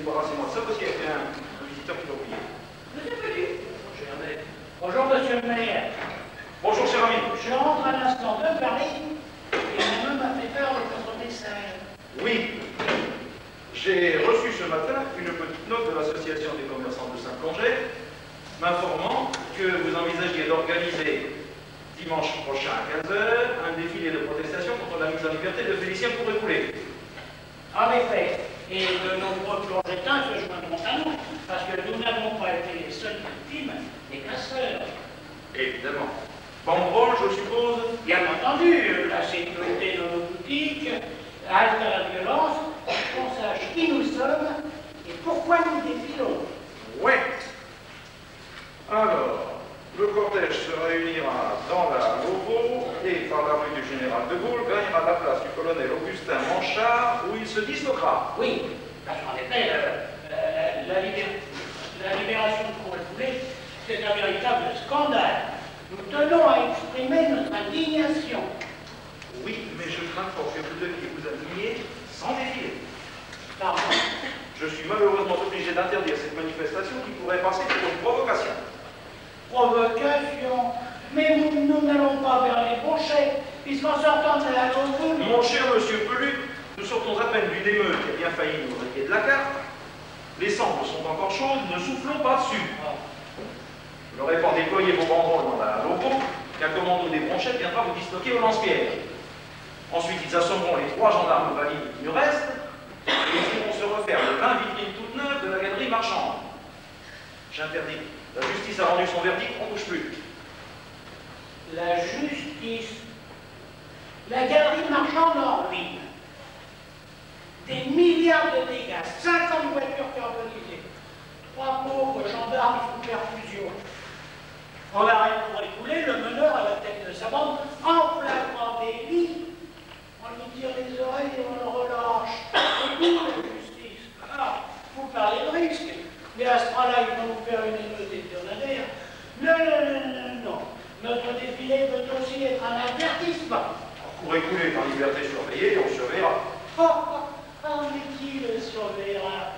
débarrassez-moi de ça parce qu'il y a un visiteur qui l'a oublié. Monsieur Pellu. Bonjour, monsieur le maire. Bonjour, cher ami. Je rentre à l'instant de Paris et mon homme m'a fait peur de votre message. Oui. J'ai reçu ce matin une petite note de l'Association des commerçants de Saint-Congé m'informant que vous envisagiez d'organiser dimanche prochain à 15 h un défilé de protestation contre la mise en liberté de Félicien Pourrécoulé. En effet, et de nombreux plongétins se joindront à nous, parce que nous n'avons pas été les seules victimes des casseurs. Évidemment. Banderole, je suppose. Bien entendu, la sécurité de nos boutiques, halte à la violence, qu'on sache qui nous sommes et pourquoi nous défilons. Ouais. Alors, le cortège se réunira dans la Louvre et par la rue du Général de Gaulle gagnera la place du colonel Augustin Manchard où il se disloquera. Oui, parce qu'en effet, la libération de Pourrécoulé, c'est un véritable scandale. Nous tenons à exprimer notre indignation. Oui, mais je crains fort que vous deviez vous indigner sans défiler. Pardon. Je suis malheureusement obligé d'interdire cette manifestation qui pourrait passer pour une provocation. Provocation? Mais nous n'allons pas vers les brochets, puisqu'en sortant de la Louvre... Mon cher monsieur Pellu, nous sortons à peine d'une émeute qui a bien failli nous rayer de la carte. Les cendres sont encore chaudes, ne soufflons pas dessus. Vous n'aurez pas déployé vos banderoles dans la Louvre, qu'un commando des brochettes viendra vous disloquer au lance-pierre. Ensuite, ils assommeront les 3 gendarmes valides qui nous restent, et ils iront se refaire le 20 vitrines toutes neuves de la galerie marchande. J'interdis. La justice a rendu son verdict, on ne bouge plus. La justice. La galerie marchande en ruine. Des milliards de dégâts, 50 voitures carbonisées, 3 pauvres gendarmes sous perfusion. On arrête Pourrécoulé, le meneur à la tête de sa bande, en flagrant délit. On lui tire les oreilles et on le relâche. Et nous, la justice. Ah, vous parlez de risque. Mais à ce moment-là, ils vont nous faire une émeute hebdomadaire. Non. Notre défilé peut aussi être un avertissement. Pourrécoulé est en liberté surveillée, on surveillera. Mais qui le surveillera?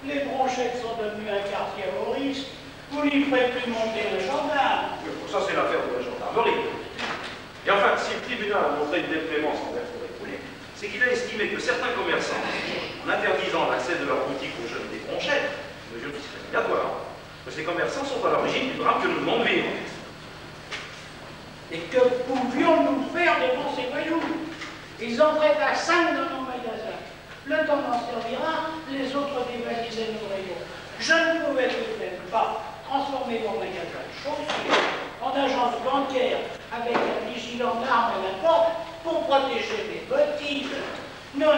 Les Bronchettes sont devenus un quartier à haut risque. Vous n'y ferez plus monter le gendarme. Ça, c'est l'affaire de la gendarmerie. Et enfin, si le tribunal a montré une déclémence envers Pourrécoulé, c'est qu'il a estimé que certains commerçants, en interdisant l'accès de leur boutique aux jeunes des Bronchettes, mesure discriminatoire, que ces commerçants sont à l'origine du drame que nous venons de vivre. Et que pouvions-nous faire devant ces voyous? Ils entraient à 5 dans nos magasins. Le temps d'en servira, les autres dévalisaient nos rayons. Je ne pouvais tout de même pas transformer mon magasin de chaussures en agence bancaire avec un vigilant d'armes à la porte pour protéger mes bottines. Non.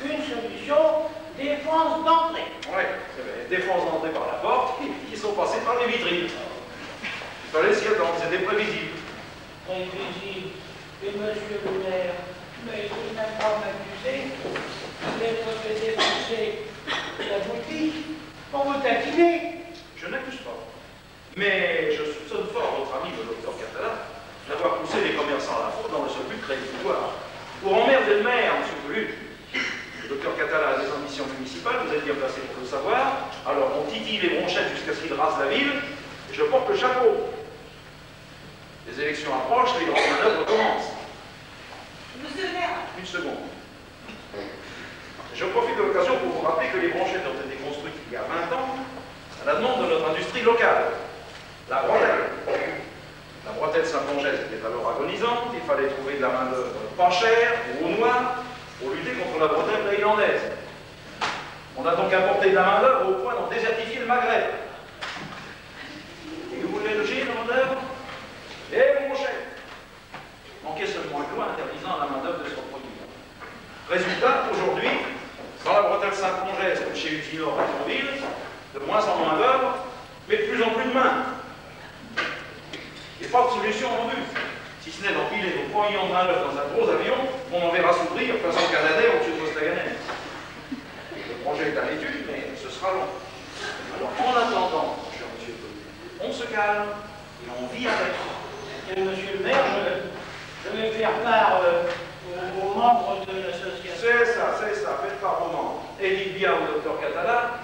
Une solution, défense d'entrée. Oui, c'est vrai. Défense d'entrée par la porte, ils sont passés par les vitrines. Il fallait s'y attendre, c'était prévisible. Prévisible. Et monsieur le maire, mais il ne faut même pas m'accuser d'être fait défoncer la boutique pour vous taquiner. Je n'accuse pas. Mais je soupçonne fort votre ami le docteur Catala d'avoir poussé les commerçants à la faute dans le seul but de créer du pouvoir. Pour emmerder le maire, monsieur Pellu. Le docteur Catala a des ambitions municipales, vous êtes bien placé pour le savoir. Alors on titille les Bronchettes jusqu'à ce qu'il rase la ville, et je porte le chapeau. Les élections approchent, les grandes manœuvres commencent. Monsieur le maire. Une seconde. Je profite de l'occasion pour vous rappeler que les Bronchettes ont été construites il y a 20 ans à la demande de notre industrie locale, la bretelle. La bretelle saint-pongeaise était alors agonisante, il fallait trouver de la main-d'œuvre pas chère ou au noir pour lutter contre la bretelle thaïlandaise. On a donc apporté de la main-d'œuvre au point d'en désertifier le Maghreb. Et vous voulez loger la main-d'œuvre? Eh, Bronchettes! Manquait seulement une loi interdisant à la main-d'œuvre de se reproduire. Résultat, aujourd'hui, dans la bretelle saint-pongeaise, comme chez Usinor à Thionville, de moins en moins d'œuvres, mais de plus en plus de mains. Et pas de solution en vue, si ce n'est d'empiler nos 3 millions de main-d'œuvre dans un gros avion, on en verra s'ouvrir façon canadair au-dessus de Costaganès. Le projet est à l'étude, mais ce sera long. Alors, en attendant, mon cher monsieur Pellu, on se calme et on vit avec. Et monsieur le maire, je vais faire part aux membres de l'association. C'est ça, faites part aux membres. Et dites bien au docteur Catala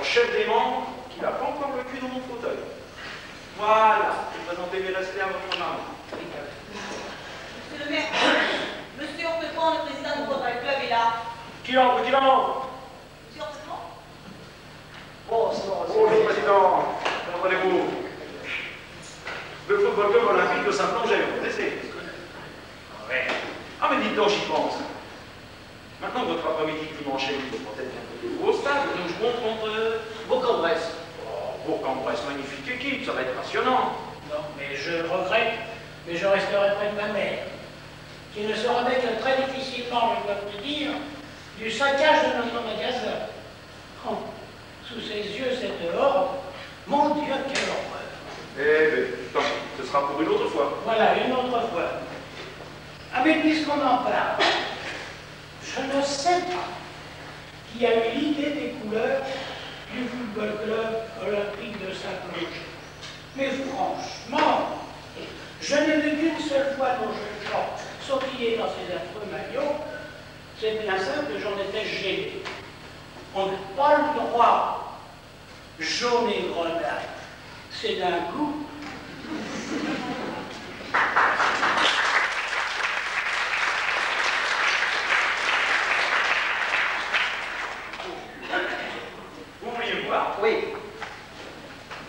chef des membres qu'il n'a pas encore le cul dans mon fauteuil. Voilà, je vais présenter mes respects à votre maman. Monsieur le maire, Monsieur Orpefran, le président du Football Club, est là. Qui entre, qui entre? Monsieur Orpefran? Bonjour, président. Comment allez-vous? Le football club olympique de Saint-Plongé, vous connaissez? Ouais. Ah, mais dites donc, j'y pense. Maintenant que votre après-midi dimanche, il faut peut-être un peu de vous au stade. Nous jouons contre Bourg-en-Bresse. Oh, Bourg-en-Bresse, magnifique équipe, ça va être passionnant. Non, mais je regrette, mais je resterai près de ma mère, qui ne se remet que très difficilement, je dois vous dire, du saccage de notre magasin. Oh, sous ses yeux, cette horde, mon Dieu, quelle horreur! Eh bien, tant pis, ce sera pour une autre fois. Voilà, une autre fois. Ah, mais puisqu'on en parle, je ne sais pas qui a eu l'idée des couleurs du football club olympique de Saint-Plongé. Mais franchement, je n'ai vu qu'une seule fois nos jeunes gens sautiller dans ces affreux maillots. C'est bien simple, j'en étais gêné. On n'a pas le droit. Jaune et grenade, c'est d'un goût. Vous vouliez me voir? Oui.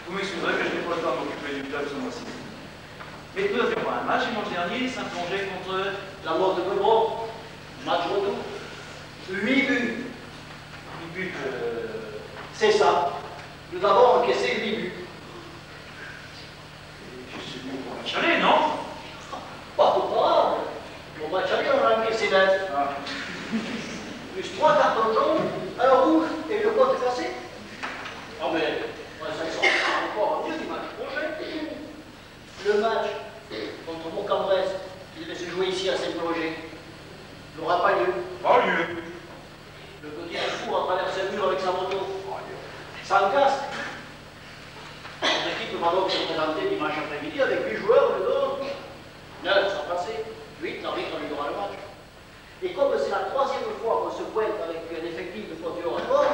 Vous m'excuserez que je n'ai pas le temps de m'occuper du club ce mois-ci. Mais nous avions un match dimanche dernier, Saint-Plongé contre La mort de Beuvron, match retour. 8 buts. 8 buts. C'est ça. Nous avons encaissé 8 buts. C'est mieux pour match aller, non? Pas comparable. Au match aller, on a encaissé 9. Ah. Plus 3 cartons jaunes, un rouge et le code effacé. Ah mais, ouais, ça sent encore mieux du match prochain. Le match contre Bourg-en-Bresse, qui devait se jouer ici à Saint-Plongé, n'aura pas lieu. Pas lieu. Le petit fou a traversé le mur avec sa moto. Sans casque. Notre équipe va donc se présenter dimanche après-midi avec 8 joueurs au lieu d'autres. 9 sans passer. 8, l'arbitre lui donnera le match. Et comme c'est la 3e fois qu'on se pointe avec un effectif de pointure à corps,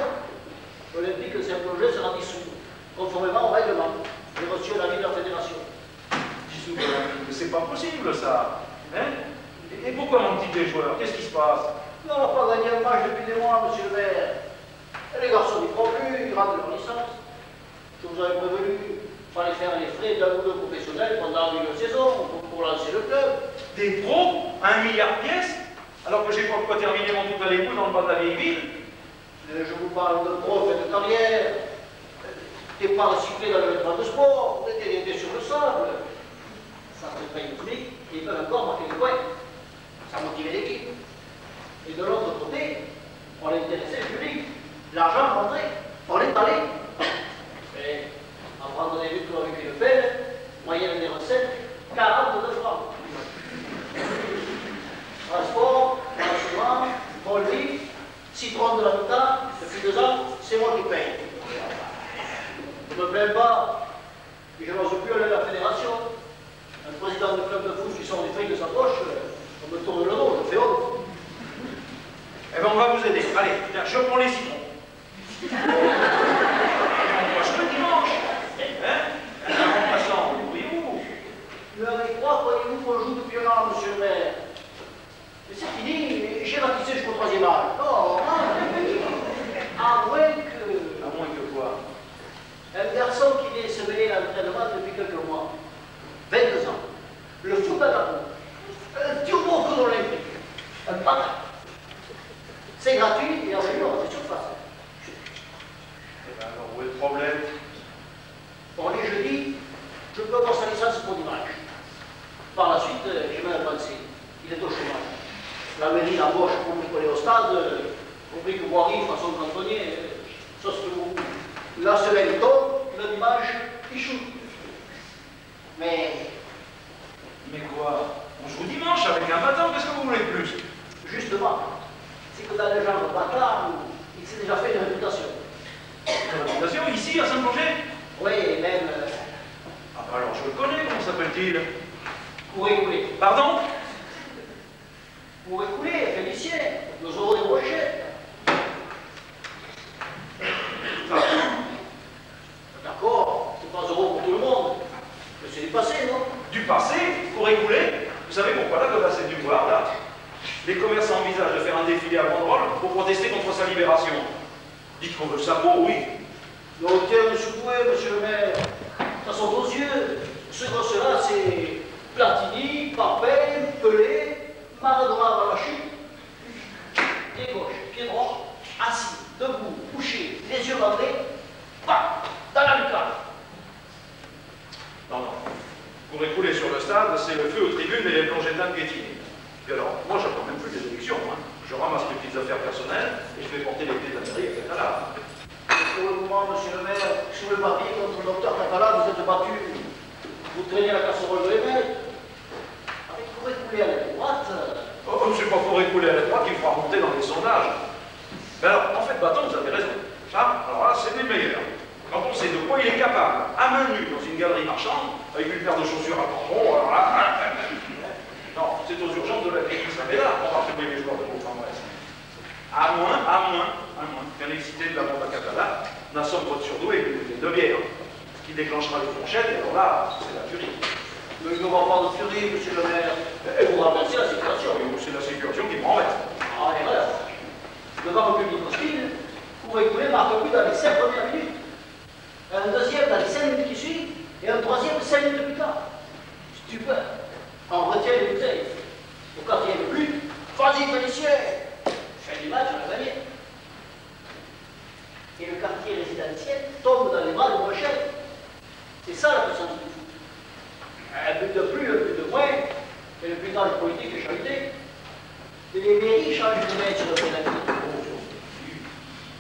l'Olympique de Saint-Plongé sera dissous, conformément au règlement. J'ai reçu l'avis de la fédération. Dissous de l'Olympique, mais c'est pas possible ça. Hein? Et pourquoi mon petit des joueurs? Qu'est-ce qui se passe? On n'a pas gagné un match depuis des mois, monsieur le maire. Et les garçons n'y croient plus, ils ratent leur licence. Je vous avais prévenu, il fallait faire les frais d'un ou deux professionnels pendant une saison pour lancer le club. Des pros? 1 milliard de pièces? Alors que j'ai pas quoi terminer mon tout à l'époux dans le bas de la vieille ville? Je vous parle de prof et de carrière. T'es pas recyclé dans le vêtement de sport, t'es sur le sable. Ça se paye le SMIC et ils peuvent encore marquer des points. Ça motive l'équipe. Et de l'autre côté, on intéressait le public. L'argent rentrait, on est allé. Et en prendre des buts avec une pelle, moyenne des recettes, 42 francs. Transport, lancement, vol vif, citron de la moutarde, depuis 2 ans, c'est moi qui paye. Je ne me plains pas, et je n'ose plus aller à la fédération. Un président de club de foot qui sort du fric de sa poche, on me tourne le dos, je fais honte. Eh bien, on va vous aider. Allez, tiens, je prends les citrons. On va jouer dimanche. Hein? Un remplaçant, voyez-vous. 1h03, croyez-vous qu'on joue depuis un an, monsieur le maire? Mais c'est fini, j'ai ratissé jusqu'au 3e âge. Non, à moins que... À moins que quoi? Un garçon qui vient se mêler à l'entraînement depuis quelques mois. 22 ans. Le foot à la peau. Un turbo con olympique. Un patin. C'est gratuit et en réunion, c'est surface. Eh bien, alors, où est le problème? Pour les jeudis, je peux avoir sa licence pour dimanche. Par la suite, j'ai même pensé. Il est au chômage. La mairie l'embauche pour bricoler au stade, rubrique voirie, façon cantonnier, sauce que vous. La semaine tombe, le dimanche, il joue. Mais quoi? On joue dimanche avec un bâton, qu'est-ce que vous voulez de plus? justement, c'est que dans le genre de bâtard, il s'est déjà fait une réputation. Une réputation ici, à Saint-Plongé? Oui, et même Ah bah alors je le connais, comment s'appelle-t-il? couler. Pardon? Couler, Félicien, nous aurons des brochettes. Ah. pour protester contre sa libération. Dites qu'on veut le sapot, oui. Donc, tiens, monsieur Doué, monsieur le maire, ça sont aux yeux. Ce gosse-là, c'est Platini, Papin, Pelé, Maradona dans la chute. Pied gauche, pied droit, assis, debout, couché, les yeux bandés, paf, dans la lucarne. Non, non. Pour écouler sur le stade, c'est le feu aux tribunes et les plongétanes piétinés. Et alors, moi, je ne prends même plus des élections. Hein. Je ramasse mes petites affaires personnelles et je vais porter les clés de la mairie à Catala. Pour le moment, monsieur le maire, sur le papier contre le docteur Catala, vous êtes battu. Vous traînez la casserole de l'émeute. Avec pour écouler à la droite. Oh, c'est pas pour écouler à la droite qu'il fera monter dans les sondages. Mais alors, en fait, Bâton, vous avez raison. Ça, alors là, c'est des meilleurs. Quand on sait de quoi il est capable, à main nue, dans une galerie marchande, avec une paire de chaussures à tampon, alors là, non, c'est aux urgences de la clinique Saint-Bédard qu'on va trouver les joueurs de groupe en Brest. À moins, qu'un excité de la bande à Catala n'assomme votre surdoué avec une bouteille de bière, qui déclenchera les fourchettes, et alors là, c'est la furie. Mais je ne vois pas de furie, monsieur le maire. Et vous renversez la situation. C'est la situation qui me renverse. Ah, erreur. Devant le public hostile, pour écouler marque plus dans les 5 premières minutes. Un deuxième dans les 5 minutes qui suivent, et un troisième 5 minutes plus tard. Stupeur. On retient les bouteilles. Au quatrième but, vas-y Félicien. Fin du match, on a gagné. Et le quartier résidentiel tombe dans les bras de Rochelle. C'est ça la puissance du foot. Un but de plus, un but de moins, et le puissance politique est chahuté. Et les mairies changent de maître sur le pénalty.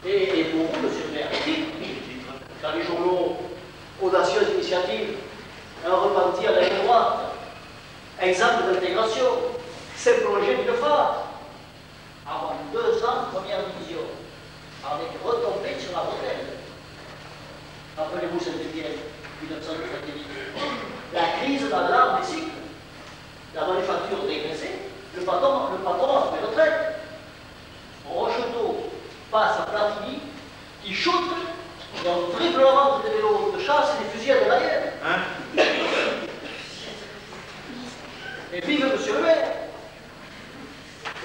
Et pour vous, monsieur le maire, dans les journaux, audacieuse initiative, un repentir à la droite, exemple d'intégration, c'est plongé d'une phare. Avant 2 ans de première division, avec retombée sur la bretelle. Rappelez-vous Saint-Étienne, 1998. La crise dans l'art des cycles, la manufacture dégraissée, le patron a fait retraite. Rocheteau passe à Platini, qui shoot dans le triple vente des vélos de chasse et des fusils à derrière. Hein? Et vive monsieur le maire.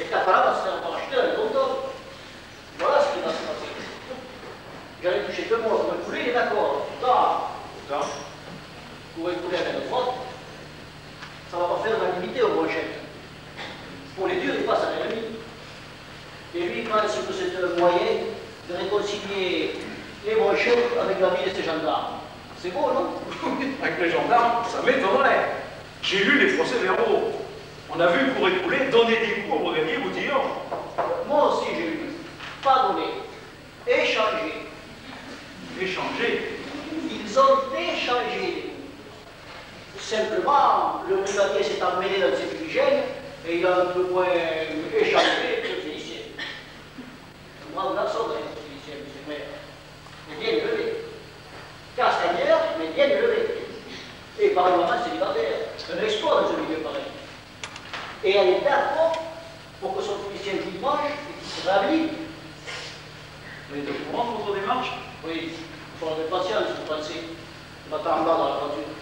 Et Catala va se faire parachuter dans les compteurs. Voilà ce qui va se passer. J'allais toucher 2 mois pour écouler, il est d'accord. Pourtant, Pour écouler avec notre vote, ça ne va pas faire l'unanimité au Rochette. Pour les durs, il passe à l'ennemi. Et lui, il pense que c'est un moyen de réconcilier les Rochettes avec la vie de ses gendarmes. C'est beau, non? avec les gendarmes, ça m'étonnerait. J'ai lu les procès-verbaux. On a vu pour écouler donner des coups au brigadier Boutillon. Moi aussi, j'ai lu. Pas donné. Échanger. Échanger. Ils ont échangé. Simplement, le brigadier s'est emmêlé dans ses fumigènes et il a un peu moins échangé que Félicien. Un grand garçon, Félicien, monsieur le maire. Mais bien élevé. Castagnère, mais bien élevé. Et par un moment célibataire. Un exploit dans ce milieu pareil. Et elle est d'accord pour que son Félicien joue dimanche et qu'il se réhabilite. Vous êtes au courant de votre démarche? Oui, il faut avoir de patience, vous pensez. Je m'attends en bas dans la voiture.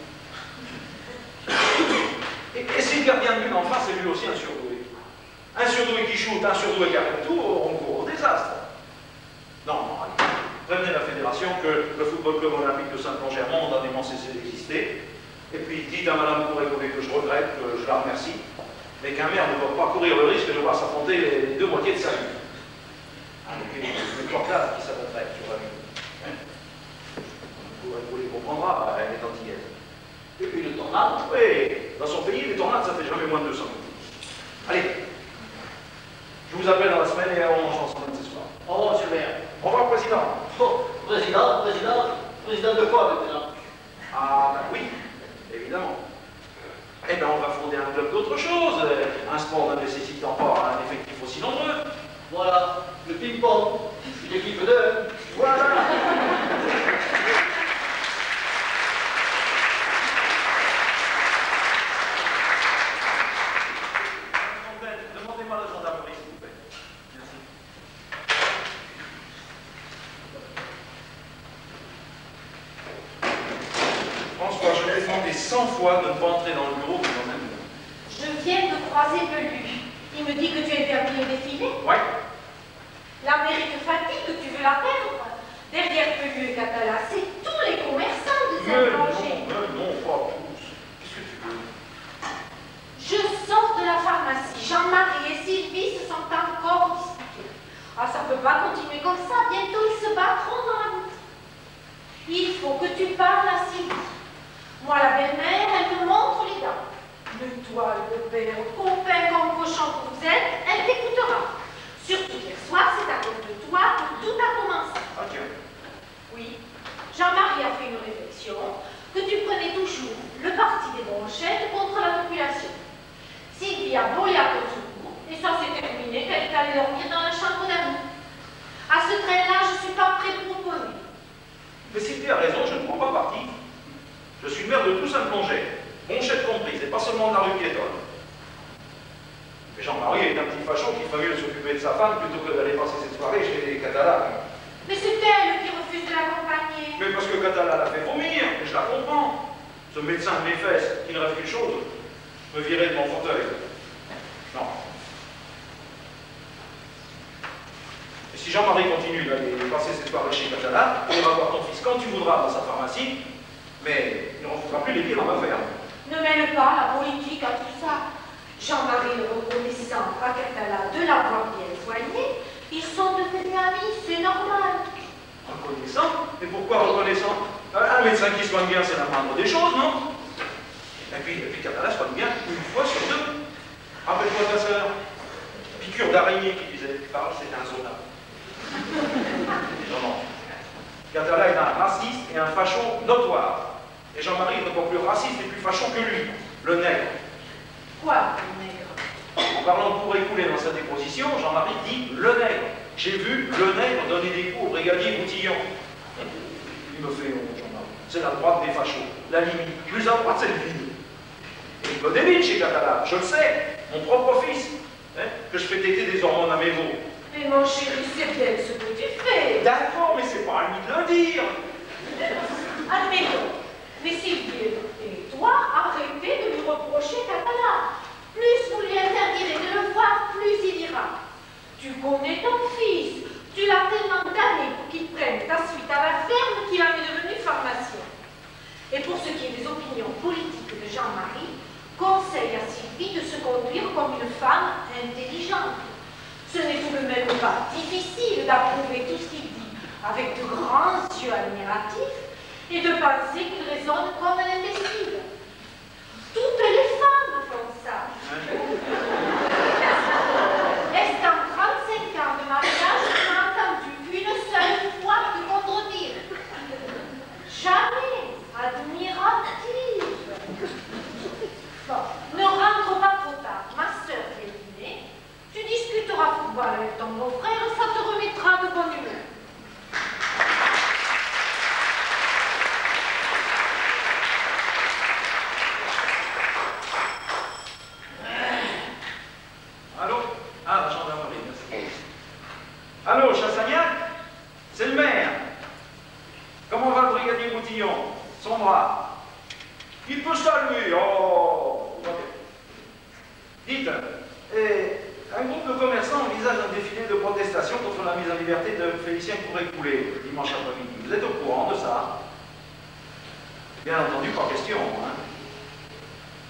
Et si le gardien de but en face est lui aussi un surdoué? Un surdoué qui shoot, un surdoué qui arrête tout, on court au désastre. Non, allez. Prévenez la fédération que le Football Club Olympique de Saint-Plongémont a momentanément cessé d'exister. Et puis dites à Madame Couré-Couré que je regrette, que je la remercie, mais qu'un maire ne doit pas courir le risque de voir s'affronter les 2 moitiés de sa vie. Avec une portable qui s'abattrait sur la vie. Couré-Couré comprendra, elle est antillaise. Et puis le tornade. Oui, dans son pays, les tornades, ça fait jamais moins de 200 000. Allez, je vous appelle dans la semaine et on mange ensemble ce soir. Au revoir, monsieur le maire. Au revoir, président. Oh, président de quoi maintenant? Ah, ben oui, évidemment. Eh bien, on va fonder un club d'autre chose. Un sport ne nécessitant pas un effectif aussi nombreux. Voilà, le ping-pong. Une équipe de 2. Voilà. Demandez-moi la gendarmerie, s'il vous plaît. Merci. François, je t'ai demandé 100 fois de ne pas entrer dans le bureau qui m'emmène. Je viens de croiser Belu. Il me dit que tu es interdit au défilé. Ouais. ne peut pas continuer comme ça. Bientôt, ils se battront dans la boutique. Il faut que tu parles à Sylvie. Moi, la belle-mère, elle me montre les dents. Le toile de père, copain comme cochon que vous êtes, elle t'écoutera. Surtout hier soir, c'est à cause de toi que tout a commencé. Ah tiens. Oui, Jean-Marie a fait une réflexion que tu prenais toujours le parti des bronchettes contre la population. Sylvie a volé à ton secours et ça s'est terminé qu'elle est allée dormir dans la chambre d'amour. À ce train-là, je ne suis pas prêt pour opposer. Mais Sylvie a raison, je ne prends pas parti. Je suis le maire de tout Saint-Plongé, bronchette comprise, et pas seulement de la rue piétonne. Mais Jean-Marie est un petit facho qui ferait mieux de s'occuper de sa femme plutôt que d'aller passer cette soirée chez les Catalans. Mais c'est elle qui refuse de l'accompagner. Mais parce que Catala l'a fait vomir, et je la comprends. Ce médecin de mes fesses, qui ne rêve qu'une chose, me virer de mon fauteuil. Non. Et si Jean-Marie continue d'aller passer cette soirée chez Catala, il va voir ton fils quand tu voudras dans sa pharmacie, mais il ne refoutra plus les pieds dans ma ferme. Ne mêle pas la politique à tout ça. Jean-Marie le reconnaissant à Catala de l'avoir bien soigné, ils sont devenus amis, c'est normal. Reconnaissant? Et pourquoi reconnaissant? Un médecin qui soigne bien, c'est la moindre des choses, non? Et puis Catala soigne bien une fois sur deux. Rappelle-toi ta sœur. Piqûre d'araignée qui disait, parle, c'est un zona. Non, non. Catala est un raciste et un facho notoire. Et Jean-Marie est encore plus raciste et plus facho que lui, le nègre. Quoi, le nègre? En parlant de cours écoulés dans sa déposition, Jean-Marie dit le nègre. J'ai vu le nègre donner des coups au brigadier Boutillon. Il me fait honte, Jean-Marie. C'est la droite des fachos. La limite. Plus à droite, c'est le vide. Et il me débile chez Catala. Je le sais. Mon propre fils. Hein, que je fais téter des hormones à mes veaux. Mais mon chéri, c'est bien ce que tu fais. D'accord, mais c'est pas à lui de le dire. Admettons. Mais Sylvie et toi, arrêtez de lui reprocher Catala. Plus vous lui interdirez de le voir, plus il ira. Tu connais ton fils. Tu l'as tellement damné pour qu'il prenne ta suite à la ferme qu'il en est devenu pharmacien. Et pour ce qui est des opinions politiques de Jean-Marie, conseille à Sylvie de se conduire comme une femme intelligente. Ce n'est tout de même pas difficile d'approuver tout ce qu'il dit avec de grands yeux admiratifs et de penser qu'il raisonne comme un imbécile. Toutes les femmes font ça. Est-ce qu'en 35 ans de mariage, tu n'as entendu une seule fois te contredire? Jamais. Admirative. Bon, ne rentre pas trop tard. Ma sœur vient dîner. Tu discuteras football avec ton beau-frère, ça te remettra de bonne humeur. Allô? Ah, la gendarmerie, merci. Allô, Chassagnac? C'est le maire. Comment va le brigadier Boutillon? Son bras. Il peut saluer. Oh, dites, un groupe de commerçants envisage un défilé de protestation contre la mise en liberté de Félicien Couré-Coulé dimanche après-midi. Vous êtes au courant de ça? Bien entendu, pas question. Hein?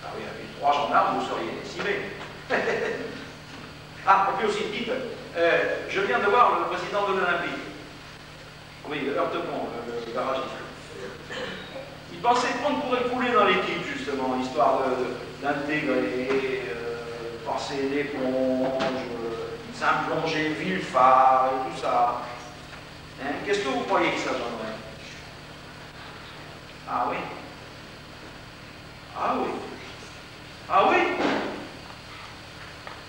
Ah oui, avec 3 gendarmes, vous seriez décimés. Ah, et puis aussi, dites, je viens de voir le président de l'Olympique. Oui, Heurtepont, le garagiste. Il pensait prendre Couré-Coulé dans l'équipe, justement, histoire d'intégrer, passer l'éponge, Saint-Plongé, Villefard et tout ça. Hein? Qu'est-ce que vous croyez que ça donnerait? Ah oui? Ah oui? Ah oui?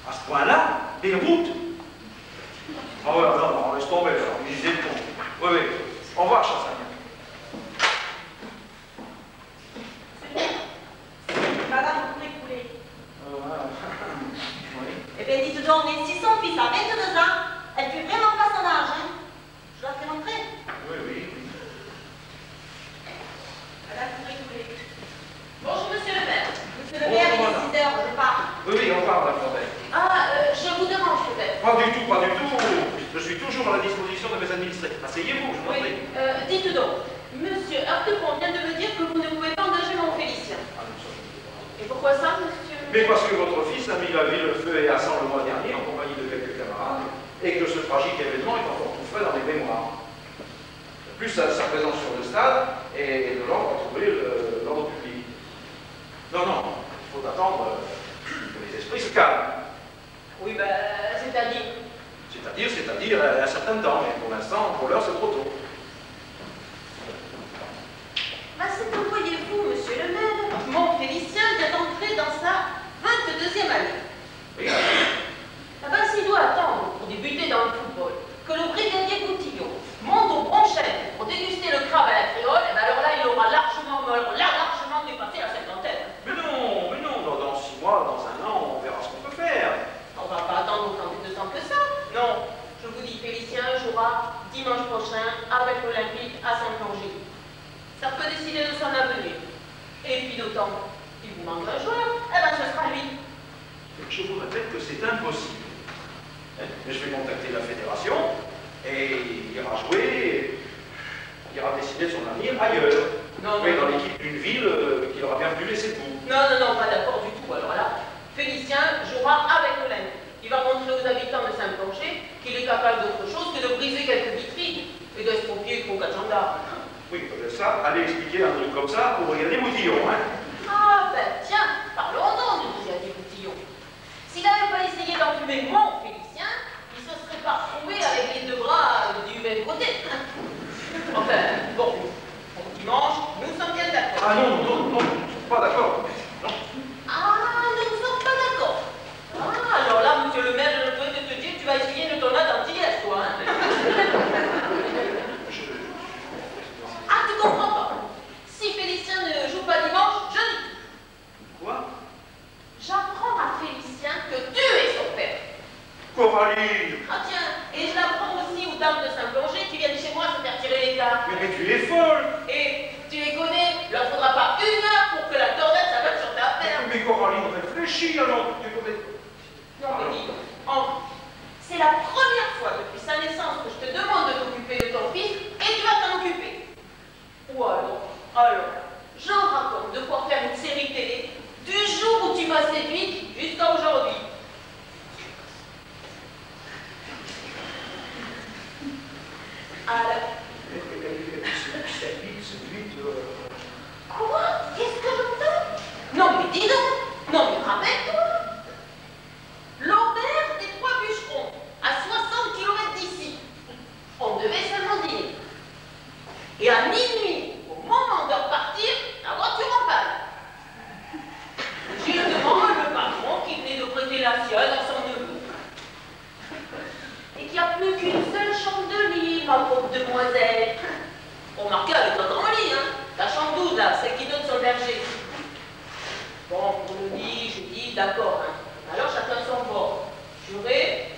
À ce point-là, des routes? Ah ouais, non, laisse tomber, alors, lisez le ton. Oui, oui. Au revoir, Chassagnac. Madame Couré-Coulé. Oui. Eh bien, dites donc, mais si son fils a 22 ans, elle fait vraiment pas son âge, hein? Je dois faire entrer. Oui, oui. Madame Couré-Coulé. Bonjour, monsieur le maire. Monsieur le maire, il est 6 heures, je pars. Oui, oui, on parle, la forêt. Ah, je vous dérange peut-être. Pas du tout, pas du tout. Je suis toujours à la disposition de mes administrés. Asseyez-vous, je vous en prie. Dites donc, monsieur Heurtepont vient de me dire que vous ne pouvez pas engager mon Félicien. Ah, non, ça, je ne peux pas. Et pourquoi ça, monsieur? Mais parce que votre fils a mis la ville au feu et à sang le mois dernier en compagnie de quelques camarades. et que ce tragique événement est encore tout frais dans les mémoires. De plus, sa présence sur le stade est de l'ordre à troubler l'ordre public. Non, non, il faut attendre que les esprits se calment. Oui, ben, c'est-à-dire. C'est-à-dire un certain temps, mais pour l'instant, pour l'heure, c'est trop tôt. Ben, c'est que voyez-vous, monsieur le maire, mon Félicien vient d'entrer dans sa 22e année. Oui, Ah ben, s'il doit attendre pour débuter dans le football, que le brigadier Goutillon monte au Bronchette pour déguster le crabe à la créole, et ben alors là, il aura largement dépassé la cinquantaine. mais non, dans 6 mois, dans 1 an, on verra ce qu'on peut faire. On va pas attendre autant de temps que ça. Non, je vous dis, Félicien jouera dimanche prochain avec l'Olympique à Saint-Plongé. Ça peut décider de son avenir. Et puis d'autant, il vous manque un joueur, eh ben ce sera lui. Je vous répète que c'est impossible. Mais je vais contacter la fédération et il ira jouer, il ira décider de son avenir ailleurs. Non, mais dans l'équipe d'une ville qu'il aura bien pu laisser tout. Non, pas d'accord du tout. Alors là, Félicien jouera avec l'Olympique. Il va montrer aux habitants de Saint-Plancher qu'il est capable d'autre chose que de briser quelques vitrines et d'estropier 3 ou 4 gendarmes. Oui, ça, allez expliquer un truc comme ça pour regarder Moutillon, hein. Ah ben tiens, parlons-en du brigadier Goutillon. S'il n'avait pas essayé d'enfumer mon Félicien, il se serait pas retrouvé avec les 2 bras du même côté. Enfin, bon, pour dimanche, nous sommes bien d'accord. Ah non, je ne suis pas d'accord. Non. Ah, nous ne sommes pas d'accord. Ah, alors là, monsieur le maire, je peux te dire que tu vas essayer de ton d'antillesse, toi. Hein. Ah, tu comprends pas. Si Félicien ne joue pas dimanche, je dis. Quoi? J'apprends à Félicien que tu es son père. Coralie! Ah tiens, et je l'apprends aussi aux dames de Saint-Plongé qui viennent chez moi se faire tirer les cartes. Mais tu es folle! Et tu les connais, il leur faudra pas 1 heure pour que la tornade s'abatte sur ta ferme. Mais Coralie, réfléchis alors! Non mais dis, c'est la première fois depuis sa naissance que je te demande de t'occuper de ton fils et tu vas t'en occuper. Ou alors, j'en raconte de pouvoir faire une série télé du jour où tu m'as séduite jusqu'à aujourd'hui. Alors, quoi? Qu'est-ce que j'entends? Non mais dis donc! Non mais rappelle-toi! L'auberge des 3 bûcherons, à 60 km d'ici. On devait seulement dîner. Et à minuit, au moment de repartir, la voiture en panne. Justement, le patron qui venait de prêter la sienne à son neveu. Et qu'il n'y a plus qu'une seule chambre de lit, ma pauvre demoiselle. Remarquez avec un grand lit, hein. La chambre 12, là, celle qui donne sur le berger. Bon, pour le lit, je dis d'accord, hein. Alors chacun son bord. Juré.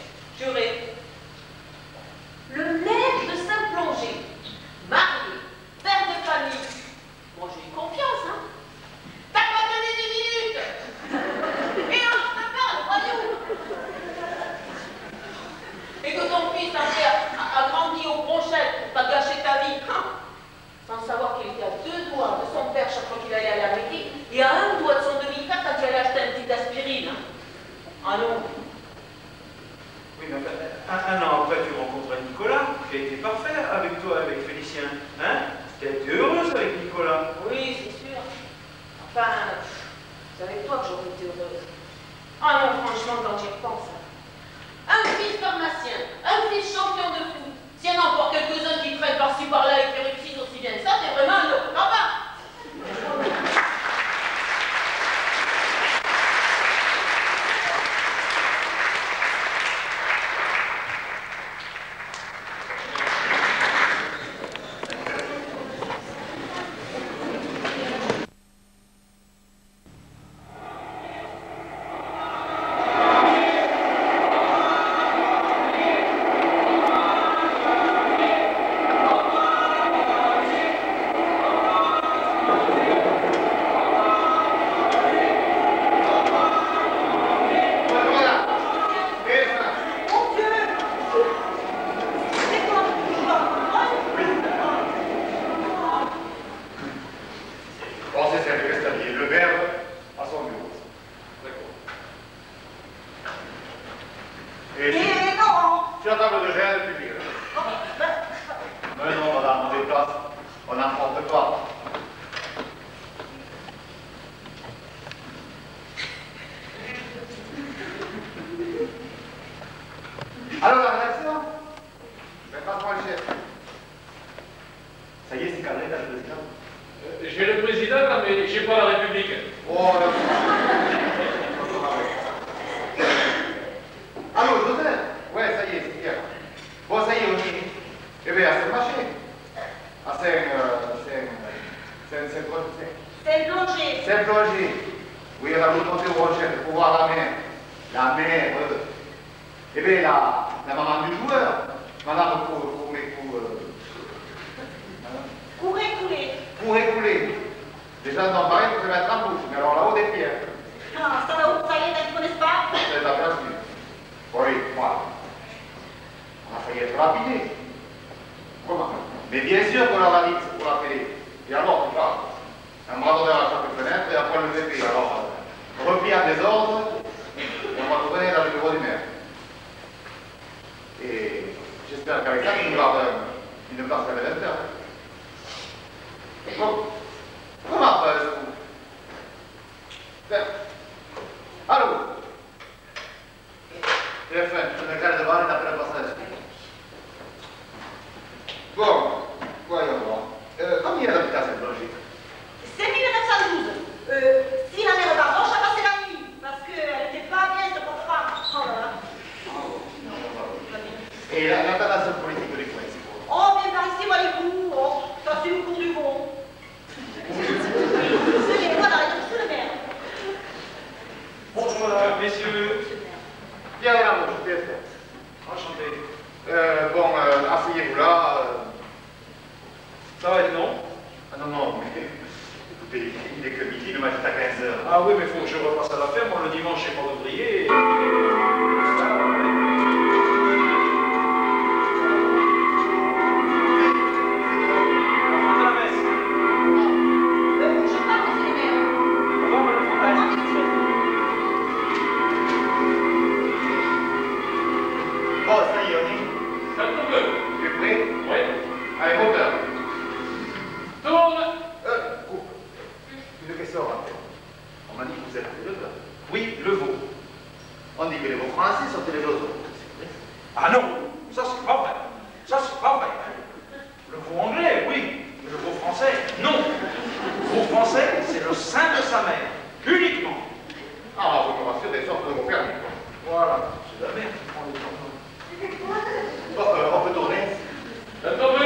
Le maire de Saint-Plongé, marié, père de famille. Moi, j'ai eu confiance, hein. T'as pas donné 2 minutes. Et on se parle, voyons. Et que ton fils a grandi au Bronchette pour pas gâcher ta vie, hein. Sans savoir qu'il était à 2 doigts de son père chaque fois qu'il allait à la mairie, et à 1 doigt de son demi-frère quand il allait acheter un petit aspirine, hein. Ah non. Oui, mais un an après, tu rencontrais Nicolas, qui a été parfait avec toi, avec Félicien. Hein? Tu as été heureuse avec Nicolas. Oui, c'est sûr. Enfin, c'est avec toi que j'aurais été heureuse. Ah non, franchement, quand j'y repense. Un fils pharmacien, un fils champion de foot. S'il y en a encore quelques-uns qui traînent par-ci par-là et qui réussissent aussi bien que ça, t'es vraiment un autre. Ah bah! prend le chef. Ça y est, c'est cadré, t'as le président. J'ai le président, là, mais j'ai pas la République. Oh, là. Allô, Joseph? Ouais, ça y est, c'est bien. Bon, ça y est, on y est. Eh bien, c'est le marché. Ah, c'est plongé. C'est plongé. Oui, on a vous monter au rocher pour voir la mer. La mer. Eh bien, la maman du joueur. Madame, pour écouler. Déjà, dans Paris, il faut se mettre en bouche. Mais alors là-haut, des pierres. Ah, ça y est, tu ne connais pas? C'est aperçu. Oui, voilà. On a failli être rapidé. Comment? Mais bien sûr qu'on leur a dit que c'est pour l'appeler. Et alors, on parle. Un bras d'honneur à chaque fenêtre et après le VP. Alors, repli à désordre, et on va tourner dans le bureau du maire. Et j'espère qu'avec ça, il nous garde une place à l'événement. Bon, comment vous? Allô? TF1, je me cale devant et t'appelle le passage. Bon, voyons voir. Combien il y a d'habitants à cette logique? 5912. Si la mère Bardoche a passé la nuit, parce qu'elle n'était pas bien, cette pauvre femme. Oh là là. Et la tendance politique du coin, c'est quoi? Oh, bien par ici, voyez-vous. Oh, ça c'est le cours du bon. C'est voilà, c'est le maire. Bonjour, messieurs. Bien, madame, je suis TF1. Enchanté. Bon, asseyez-vous là. Ça va être long? Ah non, non, mais écoutez, il est que midi, le match est à 15h. Ah oui, mais il faut que je repasse à la ferme. Moi, le dimanche, je n'ai pas d'ouvrier. Bon, ça y est, on y est. Ça tombe. Tu es prêt? Oui. Allez, moteur. Tourne. Coupe. Une question rapide. On m'a dit que vous êtes le vôtre. Oui, le veau. On dit que les veaux français sont les jours. Ah non, ça c'est pas vrai. Ça c'est pas vrai. Le veau anglais, oui. Mais le veau français, non. Le veau français, c'est le sein de sa mère. Uniquement. Ah, vous me rassurez, sauf de vos permis. Voilà. C'est la mère qui prend le temps. Bon, on peut tourner. Ça tombe.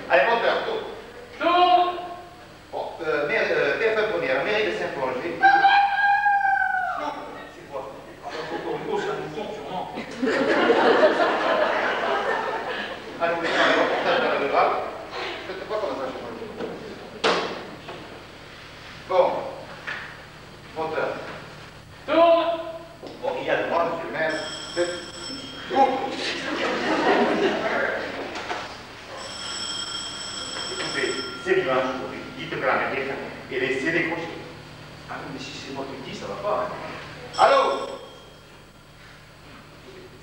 Allez, moteur, tourne. Tourne. Bon, TF1 première, mairie de Saint-Plongé. C'est quoi? Coco, ça nous compte sûrement. Ah, nous mettons un reportage dans le rural. Faites pas comme ça chez moi. Bon. Moteur. Tourne. Bon, il y a le droit, monsieur le maire. Coupe. Écoutez, c'est dimanche aujourd'hui. Dites que la mairie est fermée. Et laissez décrocher. Ah oui, mais si c'est moi qui le dis, ça va pas. Hein. Allô?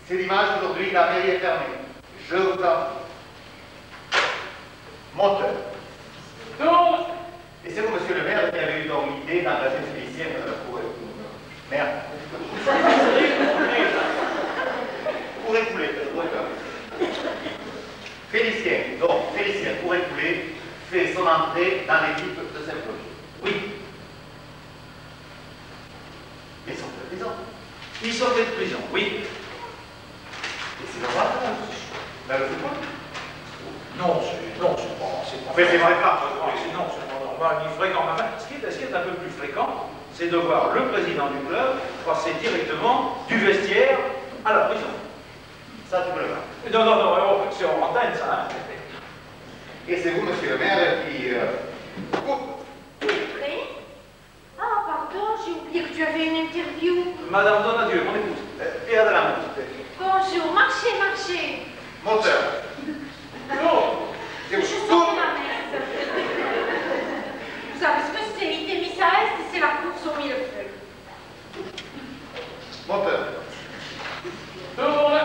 C'est dimanche aujourd'hui, la mairie est fermée. Je vous en prie. Moteur. Tourne. Et c'est vous, monsieur le maire, qui avez eu dans l'idée d'engager Félicien pour... Merde. Pour écouler. Félicien, donc Félicien, pour écouler, fait son entrée dans l'équipe de Saint-Plongé. Oui, Ils sont de prison. il sortait de prison, oui. Et c'est normal, dans le football. Non, c'est pas. Mais c'est vrai pas. Non, c'est pas normal, ni fréquent. Enfin, ce qui est un peu plus fréquent, c'est de voir le président du club passer directement du vestiaire à la prison. Ça, tu me le vois. Non, c'est en antenne, ça. Hein. Et c'est vous, monsieur le maire, qui... coupe. Tu es prêt? Ah, pardon, j'ai oublié que tu avais une interview. Madame Donadieu, on écoute. Et à de la main, s'il vous plaît. Bonjour, marchez. Moteur. Tourne. C'est Je vous. sors Coupe. de la messe. Vous savez ce que c'est, il mis à est et c'est la course au millefeuille. Moteur. Tourne.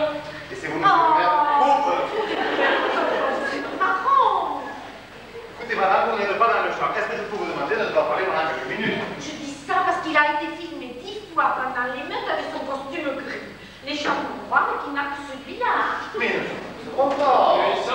Et c'est vous, monsieur le maire. Coupe. Marrant. Écoutez, madame, vous n'êtes pas dans le champ. Est-ce que je peux vous demander de ne pas parler pendant quelques minutes? Je dis ça parce qu'il a été filmé 10 fois pendant l'émeute avec son costume gris. Les gens vont voir qu'il n'a que celui-là. Mais ne se trompe pas. Mais 100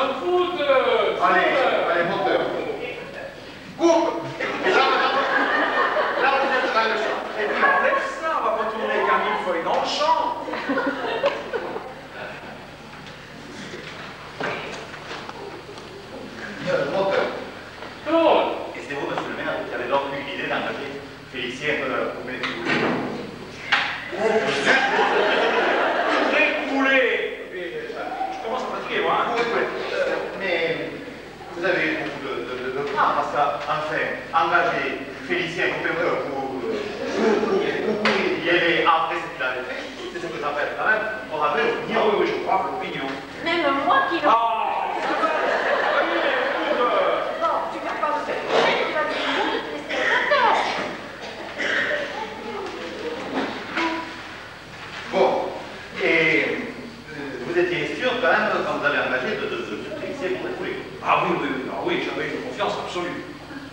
félicien pour écouler. Ah oui, oui, oui, ah oui, j'avais une confiance absolue.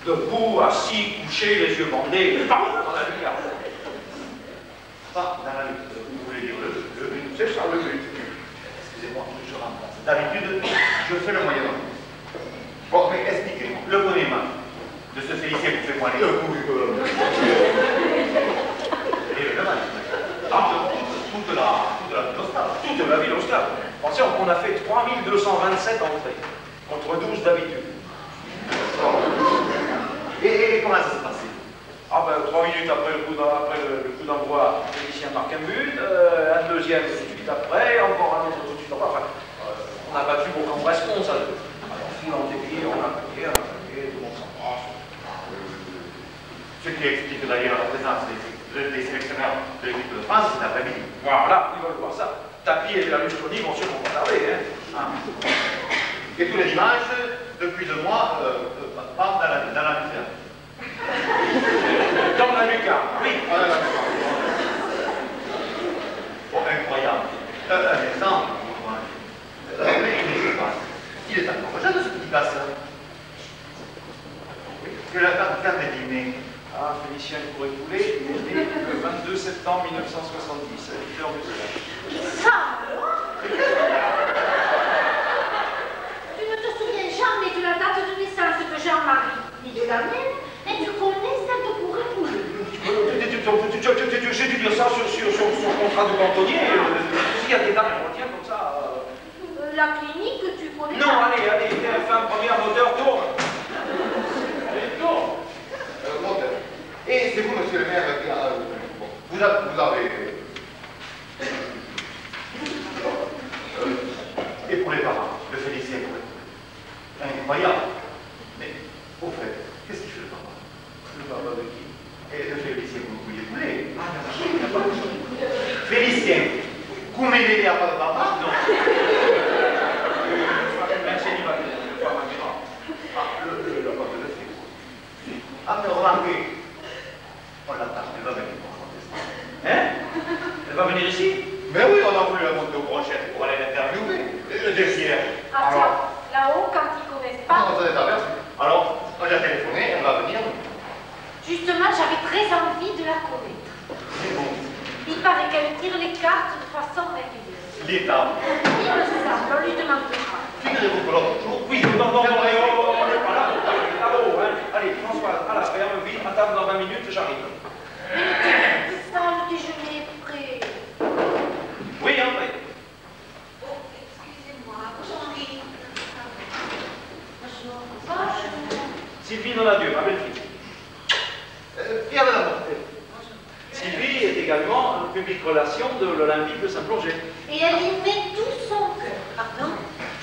Debout, assis, couché, les yeux bandés, dans la lumière. Pas dans la lutte. Vous voulez dire le but. C'est ça, le but. Excusez-moi, je remplace. D'habitude, je fais le moyen homme. Bon, mais expliquez-moi, le premier match de ce félicien vous fait moi les Et le match. Toute la Nostal. Toute la ville au stade. Pensez, on a fait 3227 entrées, contre 12 d'habitude. Et comment ça s'est passé? Ah ben, 3 minutes après le coup d'envoi, Félicien marque un but, un deuxième tout de suite après, encore un autre tout de suite après. Enfin, on a battu Bourg-en-Bresse 11 à 2. Alors, foule en débit, on a attaqué, tout le monde s'embrasse. Ce qui explique d'ailleurs la présence des sélectionneurs de l'équipe de France cet après-midi. Voilà, ils veulent voir ça. Tapis et Berlusconi vont sûrement pas tarder, hein. Ah. Et tous les dimanches, depuis 2 mois, partent dans la lucarne. Dans la lucarne, oui. Bon, incroyable. Un exemple. Mais il est encore jeune, ce petit garçon. Que la carte est dîner. Ah, Félicien Couré-Poulet, il est né le 22 septembre 1970, leader du stade. Ça alors? Tu ne te souviens jamais de la date de naissance de Jean-Marie, ni de la mienne, et tu connais celle de Couré-Poulet. J'ai dû dire ça sur son contrat de cantonnier. S'il y a des dates qu'on retient comme ça. La clinique, tu connais Non, pas. allez, TF1, première moteur, tourne. Allez, tourne. Moteur. Et c'est vous, monsieur le maire, qui a... vous avez... et pour les parents, le Félicien incroyable. Mais, au fait, qu'est-ce qu'il fait le papa? Le papa de qui? Et le Félicien, vous pouviez couler. Ah, non, il n'y a pas de chose. Félicien, Koumédé n'a pas de papa? Non. Même célibataire, le papa du grand. Ah, le papa de le fait. Ah, mais remarquez, on l'attend, elle va venir pour contester. Hein? Elle va venir ici? Mais oui, on a voulu la monter au brochet pour aller l'interviewer. Le désir. Ah tiens, là-haut, quand ils ne connaissent pas. Non, ça n'est pas perçu. Alors, on a téléphoné, elle va venir. Justement, j'avais très envie de la connaître. C'est bon. Il paraît qu'elle tire les cartes de façon régulière. L'État. Il me semble, on lui demandera. Figurez-vous que l'autre jour, Oui, non, on est pas là. Là-haut, hein. Allez, François, à la ferme, vite, à table dans 20 minutes, j'arrive. Mais ça, le déjeuner est prêt. Oui, André. Oh, excusez-moi. Bonjour, Henri. Bonjour. Bonjour. Sylvie Donadieu, ma belle-fille. Pierre de la Portée. Sylvie est également public relation de l'Olympique de Saint-Plongé. Et elle y met tout son cœur. Pardon?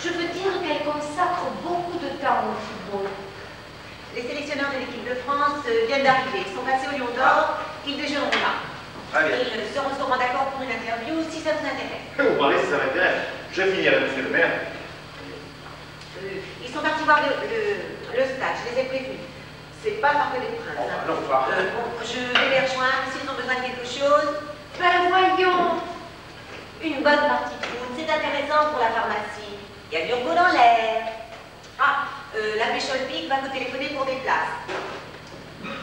Je veux dire qu'elle consacre beaucoup de temps au football. Les sélectionneurs de l'équipe de France viennent d'arriver. Ils sont passés au Lion d'Or. Ils déjeuneront là. Allez. Ils seront sûrement d'accord pour une interview si ça vous intéresse. Vous parlez si ça m'intéresse. Je finirai, monsieur le maire. Ils sont partis voir le stade. Je les ai prévenus. C'est pas Marc des Princes. Bon, Hein. allons voir. Bon, je vais les rejoindre s'ils ont besoin de quelque chose. Ben voyons. Une bonne partie de foot, c'est intéressant pour la pharmacie. Il y a du repos dans l'air. Ah, l'abbé Cholpic va vous téléphoner pour des places.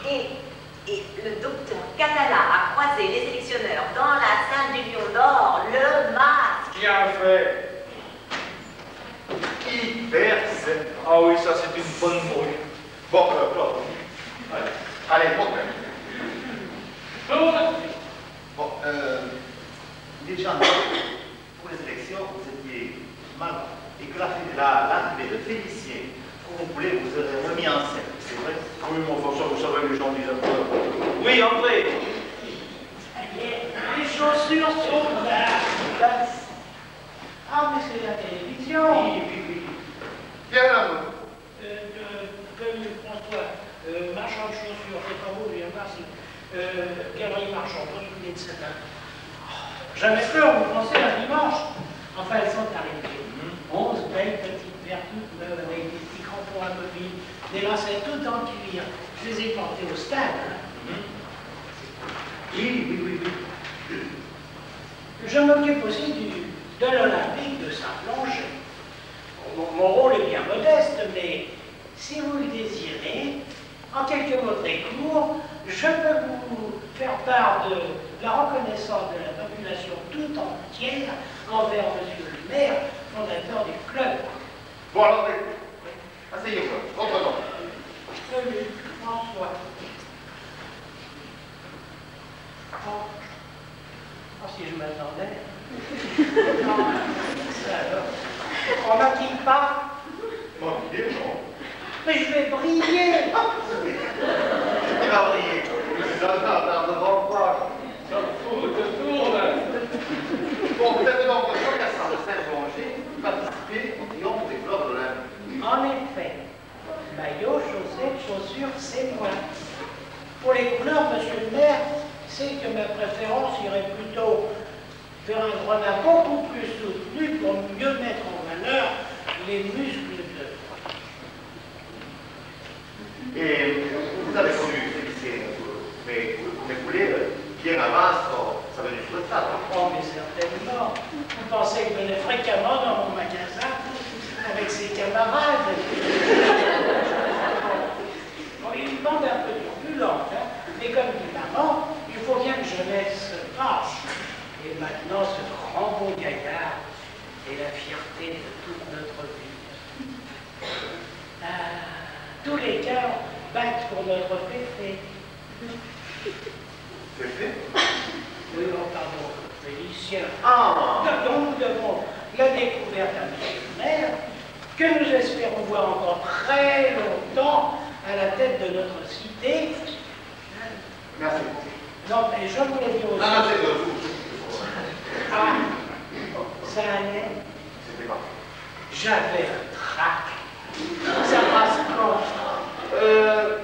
Et le docteur Catala a croisé les sélectionneurs dans la salle du Lion d'Or, le masque. Bien fait. Hyper sympa. Ah oui, ça c'est une bonne brouille. Bon, Claude. Allez, bon. Tourne. Bon, déjà, pour les élections, vous étiez mal. Et que l'arrivée de Félicien, vous voulez vous remis en scène, c'est vrai? Oui, mon François, vous savez, les gens disent un peu. Oui, André. Les chaussures sont là. Ah, mais c'est la télévision. Oui. Bien là, François, marchand de chaussures, c'est pas vous, bien merci. Galerie marchand, postulé de 7 ans. J'avais peur, vous pensez, un dimanche. Enfin, elles sont arrivées. 11 belles petites paires toutes neuves avec des petits crampons amovibles, des lacets tout en cuir. Je les ai portées au stade. Hein. Oui. Je m'occupe aussi de l'Olympique de Saint-Plongé. Mon rôle est bien modeste, mais si vous le désirez, en quelques mots très courts, je peux vous faire part de la reconnaissance de la population tout entière envers monsieur le maire, fondateur du club. Bon, alors, asseyez-vous, reprenons. Salut, François. Oh. Oh, si je m'attendais. Non, ça alors. On maquille pas. Maquiller, non. Mais je vais briller. Il va briller. Ça ne vend pas. Ça tourne. Bon, vous êtes donc le Fracassant de Saint-Blanger participer au triomphe des fleurs de l'Inde. En effet, maillot, chaussettes, chaussures, c'est moi. Pour les couleurs, monsieur le maire, c'est que ma préférence irait plutôt vers un grenat beaucoup plus soutenu pour mieux mettre en valeur les muscles de... Et vous avez connu ces mais vous voulez bien avant ça venait sur le stade. Oh, mais certainement. Vous pensez que je venais fréquemment dans mon magasin avec ses camarades. Bon, une bande un peu turbulente, hein, mais comme dit maman, il faut bien que jeunesse se passe. Et maintenant, ce grand beau gaillard est la fierté de toute notre ville. Tous les cœurs battent pour notre Féfé. Féfé? Oui, oh, pardon, Félicien. Ah! Donc nous devons la découverte à monsieur le maire, que nous espérons voir encore très longtemps à la tête de notre cité. Merci. Non, mais je voulais dire aussi... Non, c'est de vous. Ah, ça allait. C'était pas. J'avais un trac. Ça passe quand?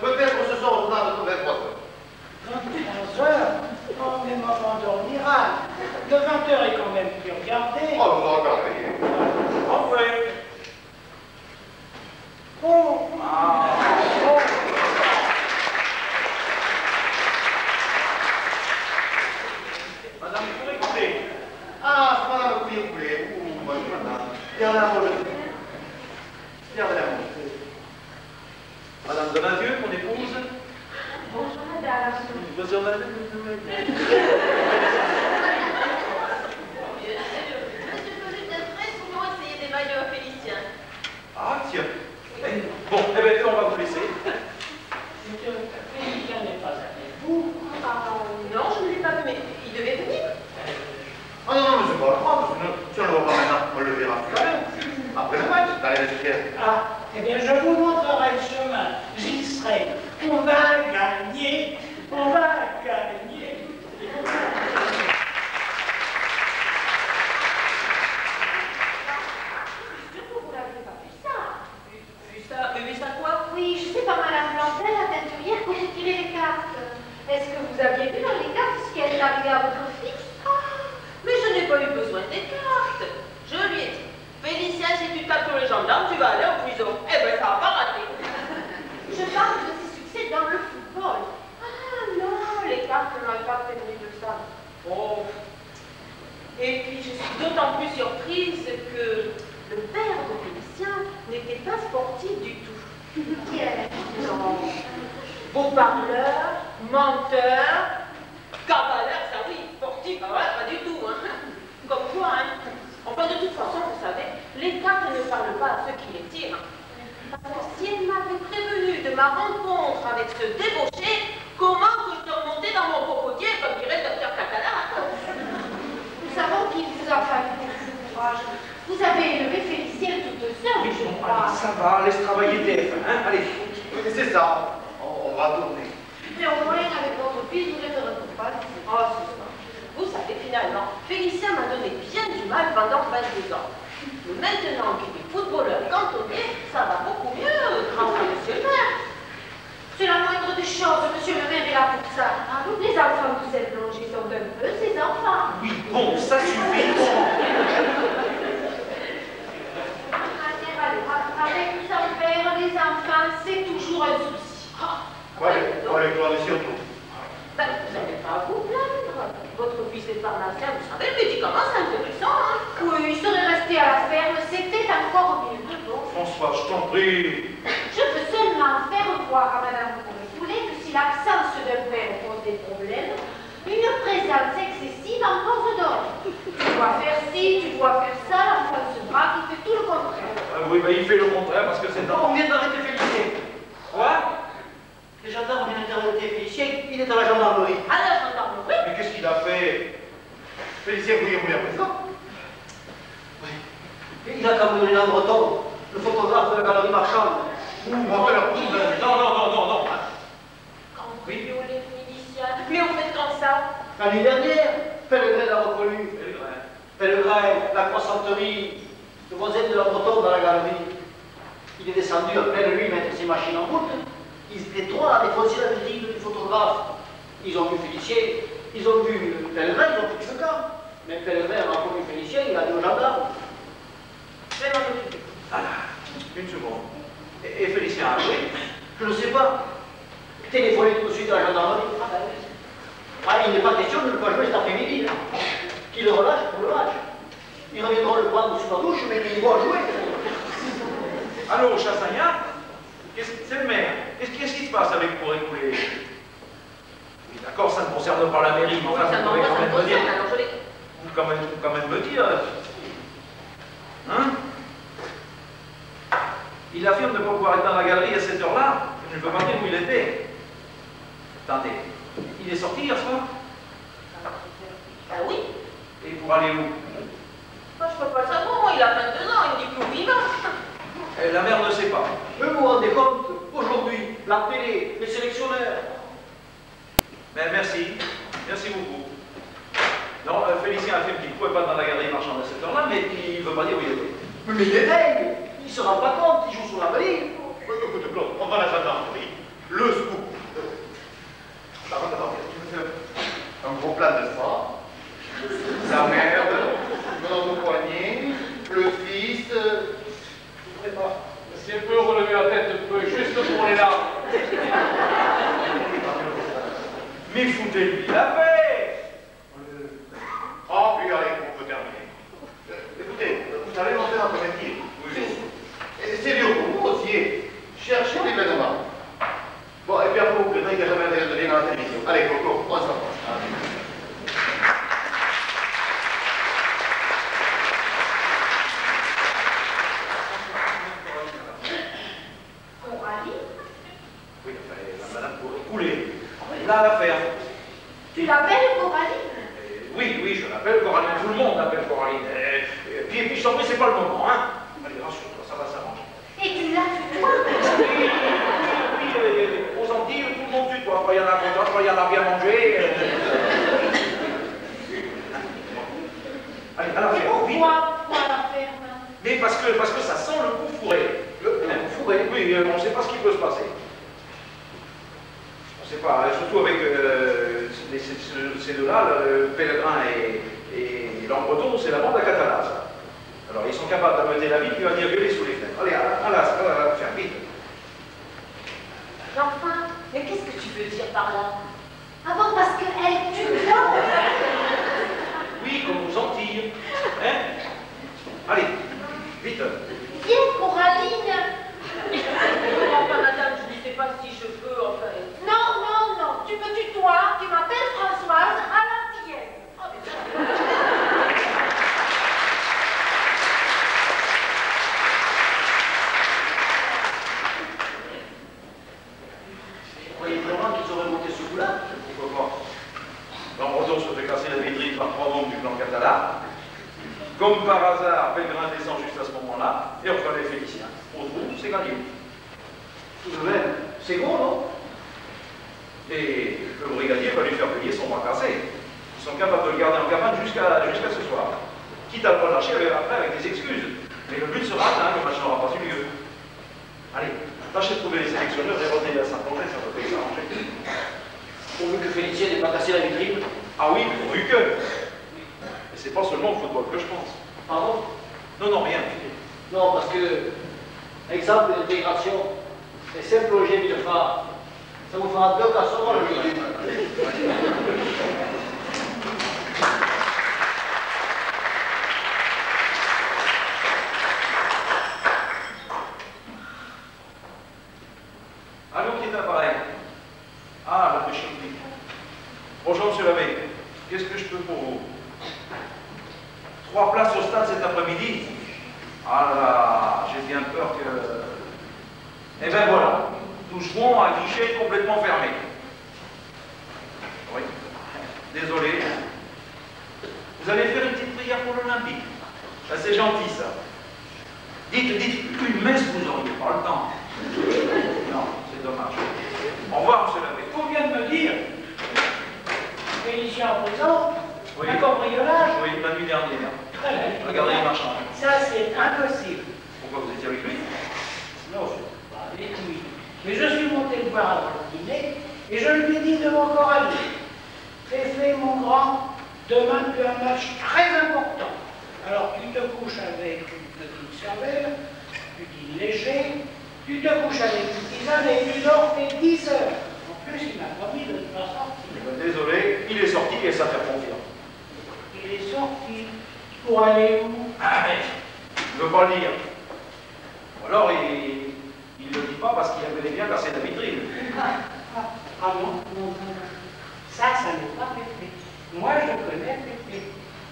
Peut-être ce soir au journal de 23 heures. 23 heures? Oh, mais maman dormira. Le 20 heures est quand même plus regardé. Oh, vous en regardez. Oh, ouais. Oh. Ah. Oh. Madame, vous écoutez. Ah, c'est madame Couillet-Poulet. Ouh, bonne madame. Bien la mot. Bien la mot. Madame Donadieu, mon épouse. Bonjour, madame. Bonjour, madame. Monsieur Pelé est très souvent essayé des maillots à Félicien. Ah, tiens. Bon, eh bien, on va vous laisser. Monsieur Félicien n'est pas avec vous. Non, je ne l'ai pas vu, mais il devait venir. Ah non, mais c'est pas grave. Si on ne le voit pas maintenant, on le verra plus tard. Après le match, dans les vestiaires. Ah, eh bien, je vous montrerai le chemin. J'y serai. On va gagner. On va gagner. Surtout, vous n'avez pas vu ça. Vu ça quoi? Oui, je sais pas, madame Blantel, la teinturière, quand j'ai tiré les cartes. Est-ce que vous aviez vu dans les cartes ce qui est arrivé à votre fils? Mais je n'ai pas eu besoin des cartes. Je lui ai dit, Félicien, si tu tapes sur les gendarmes, tu vas aller en prison. Eh ben, ça va pas rater. Je parle de ses succès dans le football. Ah non, les cartes ne m'ont pas prévenu de ça. Oh. Et puis, je suis d'autant plus surprise que le père de Félicien n'était pas sportif du tout. Qui est? Non. Beau parleur, menteur, cavaleur, ça oui, sportif, ah ouais, pas du tout, hein. Comme toi, hein. Enfin, de toute façon, vous savez, les cartes ne parlent pas à ceux qui les tirent. Parce que si elle m'avait prévenu de ma rencontre avec ce débauché, comment que je te remontais dans mon cocotier, comme dirait le docteur Catala? Nous savons qu'il vous a fallu beaucoup de courage. Vous avez élevé Félicien toute seule, je crois. Ça va, laisse travailler TF1, hein, allez. C'est ça. On va tourner. Mais au moins, avec votre fils, vous ne ferez pas. Oh, c'est ça. Vous savez, finalement, Félicien m'a donné bien du mal pendant 22 ans. Mais maintenant qu'il est footballeur cantonnier, ça va beaucoup mieux, grâce à monsieur le maire. C'est la moindre des choses, monsieur le maire est là pour ça. Les enfants de cette Blanger sont un peu ses enfants. Oui, bon, ça suffit. Avec son père, les enfants, c'est toujours un souci. Ouais, toi, surtout. Ben, vous n'avez pas à vous plaindre. Votre fils est pharmacien, vous savez, le médicament, c'est intéressant, hein. Oui, il serait resté à la ferme, c'était encore mieux. François, François, je t'en prie. Je peux seulement faire voir à Madame Poulet que si l'absence d'un père pose des problèmes, une présence excessive en cause d'autres. Tu dois faire ci, tu dois faire ça, l'enfant se braque, il fait tout le contraire. Ah oui, il fait le contraire parce que c'est un... On vient d'arrêter Félicien. Quoi? Les gendarmes viennent d'arrêter Félicien, il est à la gendarmerie. À la gendarmerie. Mais qu'est-ce qu'il a fait? Félicien, vous voulez la présent? Et il a cambriolé dans Breton, le photographe de la galerie marchande. Montez leur pouce. Non. Cambrioler Félicien. Mais vous faites comme ça. L'année dernière, Pellegrin l'a reconnu. Pellegrin, la croissanterie, le voisin de la Breton dans la galerie. Il est descendu en pleine nuit mettre ses machines en route. Ils étaient trois à défoncer la vitrine du photographe. Ils ont vu Félicien, ils ont vu Pellegrin, ils ont pris ce camp. Mais Pellegrin a reconnu Félicien, il a dit aux gendarmes. Je vais m'en occuper. Une seconde. Et Félicien a appris? Je ne sais pas. Téléphonez tout de suite à la gendarmerie. Ah bah oui. Ah, il n'est pas question de ne pas jouer cet après-midi. Qu'il le relâche pour le match. Ils reviendront le prendre sous la douche, mais ils vont jouer. Allô, Chassagnac? C'est le maire. Qu'est-ce qui se passe avec pour écouler? Oui, d'accord, ça ne concerne pas la mairie, mais enfin, vous pouvez quand même me dire. Alors je l'ai. Vous pouvez quand même me dire. Hein? Il affirme de ne pas pouvoir être dans la galerie à cette heure-là. Je ne peux pas dire où il était. Attendez, il est sorti hier soir? Ah oui. Et pour aller où? Moi je peux pas le savoir, moi il a 22 ans, il me dit plus où il va. La mère ne sait pas. Mais vous vous rendez compte, aujourd'hui, la télé, les sélectionneurs. Mais merci beaucoup. Non, Félicien affirme qu'il ne pouvait pas être dans la galerie marchande à cette heure-là, mais il ne veut pas dire où il était. Mais il éveille, il ne se rend pas compte, il joue sur la valise. Écoute, Claude, on va à la gendarmerie. Le scoop. Attends, tu me fais un gros plat de ça. La merde, dans nos poignets, le fils. Je sais pas. Si elle peut relever la tête un peu, juste pour les larmes. Mais foutez-lui la paix! Ah, puis allez, on peut terminer. Écoutez, vous savez monter dans ton métier. C'est dur pour vous aussi. Cherchez des vêtements. Bon, et puis après, vous plaîtrez qu'il n'y a jamais de lien dans la télévision. Allez, Coco, on s'en va. Coralie? Oui, enfin, la madame pour écouler. Là, l'affaire. Tu l'appelles Coralie? Oui, je l'appelle Coraline. Tout le monde l'appelle Coraline. Puis je t'en prie, c'est pas le moment, hein. Allez, rassure-toi, ça va s'arranger. Et tu l'as tutoie? Oui, aux Antilles, tout le monde tutoie. Quand il y en a content, quand il y en a bien mangé. Allez, à l'affaire. Pourquoi l'affaire? Mais parce que ça sent le coup fourré. Le coup fourré? Oui, on ne sait pas ce qui peut se passer. On ne sait pas, surtout avec ces deux-là, Pellegrin et Lambreton, c'est la bande à Catalan, ça. Alors ils sont capables d'ameuter la ville qui va venir gueuler sous les fenêtres. Allez, à la faire vite. Enfin, mais qu'est-ce que tu veux dire par là? Ah bon, parce qu'elle tutoie? Oui, comme aux Antilles. Hein? Allez, vite. Viens, Coraline. Enfin, madame, je ne sais pas si je peux, enfin. Non, tu me tutoies, tu m'appelles Françoise à l'antillaise. Vous croyez vraiment qu'ils auraient monté ce coup-là? Pourquoi pas? Lambreton se fait casser la vitrine par 3 membres du clan Catalan. Comme par hasard, Pellegrin descend juste à ce moment-là et reconnaît Félicien. Au trou, c'est gagné. Tout de même, c'est bon, non? Et le brigadier va lui faire payer son bras cassé. Ils sont capables de le garder en cabane jusqu'à ce soir. Quitte à le relâcher après avec des excuses. Mais le but sera atteint, le match n'aura pas eu lieu. Allez, tâchez de trouver les sélectionneurs et revenez à Saint-André, ça va peut s'arranger. Pourvu que Félicien n'ait pas cassé la vitrine. Ah oui, pourvu que. Et c'est pas seulement au football que je pense. Pardon? Non, rien. Non, parce que, exemple d'intégration, les simples logés de phare, ça vous fera 2 casseroles le jeudi. est l'appareil. Ah, le chiffre. Bonjour, monsieur l'abbé. Qu'est-ce que je peux pour vous? 3 places au stade cet après-midi? Ah là, j'ai bien peur que... Eh ben voilà, toucherons un guichet complètement fermé. Oui, désolé. Vous allez faire une petite prière pour l'Olympique. Ça, c'est gentil, ça. Dites une messe, vous n'auriez pas le temps. Non, c'est dommage. Au revoir, monsieur l'abbé. Vous vient de me dire, Félicien en prison, Oui. un cambriolage. Oui, la nuit dernière. Très bien. Regardez les marchands. Ça, c'est impossible. Pourquoi vous étiez avec lui? Non, je ne suis pas avec lui. Mais je suis monté le voir avant le dîner et je lui ai dit devant Coralie, Féfé, mon grand, demain tu as un match très important. Alors tu te couches avec une petite cervelle, tu dînes léger, tu te couches avec une tisane et tu dors tes 10 heures. En plus, il m'a promis de ne pas sortir. Eh ben, désolé, il est sorti et ça fait confiance. Il est sorti. Pour aller où? Ah, mais il ne veut pas le dire. Ou alors il ne le dit pas parce qu'il a bel et bien cassé la vitrine. Ah non, non, non, non. Ça n'est pas Féfé. Moi, je connais Féfé.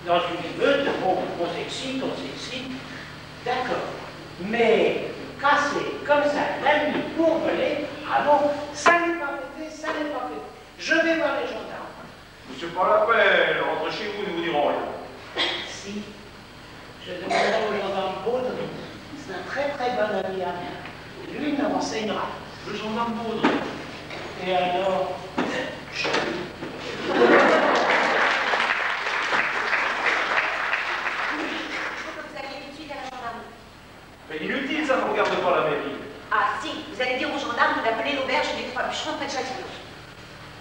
Dans une meute, on s'excite. D'accord. Mais casser comme ça la nuit pour voler, ah non, ça n'est pas Féfé, ça n'est pas Féfé. Je vais voir les gendarmes. C'est pas la peine, rentrez chez vous, ils ne vous diront rien. Si, je demanderai au gendarme Baudry. C'est un très très bon ami à moi. Lui me renseignera. Le gendarme Baudry. Et alors, Vous alliez tout de suite à la gendarmerie. Mais inutile, ça ne regarde pas la mairie. Ah si, vous allez dire aux gendarmes d'appeler l'auberge des 3 bûcherons près de Châtillon.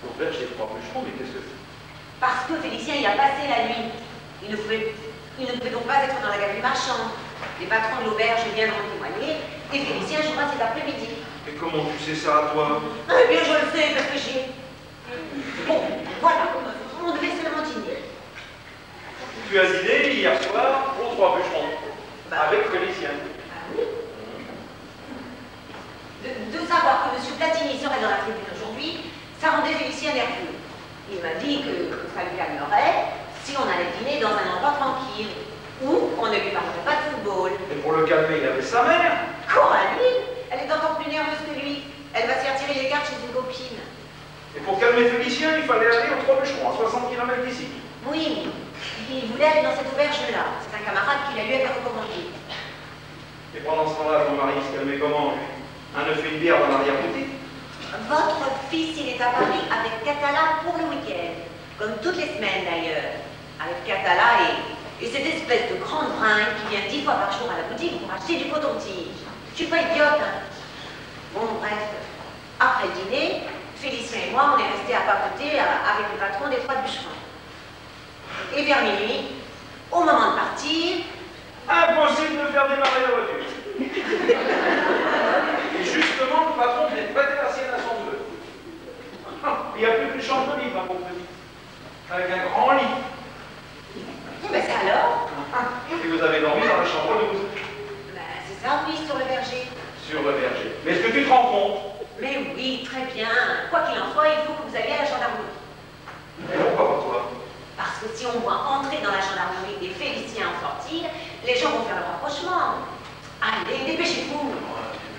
L'auberge des 3 bûcherons, mais qu'est-ce que c'est? Parce que Félicien y a passé la nuit. Il ne pouvait donc pas être dans la galerie marchande. Les patrons de l'auberge viendront témoigner et Félicien jouera cet après-midi. Et comment tu sais ça à toi? Eh bien, je le sais parce que j'ai... Bon, voilà, on devait seulement dîner. Tu as dîné hier soir aux 3 bûcherons. Avec Félicien. Ah oui. De savoir que M. Platini serait dans la tribune aujourd'hui, ça rendait Félicien nerveux. Il m'a dit que ça lui calmerait si on allait dîner dans un endroit tranquille, où on ne lui parlerait pas de football. Et pour le calmer, il avait sa mère. Coralie, elle est encore plus nerveuse que lui. Elle va se faire tirer les cartes chez une copine. Et pour calmer Félicien, il fallait aller aux 3 bûcherons, à 60 km d'ici. Oui, il voulait aller dans cette auberge-là. C'est un camarade qui la lui avait recommandé. Et pendant ce temps-là, ton mari se calmait comment? Un œuf et une bière dans l'arrière-boutique? Votre fils, il est à Paris avec Catala pour le week-end. Comme toutes les semaines d'ailleurs. Avec Catala et cette espèce de grande bringue qui vient 10 fois par jour à la boutique pour acheter du coton-tige. Je suis pas idiote, hein. Bon, bref. Après le dîner, Félicien et moi, on est restés à papoter avec le patron des 3 bûcherons. Et vers minuit, au moment de partir... Impossible de faire démarrer la voiture. Et justement, le patron venait de prêter la sienne à son neveu. Il n'y a plus qu'une chambre de lit, ma pauvre petite. Avec un grand lit. Ben c'est alors? Et vous avez dormi dans la chambre 12. Ben c'est ça, oui, sur le verger. Sur le verger. Mais est-ce que tu te rends compte? Mais oui, très bien. Quoi qu'il en soit, il faut que vous alliez à la gendarmerie. Et pourquoi pas toi? Parce que si on voit entrer dans la gendarmerie et Félicien en sortir, les gens vont faire le rapprochement. Allez, dépêchez-vous.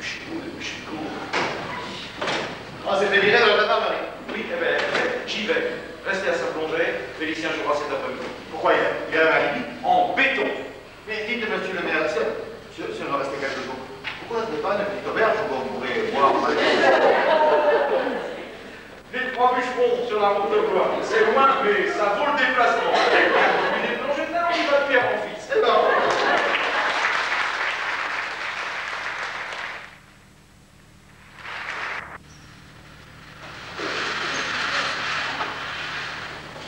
Dépêchez-vous. Ah, c'est fait virer dans la gendarmerie. Oui, eh ben, j'y vais. Restez à sa plongée. Félicien jouera cet après-midi. Pourquoi il a un alibi? En béton. Mais dites, monsieur le maire, si on va rester quelques jours, pourquoi ce n'est pas une petite auberge où on pourrait boire? Les 3 bûcherons sur la route de Blois. C'est loin, mais ça vaut le déplacement. Mais des plongées de là, on y va de père en fils. Eh ben,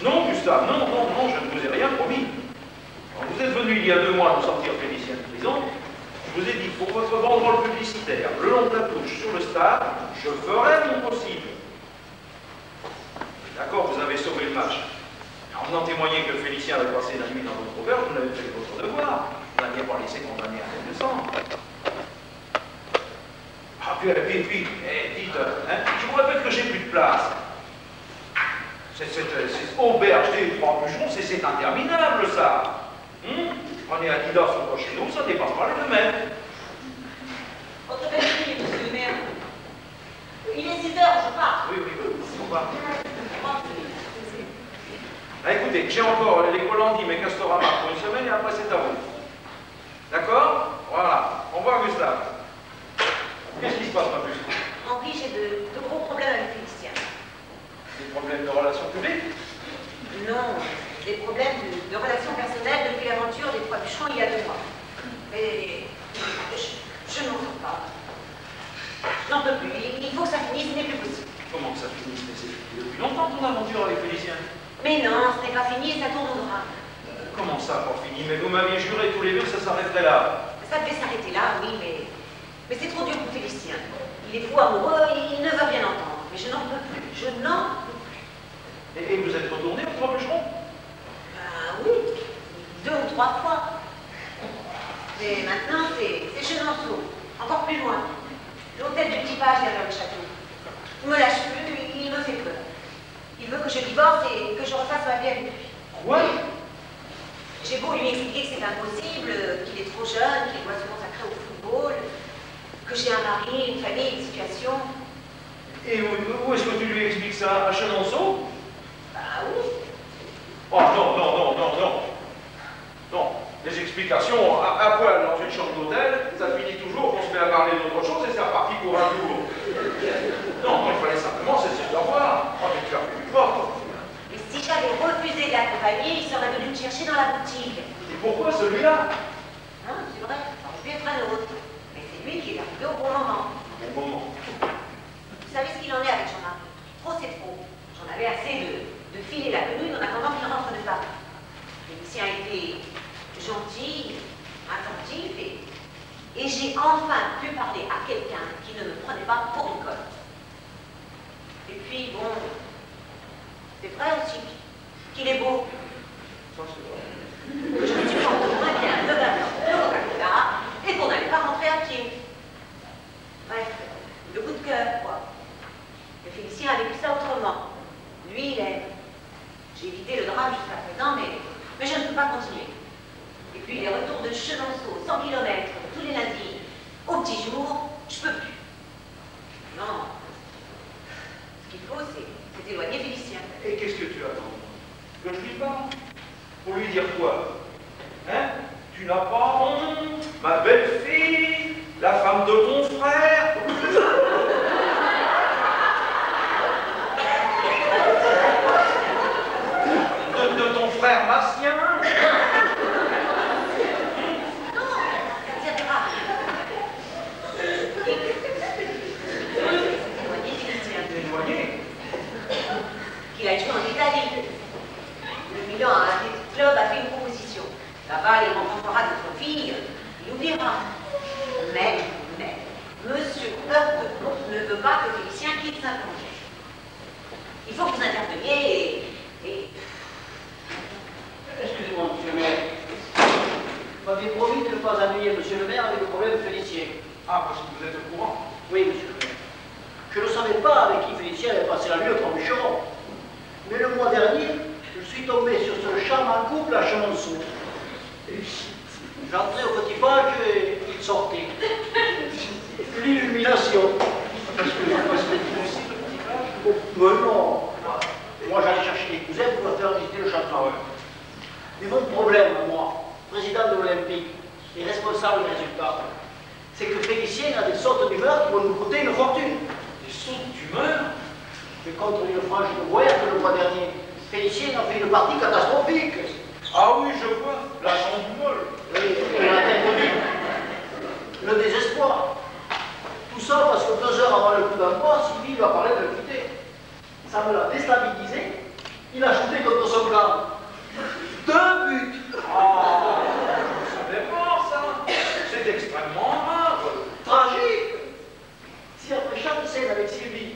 Non, Gustave, non, je ne vous ai rien promis. Quand vous êtes venu il y a 2 mois nous sortir Félicien de prison, je vous ai dit que pour votre banderole publicitaire, le long de la touche sur le stade, je ferai mon possible. D'accord, vous avez sauvé le match. En venant témoigner que Félicien avait passé la nuit dans votre auberge, vous n'avez fait que votre devoir. Vous n'aviez pas laissé condamner à 200. Ah, Puis, dites, je vous répète que j'ai plus de place. Cette auberge des trois bûcherons, c'est interminable, ça. On est à 10 heures sur chez nous, ça dépasse pas les 2 mètres. Votre belle-fille, monsieur le maire. Il est 6 heures, je pars. Oui, on va. Ah, écoutez, j'ai encore les Colandis, mes Castorama pour une semaine et après c'est à vous. D'accord? Voilà. Au revoir, Gustave. Qu'est-ce qui se passe, ma puce? Henri, j'ai de gros problèmes avec Félicien. Des problèmes de relations publiques? Non, des problèmes de relations personnelles depuis l'aventure des trois bûcherons il y a 2 mois. Mais je n'en sors pas. Je n'en peux plus. Il faut que ça finisse, ce n'est plus possible. Comment que ça finisse? Mais c'est depuis longtemps ton aventure avec Félicien. Mais non, ce n'est pas fini et ça tourne au drame. Comment ça, pas fini? Mais vous m'aviez juré tous les deux que ça s'arrêterait là. Ça devait s'arrêter là, oui, mais c'est trop dur pour Félicien. Il est fou amoureux, il ne veut rien entendre. Mais je n'en peux plus. Je n'en peux plus. Et vous êtes retourné aux trois bûcherons? Ben oui, 2 ou 3 fois. Mais maintenant, c'est Chenonceau, encore plus loin. L'hôtel du petit page derrière le château. Il me lâche plus, il me fait peur. Il veut que je divorce et que je refasse ma vie avec lui. Quoi? J'ai beau lui expliquer que c'est impossible, qu'il est trop jeune, qu'il doit se consacrer au football, que j'ai un mari, une famille, une situation. Et où est-ce que tu lui expliques ça? À Chenonceau? Bah oui. Oh non. Non. Les explications à poil dans une chambre d'hôtel, ça finit toujours qu'on se met à parler d'autre chose et c'est reparti pour un tour. Non, il fallait simplement cesser de voir. Oh, mais tu as fait du fort. Mais si j'avais refusé de l'accompagner, il serait venu me chercher dans la boutique. Et pourquoi celui-là? Hein, c'est vrai, j'aurais pu être un autre. Mais c'est lui qui est arrivé au bon moment. Bon moment. Vous savez ce qu'il en est avec Jean-Marie? Trop, c'est trop. J'en avais assez de filer la tenue en attendant qu'il rentre de Paris. Félicien a été gentil, attentif et j'ai enfin pu parler à quelqu'un qui ne me prenait pas pour une conne. Et puis, bon, c'est vrai aussi qu'il est beau. Ça, c'est vrai. Je me suis senti moins bien de Coca-Cola et qu'on n'allait pas rentrer à pied. Bref, le coup de cœur, quoi. Le Félicien a vécu ça autrement. Lui, il aime. J'ai évité le drame jusqu'à présent, mais je ne peux pas continuer. Et puis les retours de Chenonceau, 100 km, tous les lundis, au petit jour, je peux plus. Non. Ce qu'il faut, c'est éloigner Félicien. Et qu'est-ce que tu attends? Que je lui parle? Pour lui dire quoi? Hein? Tu n'as pas honte, ma belle-fille, la femme de ton frère? de ton frère Martien? Il a joué en Italie. Le Milan Club a fait une proposition. Là-bas, il rencontrera d'autres filles, il oubliera. Mais, Monsieur Heurtebrook ne veut pas que Félicien quitte Saint-Angers. Il faut que vous interveniez et... Excusez-moi, monsieur le maire. Vous m'aviez promis de ne pas ennuyer monsieur le maire avec le problème Félicien. Ah, parce que vous êtes au courant? Oui, monsieur le maire. Je ne savais pas avec qui Félicien avait passé la nuit au Trois Bûcherons. Mais le mois dernier, je suis tombé sur ce charmant couple à Chenonceau. J'entrais au petit page et il sortait. L'illumination. Parce que vous aussi, le petit page? Mais non. Moi, j'allais chercher des cousins pour leur faire visiter le château. Ah ouais. Mais mon problème, moi, président de l'Olympique et responsable des résultats, c'est que Félicien a des sautes d'humeur qui vont nous coûter une fortune. Des sautes d'humeur? Mais contre une frange de voyage le mois dernier, Félicien a fait une partie catastrophique. Ah oui, je vois, la chambre molle. Et la tête de vie. Le désespoir. Tout ça parce que 2 heures avant le coup d'envoi, Sylvie lui a parlé de le quitter. Ça me l'a déstabilisé. Il a shooté contre son camp. 2 buts. Ah, ça dépend, ça. C'est extrêmement rare. Tragique. Si après chaque scène avec Sylvie,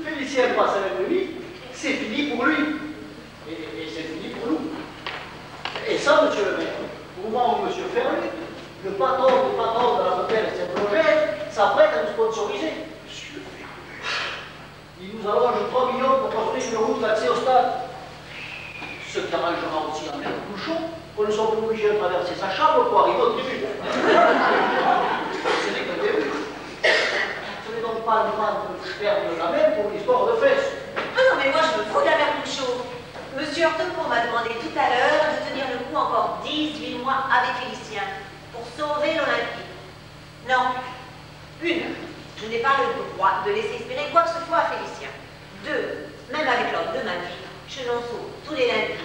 Félicien passe avec lui, c'est fini pour lui. Et c'est fini pour nous. Et ça, monsieur le maire, au moment où monsieur Ferlu, le patron de la hôtel Saint-Roger, s'apprête à nous sponsoriser. Il nous allonge 3 millions pour construire une route d'accès au stade. Ce qui arrangera aussi un maire bouchon, qu'on ne soit plus obligé de traverser sa chambre pour arriver au tribune. Ce n'est que le début. Ce n'est donc pas le droit de perdre la main pour l'histoire de fesses. Ah non, mais moi je me fous de la mère Bouchot. Monsieur Hortecourt m'a demandé tout à l'heure de tenir le coup encore 18 mois avec Félicien pour sauver l'Olympique. Non. Une, je n'ai pas le droit de laisser espérer quoi que ce soit à Félicien. Deux, même avec l'homme de ma vie, je n'en sauve tous les lundis.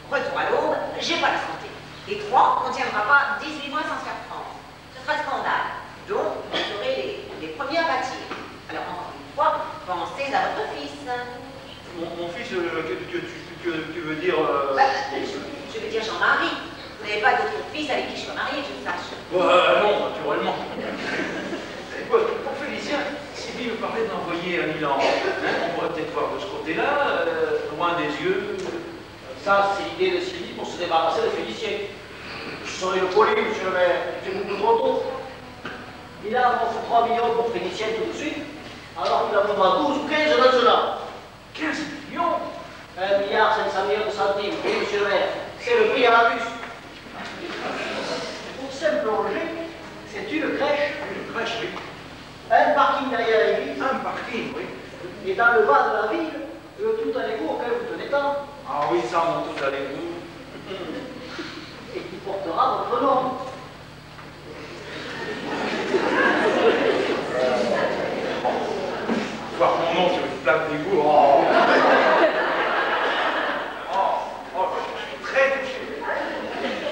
Retour à l'aube, j'ai pas la santé. Et trois, on ne tiendra pas 18 mois sans se faire prendre. Ce sera scandale. Donc, vous serez les premiers à bâtir. Alors, encore une fois, pensez à votre fils. Mon fils, tu veux dire... Je veux dire Jean-Marie. Vous n'avez pas d'autre fils avec qui je suis mariée, je sache. Non, naturellement. Pour Félicien, Sylvie me parlait d'envoyer à Milan. On pourrait peut-être voir de ce côté-là, loin des yeux. Ça, c'est l'idée de Sylvie pour se débarrasser de Félicien. Je serai le poli, monsieur le maire. C'est beaucoup trop tôt. Il a offert 3 millions pour Félicien tout de suite, alors qu'il en voudra 12 ou 15 dans cela. 15 millions 1,5 milliard de centimes, oui, monsieur le maire. C'est le prix à la bus. Pour Saint-Plongé, c'est une crèche. Une crèche, oui. Un parking derrière l'église. Un parking, oui. Et dans le bas de la ville, le tout à l'écho auquel vous tenez tant. Ah oui, ça, mon tout allez-vous. Et qui portera votre nom. Voir mon nom sur une plaque d'égout. Je suis très touché.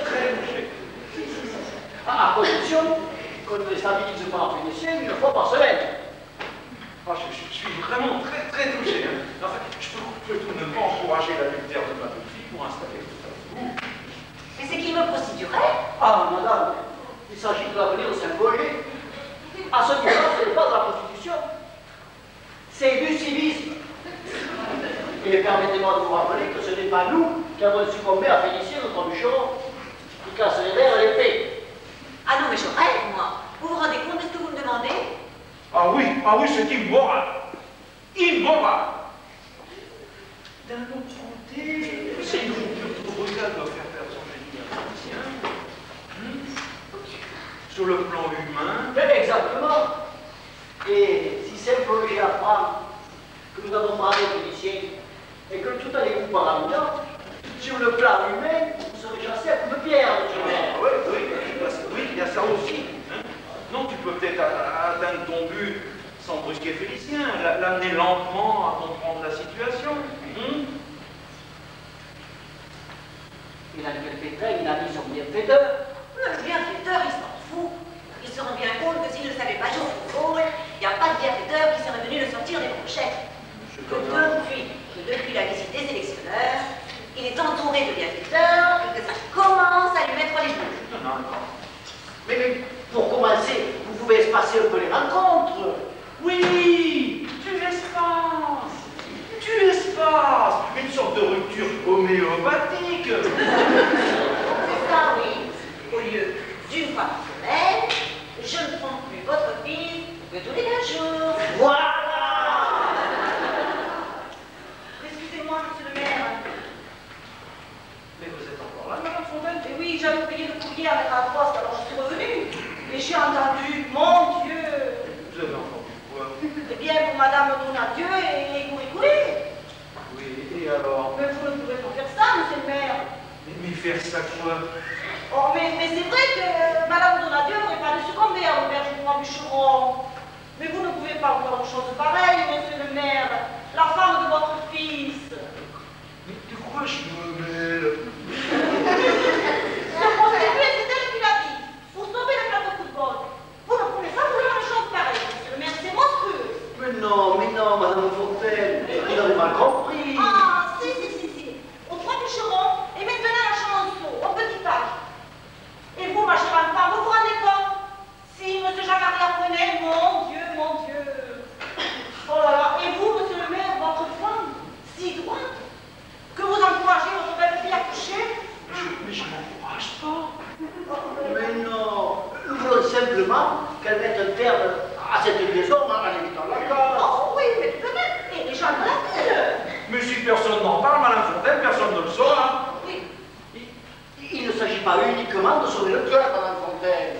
Très touché. À condition qu'on ne stabilise pas en Félicien une fois par semaine. Je suis vraiment très, très touché. Enfin, je peux tout de même pas encourager l'adultère de ma petite-fille pour installer tout ça. Mais c'est qu'il me prostituerait. Ah, madame, il s'agit de l'avenir de Saint-Plongé. À ce niveau-là, ce n'est pas de la prostitution. C'est du civisme. Et permettez-moi de vous rappeler que ce n'est pas nous qui avons succombé à Félicien, notre bûcheron, qui casse les nerfs et l'épée. Ah non, mais je rêve, moi. Vous vous rendez compte de ce que vous me demandez? Ah oui, c'est immoral. Immoral. D'un autre côté, c'est une rupture brutale doit faire perdre son génie à Félicien. Sur le plan humain. Exactement. Et si Saint-Plongé apprend que nous avons parlé de Félicien et que tout allait vous par là, sur le plan humain, vous serez chassé à coups de pierre, monsieur le maire. Oui, il y a ça aussi. Non, tu peux peut-être atteindre ton but sans brusquer Félicien, l'amener lentement à comprendre la situation. Et la nouvelle pétrin, il a mis son bienfaiteur. Le bienfaiteur, il s'en fout. Il se rend bien compte que s'il ne savait pas jouer au football, il n'y a pas de bienfaiteur qui serait venu le sortir des brochettes. Que depuis la visite des sélectionneurs, il est entouré de bienfaiteurs et que ça commence à lui mettre les bouches. Non. Mais pour commencer, vous pouvez espacer un peu les rencontres. Oui, tu espaces. Une sorte de rupture homéopathique. C'est ça, oui. Au lieu d'une fois par semaine, je ne trompe plus votre fille que tous les 15 jours. Voilà. Excusez-moi, monsieur le maire. Mais vous êtes encore là, Madame Fontaine? Mais oui, j'avais payé le courrier avec la poste, alors je suis revenue. Et j'ai entendu, mon Dieu. Vous avez entendu quoi? Eh bien, pour Madame Donadieu et Couricoué. Oui, et alors? Mais vous ne pouvez pas faire ça, monsieur le maire. Mais faire ça quoi? Oh, mais c'est vrai que Madame Donadieu n'aurait pas dû succomber à l'auberge du Roi Bûcheron. Mais vous ne pouvez pas faire une chose pareille, monsieur le maire. La femme de votre fils. Mais de quoi je me mêle? La prostituée, c'est elle qui l'a dit. Pour sauver le club de football. Vous ne pouvez pas vouloir une chose pareille, monsieur le maire. C'est monstrueux. Mais non, Madame Fontaine. Il avait mal compris. Ah, si. Au Roi Bûcheron et maintenant à Chalonceau, au petit âge. Et vous, ma chère enfant, vous vous rendez compte? Si monsieur Jean-Marie apprenait, mon Dieu. Oh là là, et vous, monsieur le maire, votre femme, si droite, que vous encouragez votre belle fille à coucher? Mais je m'encourage pas. Mais non. Nous voulons simplement qu'elle mette un terme à cette liaison en évitant la case. Oh oui, mais tout de même. demande de sauver le cœur, Madame Fontaine,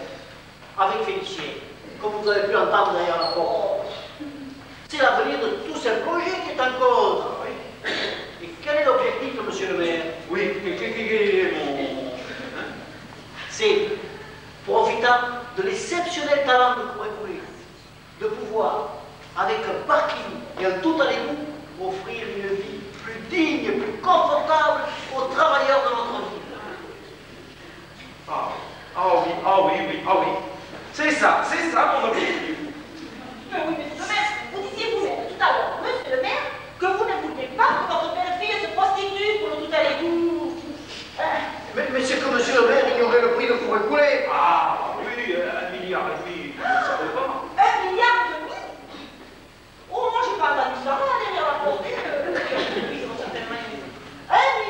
avec Félicien, comme vous avez pu entendre derrière la porte. C'est l'avenir de tous ces projets qui est en cause. Et quel est l'objectif de Monsieur le maire? Oui, quel est mon... C'est, profitant de l'exceptionnel talent de Couré-Coulé, de pouvoir, avec un parking et un tout à l'égout, offrir une vie plus digne, plus confortable aux travailleurs de notre ville. Ah oui. C'est ça mon objectif. Mais oui, monsieur le maire, vous disiez vous-même tout à l'heure, monsieur le maire, que vous ne vouliez pas que votre belle-fille se prostitue pour le tout à l'égout. Mais c'est que Monsieur le maire ignorait le prix de Couré-Coulé. Ah oui, 1,5 milliard, vous ne savez pas. 1,5 milliard? Oh, moi j'ai pas entendu ça derrière la porte. 1,5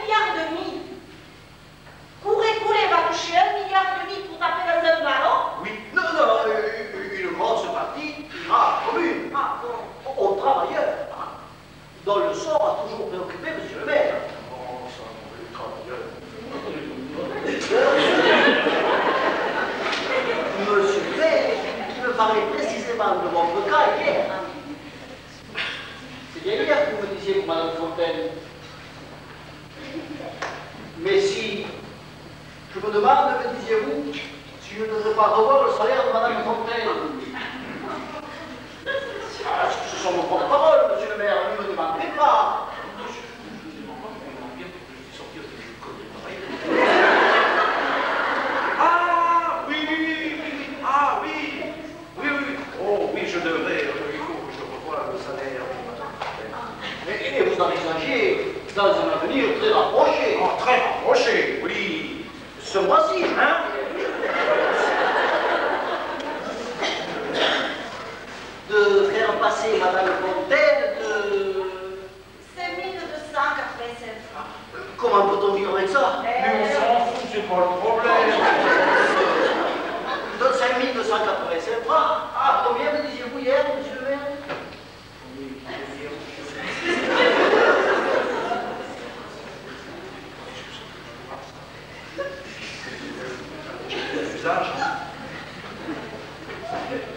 milliard. Couré-Coulé va toucher 1,5 milliard pour taper dans un ballon. Oui, non, une grosse partie ira à la commune, Ah bon. aux travailleurs, dont le sort a toujours préoccupé Monsieur le maire. Oh, ça, les travailleurs. Monsieur le maire, qui me parlait précisément de votre cas hier. C'est bien hier que vous me disiez, Madame Fontaine. Mais si, je me demande, me disiez-vous, si je ne devrais pas revoir le salaire de Madame Fontaine. Ah, ce sont vos propres paroles, Monsieur le maire, ne me demandez pas. Ah oui. Oh oui, je devrais. Il faut que je revoie le salaire. Et vous envisagez dans un avenir très rapproché. Oh, très rapproché, oui. Ce mois-ci, hein? De faire passer Madame Fontaine de... 5 287 francs. Comment peut-on vivre avec ça? Mais on s'en fout, c'est pas le problème. De 5 285 francs. Ah, combien me disiez-vous hier, Monsieur le maire? L'usage.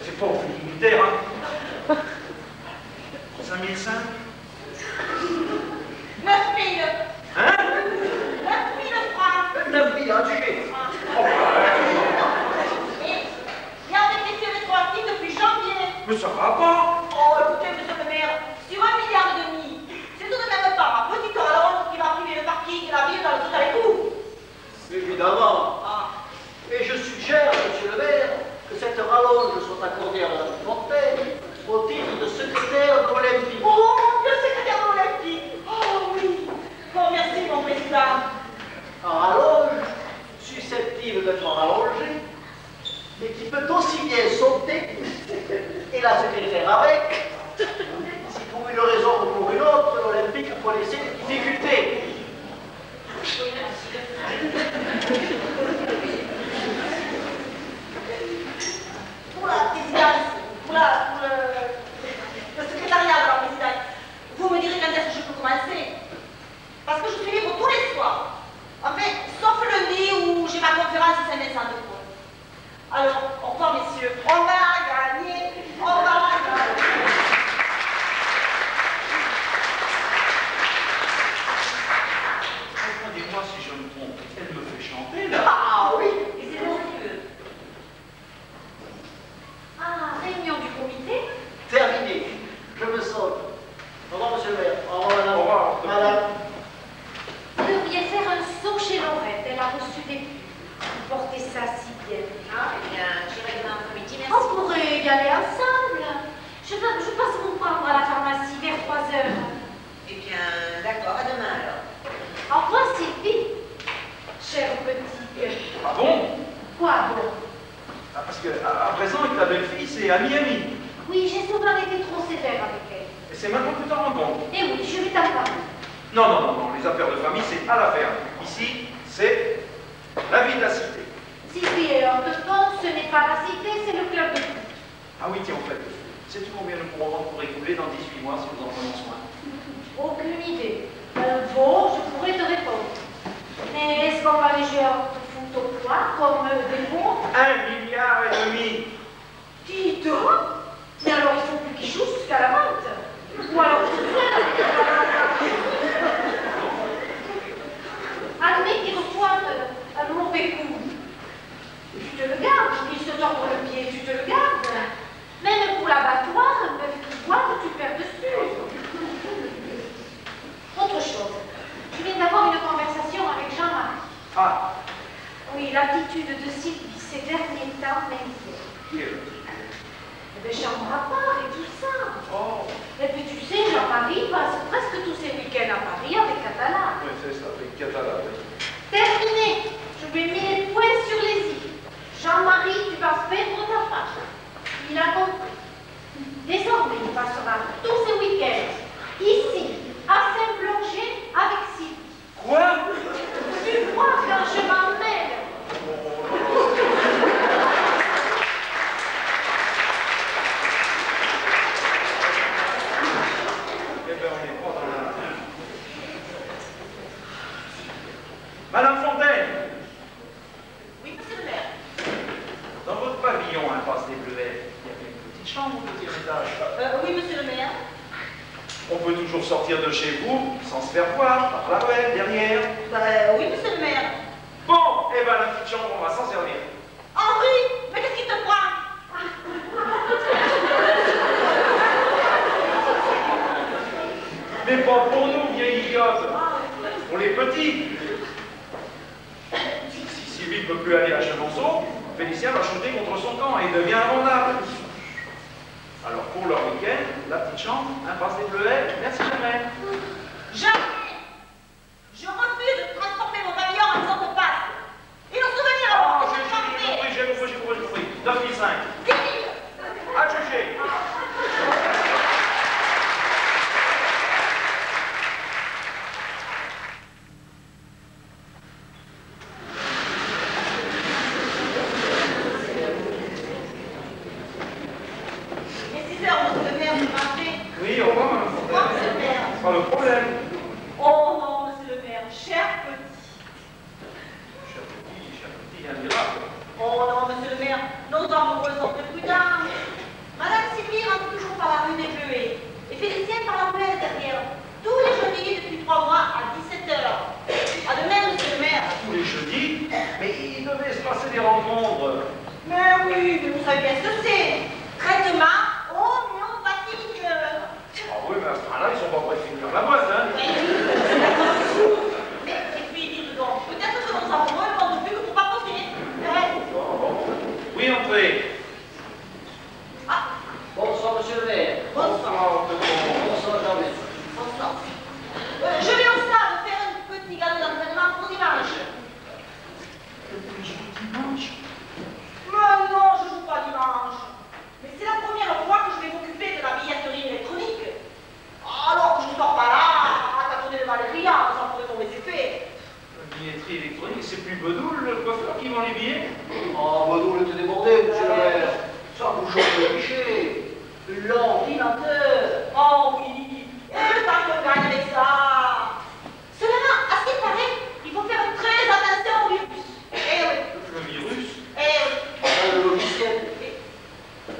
C'est pas militaire, hein. 5005. 9 000. Hein? 9 000 francs. 9 000 adjugés. Et il y a des questions rétroactives depuis janvier. Mais ça va pas. Oh, écoutez, monsieur le maire, sur 1,5 milliard, c'est tout de même pas ma petite rallonge qui va priver le parking de la ville dans le tout à l'égout. Évidemment. Ah. Et je suggère, Monsieur le maire, que cette rallonge soit accordée à Madame Fontaine au titre de secrétaire de l'Olympique. Oh, le secrétaire de l'Olympique. Oh oui. Bon, merci, mon président. Un rallonge susceptible d'être rallongé, mais qui peut aussi bien sauter et la secrétaire avec, si pour une raison ou pour une autre, l'Olympique connaissait des difficultés. Pour la présidence, pour le secrétariat de la présidence, vous me direz quand est-ce que je peux commencer? Parce que je suis libre tous les soirs. Enfin, sauf le lundi où j'ai ma conférence à Saint-Vincent de Paul. Alors, au revoir, messieurs. On va gagner. On va gagner. Dis-moi si je me trompe. Elle me fait chanter, là. Ah oui, et c'est monstrueux. Ah, réunion du comité? Terminé. Je me sauve. Au revoir, Monsieur le maire. Au revoir, Madame. Au revoir. Madame. Vous devriez faire un saut chez Laurette, elle a reçu des pubs. Vous portez ça si bien. Ah, eh bien, j'irai demain après-midi, merci. On pourrait y aller ensemble. Je passe vous prendre à la pharmacie vers 3 heures. Eh bien, d'accord, à demain alors. Au revoir, Sylvie. Cher petit. Ah bon? Quoi bon? Ah, parce qu'à présent, avec ta belle-fille, c'est à Miami. Oui, j'ai souvent été trop sévère avec elle. Et c'est maintenant que tu t'en rends compte. Eh oui, je vais t'en parler. Non, les affaires de famille, c'est à la ferme. Ici, c'est la vie de la cité. Sylvie et hors de compte, ce n'est pas la cité, c'est le club de foot. Ah oui, tiens, en fait, sais-tu combien nous pourrons pour écouler dans 18 mois si nous en prenons soin? Aucune idée. Un veau, je pourrais te répondre. Mais est-ce qu'on va aller jouer à hors de foot tout au poids comme des pompes. 1,5 milliard. Dis donc, mais alors il faut plus qu'ils jouent jusqu'à la vente. Ou alors tout seul. Admets qu'ils reçoivent un mauvais coup. Tu te le gardes, il se tord le pied, tu te le gardes. Même pour l'abattoir, un bœuf qui boite, tu perds dessus. Autre chose, je viens d'avoir une conversation avec Jean-Marie. Ah, Oui, l'attitude de Sylvie ces derniers temps m'inquiète. qui est Eh bien, chambre à part et tout ça. Oh, Et puis tu sais, Jean-Marie passe presque tous ses week-ends à Paris avec Catalan. oui, c'est ça, avec Catalan. Terminé. Je lui ai mis les points sur les i. Jean-Marie, tu vas perdre ta femme. Il a compris. Désormais, il passera tous ses week-ends ici, à Saint-Blanchet, avec Sylvie. Quoi? Tu vois quand je m'emmène. Eh bien, on n'est pas dans la... Madame Fontaine, Oui, monsieur le maire. dans votre pavillon, impasse des Bleuets, il y avait une petite chambre au deuxième étage. Oui, monsieur le maire. On peut toujours sortir de chez vous sans se faire voir, par la ruelle, derrière. Oui, monsieur le maire. Bon, eh ben la petite chambre, on va s'en servir. Henri, mais qu'est-ce qui te prend? Mais pas pour nous, vieille idiote. Pour les petits. Si Sylvie ne peut plus aller à Chenonceau, Félicien va shooter contre son camp et devient invendable. Alors pour leur week-end, la petite chambre, impasse des Bleuets, merci jamais. Jamais. Je refuse de transformer mon pavillon en zone de passe. Et nos souvenirs alors, J'ai compris. 2005. 10 000. À juger. Il est 6 heures, monsieur le maire, vous m'appelez. Oui, au revoir, madame Au revoir, monsieur Fontaine. le maire. Pas le problème. Oh non, monsieur le maire, cher petit. Cher petit, il y a un miracle. Oh non, monsieur le maire, nos amoureux sont plus prudents. Madame Sylvie rentre toujours par la rue des Bleuets. Et Félicien par la ruelle derrière. Tous les jeudis depuis 3 mois à 17 h. À demain, monsieur le maire. Tous les jeudis, mais il devait se passer des rencontres. Mais oui, mais vous savez bien ce que c'est. Traitement homéopathique. Ah oui, mais à ce moment-là, ils sont pas prêts de finir la boîte, hein. Et puis, dites donc, peut-être que nos amoureux ne vendent plus que pour papoter. Oui, entrez. Ah, Bonsoir, monsieur le maire. bonsoir. Bonsoir, Jean-Marie. Bonsoir. Je vais au stade faire un petit galop d'entraînement pour dimanche. Dimanche. Mais non, je joue pas dimanche. Mais c'est la première fois que je vais m'occuper de la billetterie électronique. Alors que je ne sors pas là à tâtonner devant les clients, ça pourrait mauvais effet. La billetterie électronique, c'est plus Bedoul, le coiffeur, qui vend les billets. Oh, Baudou, le débordé, monsieur le maire. Ça vous change le guichet. L'ordinateur. Oh oui, et le temps qu'on gagne avec ça. Seulement, à ce qu'il paraît, il faut faire très attention au virus. Eh oui, Le virus. eh oui. Dans le logiciel.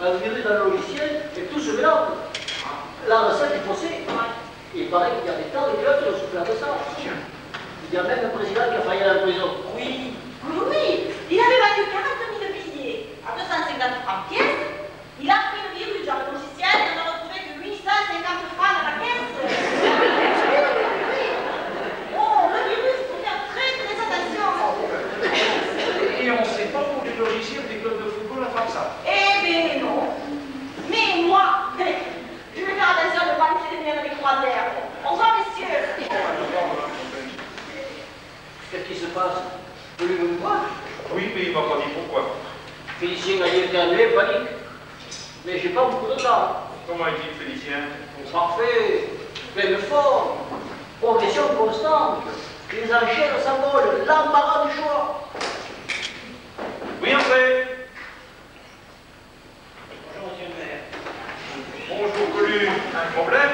Un virus dans le logiciel et tout se mélange. La recette est faussée. Il paraît qu'il y a des tas de clubs qui ont souffert de ça. Tiens. Il y a même un président qui a failli aller à la prison. Oui, oui, il avait vendu 40 000 billets à 250 francs pièce. Il a pris le virus dans le logiciel et on n'a retrouvé que 850 francs dans la caisse. Oh, le virus, il faut faire très très attention. Et on ne sait pas pour les logiciels des clubs de football attrapent ça. Eh bien non. Mais moi, je vais faire attention de ne pas laisser les miens dans les croisières. Au revoir, messieurs. Qu'est-ce qui se passe? Vous voulez me voir? Oui, mais il m'a pas dit pourquoi. Félicien a dit éternuer, panique. Mais j'ai pas beaucoup de temps. Comment est-il, Félicien? Parfait, pleine forme, progression constante. Les enchères s'envolent, l'embarras du choix. Oui, entrez. Bonjour, monsieur le maire. Bonjour, Colu. Un problème?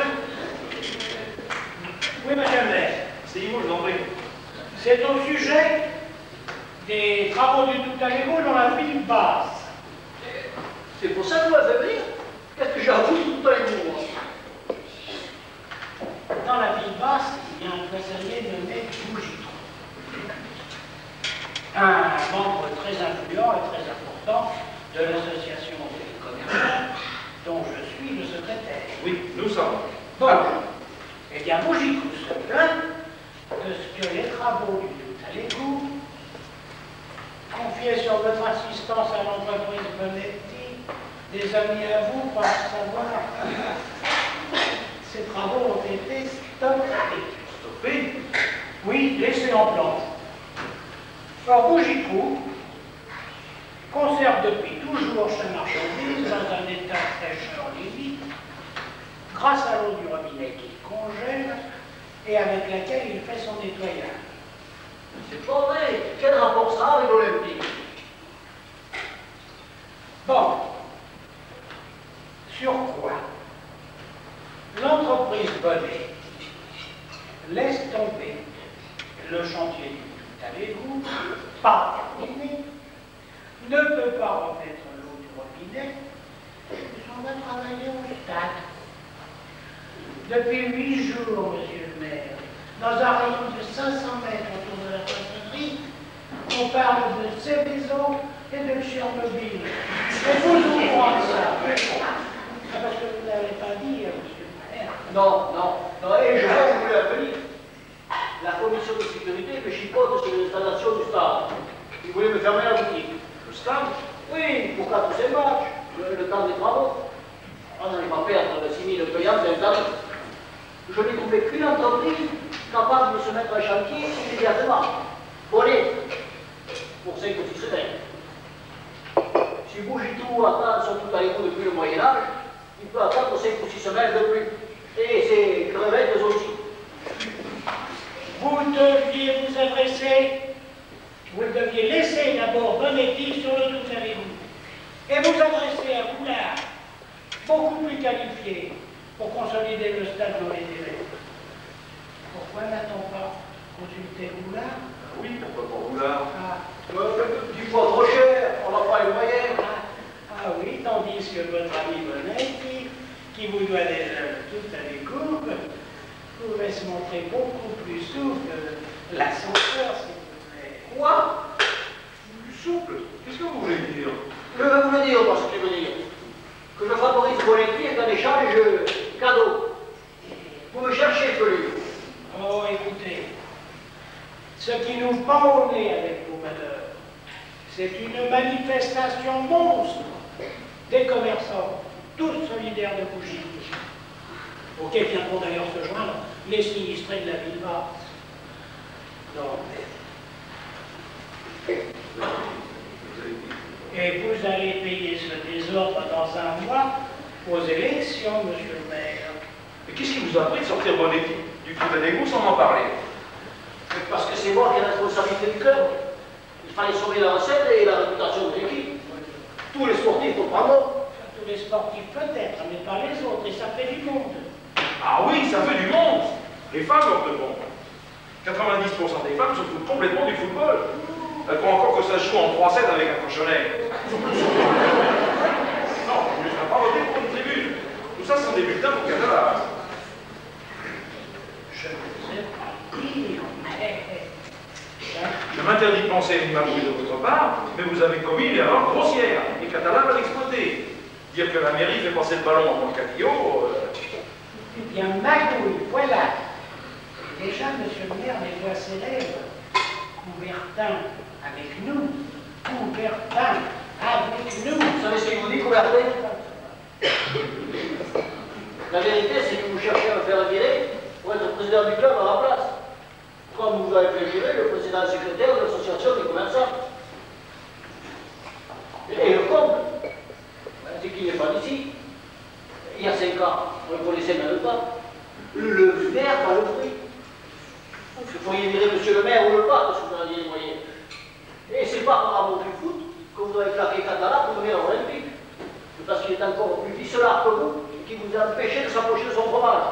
Oui, monsieur le maire. C'est vous, je vous en prie. C'est au sujet des travaux du Tout-à-Lego dans la ville basse. C'est pour ça que vous m'avez fait venir. Qu'est-ce que j'avoue tout à l'heure? Dans la ville basse, il y a un trésorier nommé Bougitrou. Un membre très influent et très important de l'association des commerçants, dont je suis le secrétaire. Oui, nous sommes. Bon, eh bien, Bougitrou se plaint de ce que les travaux du Tout-à-Lego, confiés sur votre assistance à l'entreprise Bonetti, des amis à vous, par savoir, ces travaux ont été stoppés. Stoppés? Oui, laissés en plante. Or, Bougitrou conserve depuis toujours sa marchandise dans un état de fraîcheur limite, grâce à l'eau du robinet qu'il congèle et avec laquelle il fait son nettoyage. C'est pas vrai. Quel rapport ça avec l'Olympique? Bon. Sur quoi l'entreprise Bonnet laisse tomber le chantier du Tout-à-Lego, pas terminé, ne peut pas remettre l'eau du robinet, on va travailler au stade. Depuis 8 jours, monsieur le maire, dans un rayon de 500 mètres autour de la poissonnerie, on parle de Céveso et de Tchernobyl. Et vous nous croyez ça? Parce que vous ne l'avez pas dit, monsieur le maire. Non, et je vais vous l'appeler. La commission de sécurité me chipote sur l'installation du stade. Ils voulaient me fermer la boutique. Le stade? Oui, pour tous ces matchs, le temps des travaux. On n'allait pas perdre 6 000 payants d'un temps. Je n'ai trouvé qu'une entreprise capable de se mettre à chantier immédiatement. Bonnet, pour 5 ou 6 semaines. Si Bougitrou attend son Tout-à-Lego depuis le Moyen-Âge, il peut attendre 5 ou 6 semaines de plus. Et c'est crevettes aussi. Vous deviez vous adresser, vous deviez laisser d'abord Bonetti sur le Tout-à-Lego et vous adresser à Goulard, beaucoup plus qualifié pour consolider le stade dans les délais. Pourquoi n'a-t-on pas consulté Goulard? Oui, pourquoi pas Goulard? Du poids trop cher, on n'a pas les moyens. Ah oui, tandis que votre ami Bonetti, qui vous doit déjà le Tout-à-Lego, pouvait se montrer beaucoup plus souple que l'ascenseur, s'il vous plaît. Quoi? Plus souple? Qu'est-ce que vous voulez dire? Je vais vous le dire, moi, ce que je veux dire. Que je favorise Bonetti et qu'en échange, cadeau. Vous me cherchez, Felu. Oh, écoutez, ce qui nous pend au nez avec vos malheurs, c'est une manifestation monstre des commerçants, tous solidaires de Bougitrou, auxquels viendront d'ailleurs se joindre les sinistrés de la ville basse. Non, et vous allez payer ce désordre dans un mois aux élections, monsieur le maire. Mais qu'est-ce qui vous a pris de sortir Bonetti du Tout-à-Lego sans m'en parler? Parce que c'est moi qui ai la responsabilité du club. Il fallait sauver la recette et la réputation de l'équipe. Tous les sportifs font pas mort. Tous les sportifs peut-être, mais pas les autres, et ça fait du monde. Ah oui, ça fait du monde. Les femmes leur demandent. 90% des femmes se foutent complètement du football. Elles croient encore que ça se joue en 3-7 avec un cochonnet. Non, je ne ferai pas voter pour une tribune. Tout ça, ce sont des bulletins pour Catalan. Je ne sais pas dire, mais... Je m'interdis de penser à une magouille de votre part, mais vous avez commis une erreur grossière, et Catalan va l'exploiter. Dire que la mairie fait passer le ballon en Catillo... Eh bien, magouille, voilà. Et déjà, monsieur le maire, les voix s'élèvent. Coubertin avec nous. Coubertin avec nous. Vous savez ce que vous dites, Coubertin? La vérité, c'est que vous cherchez à me faire virer pour être président du club à ma place. Comme vous avez fait virer le précédent secrétaire de l'association des commerçants. Et le comble, c'est qu'il n'est pas d'ici. Il y a 5 ans, on le connaissait même pas. Le faire par le fruit. Vous pourriez virer monsieur le maire ou le pape, parce que vous en aviez les moyens. Et c'est pas par amour du foot que vous avez claqué Catalan pour devenir olympique. C'est parce qu'il est encore plus vicelard que vous, qui vous a empêché de s'approcher de son fromage.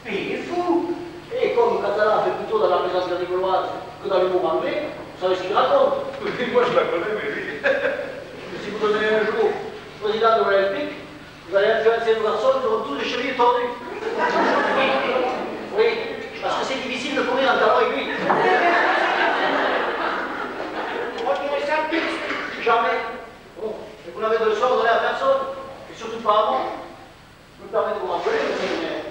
Mais il est fou. Et comme Catalan fait plutôt dans la plaisanterie gauloise que dans le mot anglais, Vous savez ce qu'il raconte? Oui, moi je la connais, mais lui... Si vous devenez un jour président de l'Olympique, vous allez influencer nos garçons, ils auront tous les chevilles tordus. Oui, parce que c'est difficile de courir en talons aiguilles. Retirez ça tout de suite. Jamais. Bon, et vous n'avez de leçon donné à personne, et surtout pas à moi. Je me permets de vous rappeler, monsieur le maire,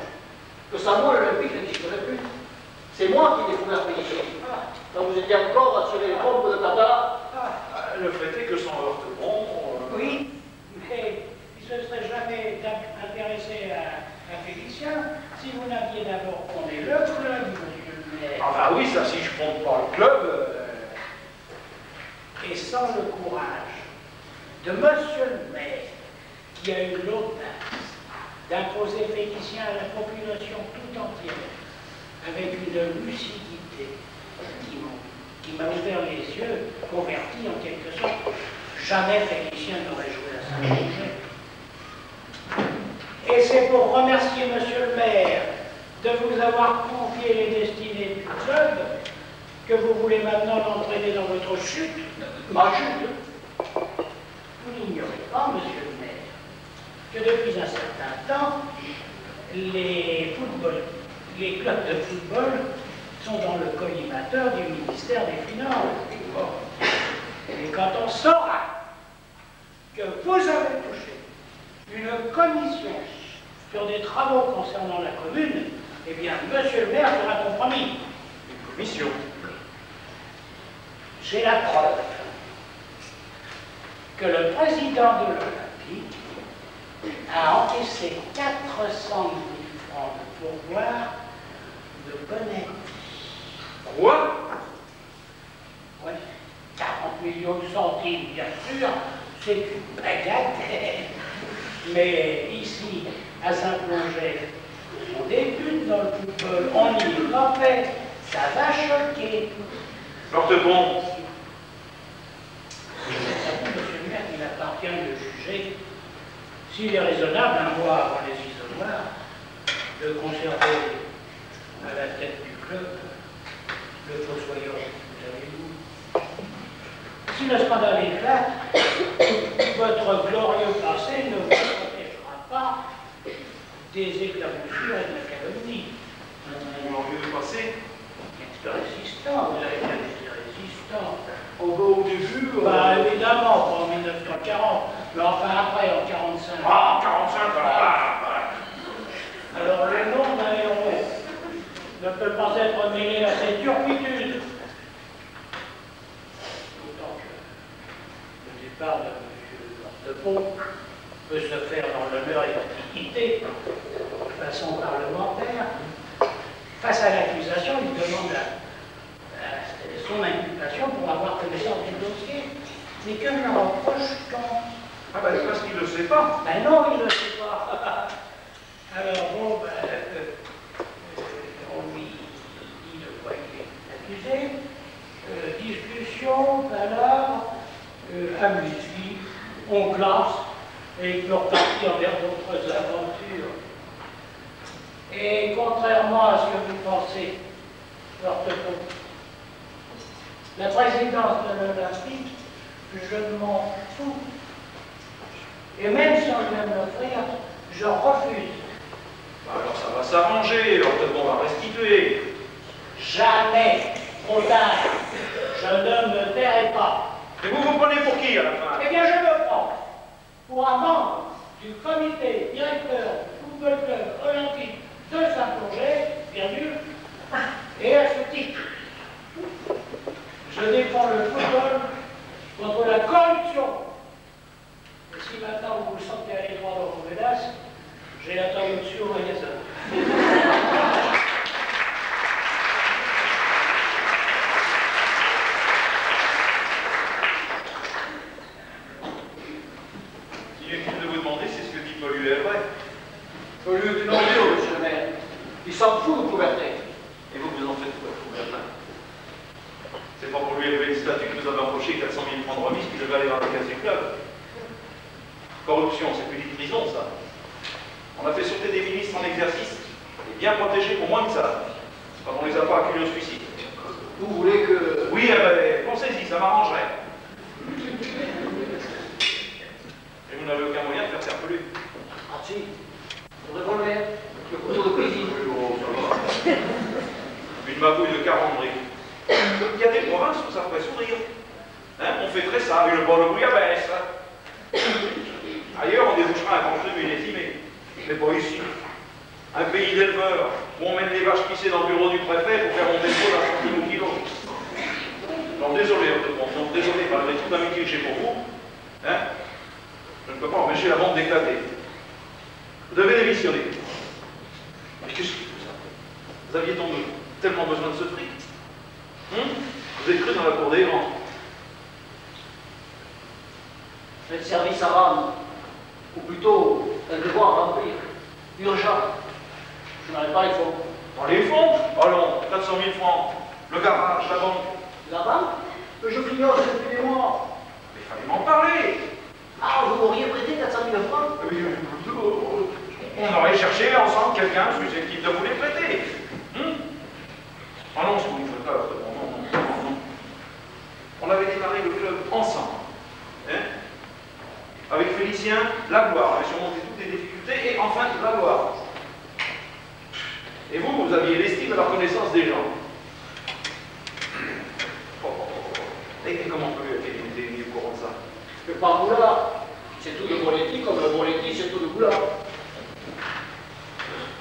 que sans moi, l'Olympique n'existerait plus. C'est moi qui ai découvert Péniche. Quand vous étiez encore à tirer les pompes de Tata. Le fait est que sans Heurtebon... Oui, mais il ne se serait jamais intéressé à Félicien si vous n'aviez d'abord fondé le club, monsieur le maire. Ah bah oui, ça, si je fonde pas le club... Et sans le courage de monsieur le maire, qui a eu l'audace d'imposer Félicien à la population tout entière, avec une lucidité qui m'a ouvert les yeux, converti en quelque sorte, jamais Félicien n'aurait joué à Saint-Roger. Et c'est pour remercier monsieur le maire de vous avoir confié les destinées du club que vous voulez maintenant l'entraîner dans votre chute. Ma chute. Vous n'ignorez pas, monsieur le maire, que depuis un certain temps, les clubs de football sont dans le collimateur du ministère des Finances. Et quand on saura que vous avez touché une commission sur des travaux concernant la commune, eh bien, monsieur le maire sera compromis. Une commission. J'ai la preuve que le président de l'Olympique a encaissé 400 000 francs de pourboire de Bonnet. Quoi? Oui, 40 millions de centimes, bien sûr, c'est une bagatelle. Mais ici, à Saint-Plonget, on débute dans le football, on n'y est pas fait, ça va choquer. Heurtebon. Monsieur le maire, il appartient de juger s'il est raisonnable, un mois avant les isoloirs, de conserver à la tête du club le fossoyeur que vous avez vous. Si le scandale éclate, votre glorieux passé ne vous protégera pas des éclaboussures et de la calomnie. Glorieux passé. Résistant, vous avez bien été résistant. On va au début... Bah évidemment, pas en 1940, mais enfin après, en 1945. Ah, 45, Alors le nom d'un héros ne peut pas être mêlé à cette turpitude. D'autant que le départ de M. Heurtebon peut se faire dans l'honneur et la dignité, de façon parlementaire. Face à l'accusation, il demande son inculpation pour avoir connaissance du dossier. Mais que je reproche-t-on? Ah ben c'est parce qu'il ne le sait pas. Ben non, il ne le sait pas. Alors bon, on lui dit de quoi il est accusé. Discussion, palabre, amnésie, on classe, et il peut repartir vers d'autres aventures. Et contrairement à ce que vous pensez, Heurtebon, la présidence de l'Olympique, je m'en fous. Et même si on vient me l'offrir, je refuse. Bah alors ça va s'arranger, Heurtebon va restituer. Jamais, trop tard, je ne me tairai pas. Et vous vous prenez pour qui à la fin? Eh bien, je me prends pour un membre du comité directeur du Football Club Olympique de Saint-Plonget, virgule, et à ce titre, je défends le football contre la corruption. Et si maintenant vous vous sentez aller droit dans vos médailles, j'ai attendu dessus au magasin. Inutile de vous demander si ce que dit Paul est vrai. Au lieu d'une envie, monsieur le maire, il s'en fout de Coubertin. Et vous, vous en faites quoi, Coubertin? C'est pas pour lui élever une statue que vous avez empoché 400 000 francs de remise qui devait aller dans la caisse du club. Corruption, c'est plus de prison, ça. On a fait sauter des ministres en exercice et bien protégés pour moins que ça, quand on les a pas acculés au suicide. Vous voulez que... Oui, conseil pensez-y, ça m'arrangerait. Et vous n'avez aucun moyen de faire serpeler. Ah si, le revolver, le couteau de cuisine. Oh, ça va. Une magouille de 40 briques. Il y a des provinces où ça ferait sourire. Hein, on fêterait ça, une bonne bouillabaisse. Ailleurs, on débouchera un ventre millésimé. Mais pas ici. Un pays d'éleveurs, où on mène les vaches pissées dans le bureau du préfet pour faire monter le pot d'un centime au kilo. Non, désolé, non, désolé, malgré toute l'amitié que j'ai pour vous, hein, je ne peux pas empêcher la vente d'éclater. Vous devez démissionner. Mais qu'est-ce que c'est tout ça? Vous aviez tellement besoin de ce fric? Vous êtes cru dans la cour des grands. Le service à rendre, ou plutôt un devoir à remplir, urgent. Je n'avais pas les fonds. Dans les fonds? Allons, 400 000 francs. Le garage, la banque. La banque? Je clignote depuis des mois. Mais il fallait m'en parler. Ah, vous m'auriez prêté 400 000 francs? On aurait cherché ensemble quelqu'un susceptible de vous les prêter. Ah non, ce que vous faites là, non. On avait démarré le club ensemble. Hein? Avec Félicien, la gloire. On avait surmonté toutes les difficultés et enfin la gloire. Et vous aviez l'estime et la reconnaissance des gens. Et comment peut être au courant de ça? Mais par boulard, c'est tout de Boletti comme le Boletti, c'est tout de boulard.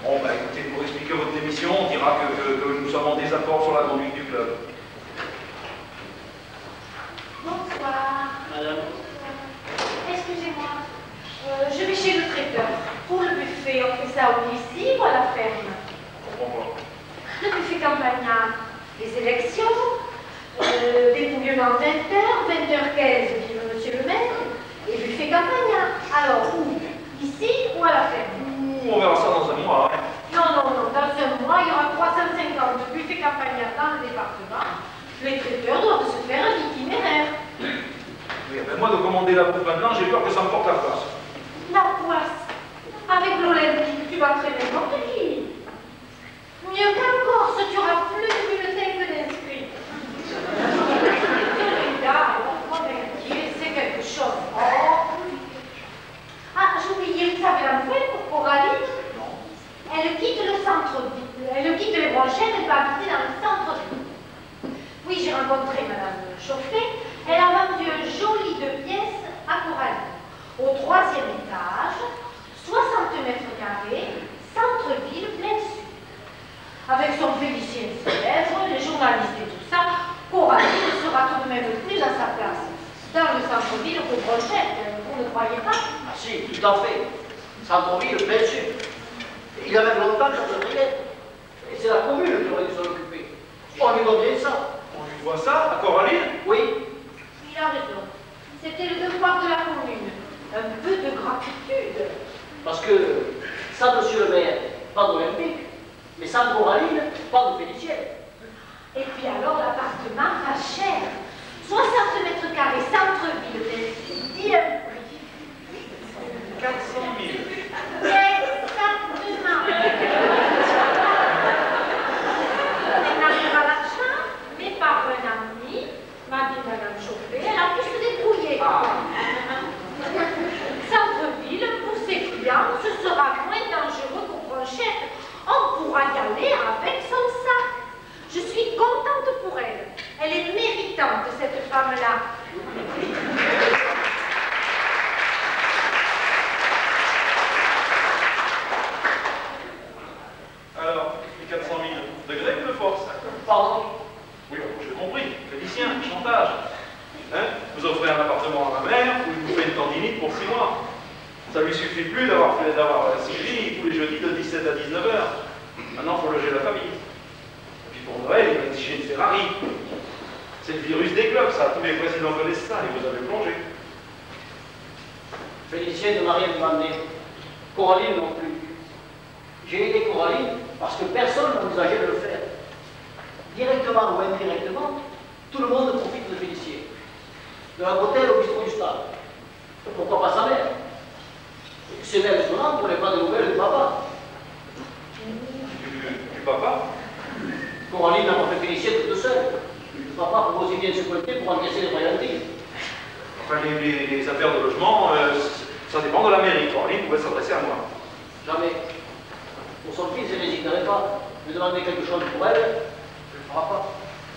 Bon, bah écoutez, pour expliquer votre démission, on dira que nous sommes en désaccord sur la conduite du club. Bonsoir. Madame. Excusez-moi. Je vais chez le traiteur. Pour le buffet, on fait ça où ici ou à la ferme? Je comprends pas. Le buffet campagnard, les élections, dépouillement 20h, 20h15, vive monsieur le maire, et buffet campagnard. Alors, où? Ici ou à la ferme? On verra ça dans un mois. Hein. Non, dans un mois, il y aura 350 buffets campagnards dans le département. Les traiteurs doivent se faire un itinéraire. Oui, ben moi de commander la bouffe maintenant, j'ai peur que ça me porte la place. La poisse. Avec l'Olympique, tu vas traîner n'importe qui. Mieux qu'en Corse, tu auras plus de bulletins que d'inscrits. C'est quelque chose. Oh. Ah, j'oubliais, vous savez la nouvelle pour Coralie? Non. Elle quitte le centre-ville. Elle quitte les Brochettes, elle va habiter dans le centre-ville. Oui, j'ai rencontré Madame Chauffet. Elle a vendu un joli 2 pièces à Coralie. Au 3e étage, 60 mètres carrés, centre-ville, plein sud. Avec son Félicien célèbre, les journalistes et tout ça, Coralie ne sera tout de même plus à sa place. Dans le centre-ville, aux Brochettes, vous ne croyez pas? Ah si, tout à fait. Centre-ville, bien sûr. Il y a même longtemps que ça se riait. Et c'est la commune qui aurait dû s'en occuper. On lui doit bien ça. On lui doit ça à Coraline? Oui. Il a raison. C'était le devoir de la commune. Un peu de gratitude. Parce que, sans monsieur le maire, pas d'Olympique. Mais sans Coraline, pas de Félicien. Et puis alors, l'appartement pas cher. 60 mètres carrés, centre-ville, dis un prix. 400 000. Exactement. Elle n'avait pas l'argent, mais par un ami, m'a dit Madame Chauffet, elle a pu se débrouiller. Centre-ville, pour ses clients, ce sera moins dangereux qu'au Brochettes. On pourra y aller avec son sac. Je suis contente pour elle. Elle est méritante, cette femme-là. Alors, les 400 000 de gré ou de force? Pardon? Oui, j'ai compris. Félicien, chantage. Hein? Vous offrez un appartement à ma mère, vous lui faites une tendinite pour 6 mois. Ça lui suffit plus d'avoir Sylvie tous les jeudis de 17 à 19h. Maintenant, il faut loger la famille. Et puis pour Noël, il va exiger une Ferrari. C'est le virus des clubs, ça. Tous les présidents connaissent ça et vous avez plongé. Félicien ne m'a rien demandé. Coraline non plus. J'ai aidé Coraline parce que personne n'envisageait de le faire. Directement ou indirectement, tout le monde profite de Félicien. De la hôtel au bistrot du stade. Pourquoi pas sa mère? C'est même étonnant qu'on n'ait pas de nouvelles du papa. Du papa? Coraline n'a pas fait Félicien toute seule. Le papa propose une vient se pointer pour encaisser les royalties. Enfin, les affaires de logement, ça dépend de la mairie. Caroline pouvait s'adresser à moi. Jamais. Pour son fils, elle n'hésiterait pas. Me demander quelque chose pour elle, je ne le fera pas.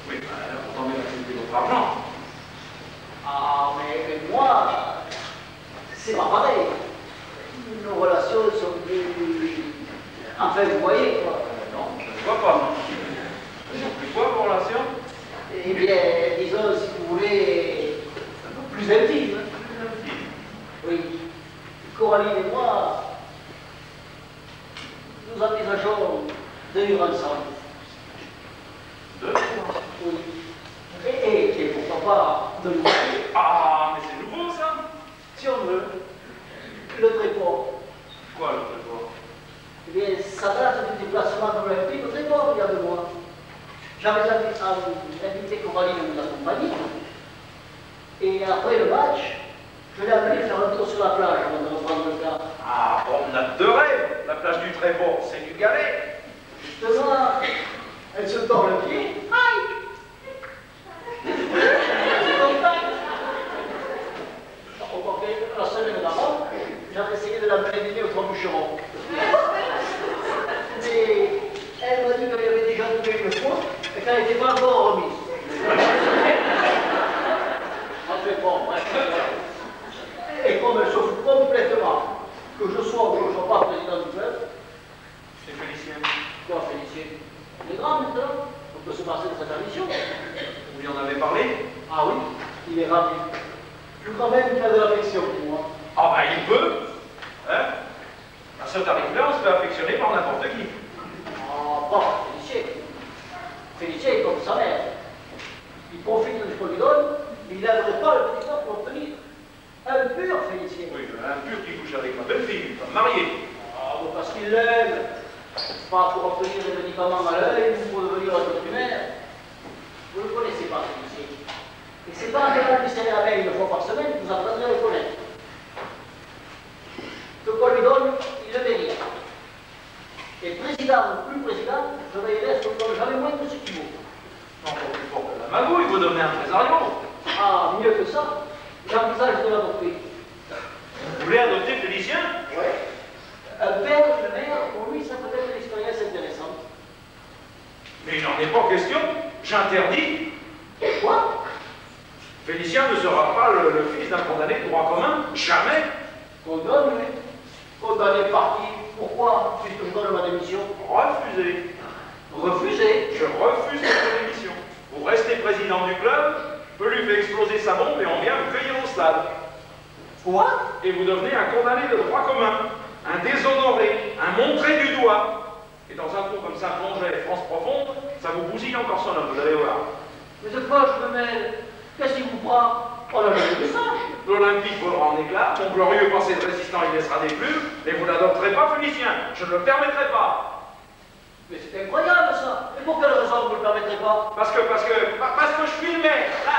Oui, pourtant bien accepter votre argent. Ah, mais moi, c'est pas pareil. Nos relations sont plus... Enfin, vous voyez, quoi. Non, je ne vois pas. Elles sont plus quoi, vos relations? Eh bien, disons, si vous voulez, un peu plus intime. Oui. Coraline et moi, nous envisageons de vivre ensemble. Deux fois. Oui. Et pourquoi pas de nous marier. Ah, mais c'est nouveau, ça? Si on veut. Le tréport. Quoi, le tréport? Eh bien, ça date du déplacement de l'Olympique au tréport, il y a 2 mois. J'avais invité Coraline à nous accompagner. Et après le match, je l'ai appelé faire un tour sur la plage avant de reprendre le gars. Ah, promenade de rêve. La plage du tréport, c'est du galet. Justement, elle se tord le pied. Aïe! La semaine d'avant, j'avais essayé de l'entraîner au 3 bûcherons. Mais elle m'a dit qu'elle avait déjà trouvé une fois et qu'elle n'était pas encore remise. Enfin bon, bref. Et comme elle se fout complètement que je sois ou que je ne sois pas président du club, C'est Félicien. quoi, Félicien? Il est grand maintenant, on peut se passer de cette ambition. Vous lui en avez parlé? Ah oui, il est ravi. Je crois même qu'il a de l'affection pour moi. Ah, bah, il peut. Hein? À ce tarif-là, on se fait affectionner par n'importe qui. Ah, bon, Félicien. Félicien est comme sa mère. Il profite de ce qu'on lui donne, mais il n'aimerait pas le petit corps pour obtenir. Un pur Félicien. Oui, un pur qui couche avec ma belle-fille, comme mariée. Ah, bon, parce qu'il l'aime. C'est pas pour obtenir des médicaments à l'œil ou pour devenir un primaire. Vous ne le connaissez pas, Félicien. Et c'est pas en allant lui serrer la main 1 fois par semaine que vous apprendrez à le connaître. Ce qu'on lui donne, il le mérite. Et président ou plus président, je veillerai à ce qu'on ne donne jamais moins que ce qu'il vaut. Encore plus fort que la magouille, vous devenez un trésorier. Ah, mieux que ça, j'envisage de l'adopter. Vous voulez adopter Félicien? Ouais. Un père de mère, pour lui, ça peut être une expérience intéressante. Mais il n'en est pas question. J'interdis. Quoi? Félicien ne sera pas le fils d'un condamné de droit commun. Jamais. Condamné. Condamné par qui? Pourquoi? Puisque je donne ma démission. Refusé. Refusé. Je refuse votre démission. Vous restez président du club, je lui fais exploser sa bombe et on vient vous cueillir au stade. Quoi? Et vous devenez un condamné de droit commun, un déshonoré, un montré du doigt. Et dans un trou comme ça, plongé France profonde, ça vous bousille encore son homme, vous allez voir. Mais de quoi je me mêle? Qu'est-ce qu'il vous prend? Oh là là, je le sache. L'Olympique volera en éclats, mon glorieux passé de résistant il laissera des plumes, et vous n'adopterez pas Félicien, je ne le permettrai pas. Mais c'est incroyable ça. Et pour quelle raison vous ne le permettrez pas? Parce que je suis le maire, là.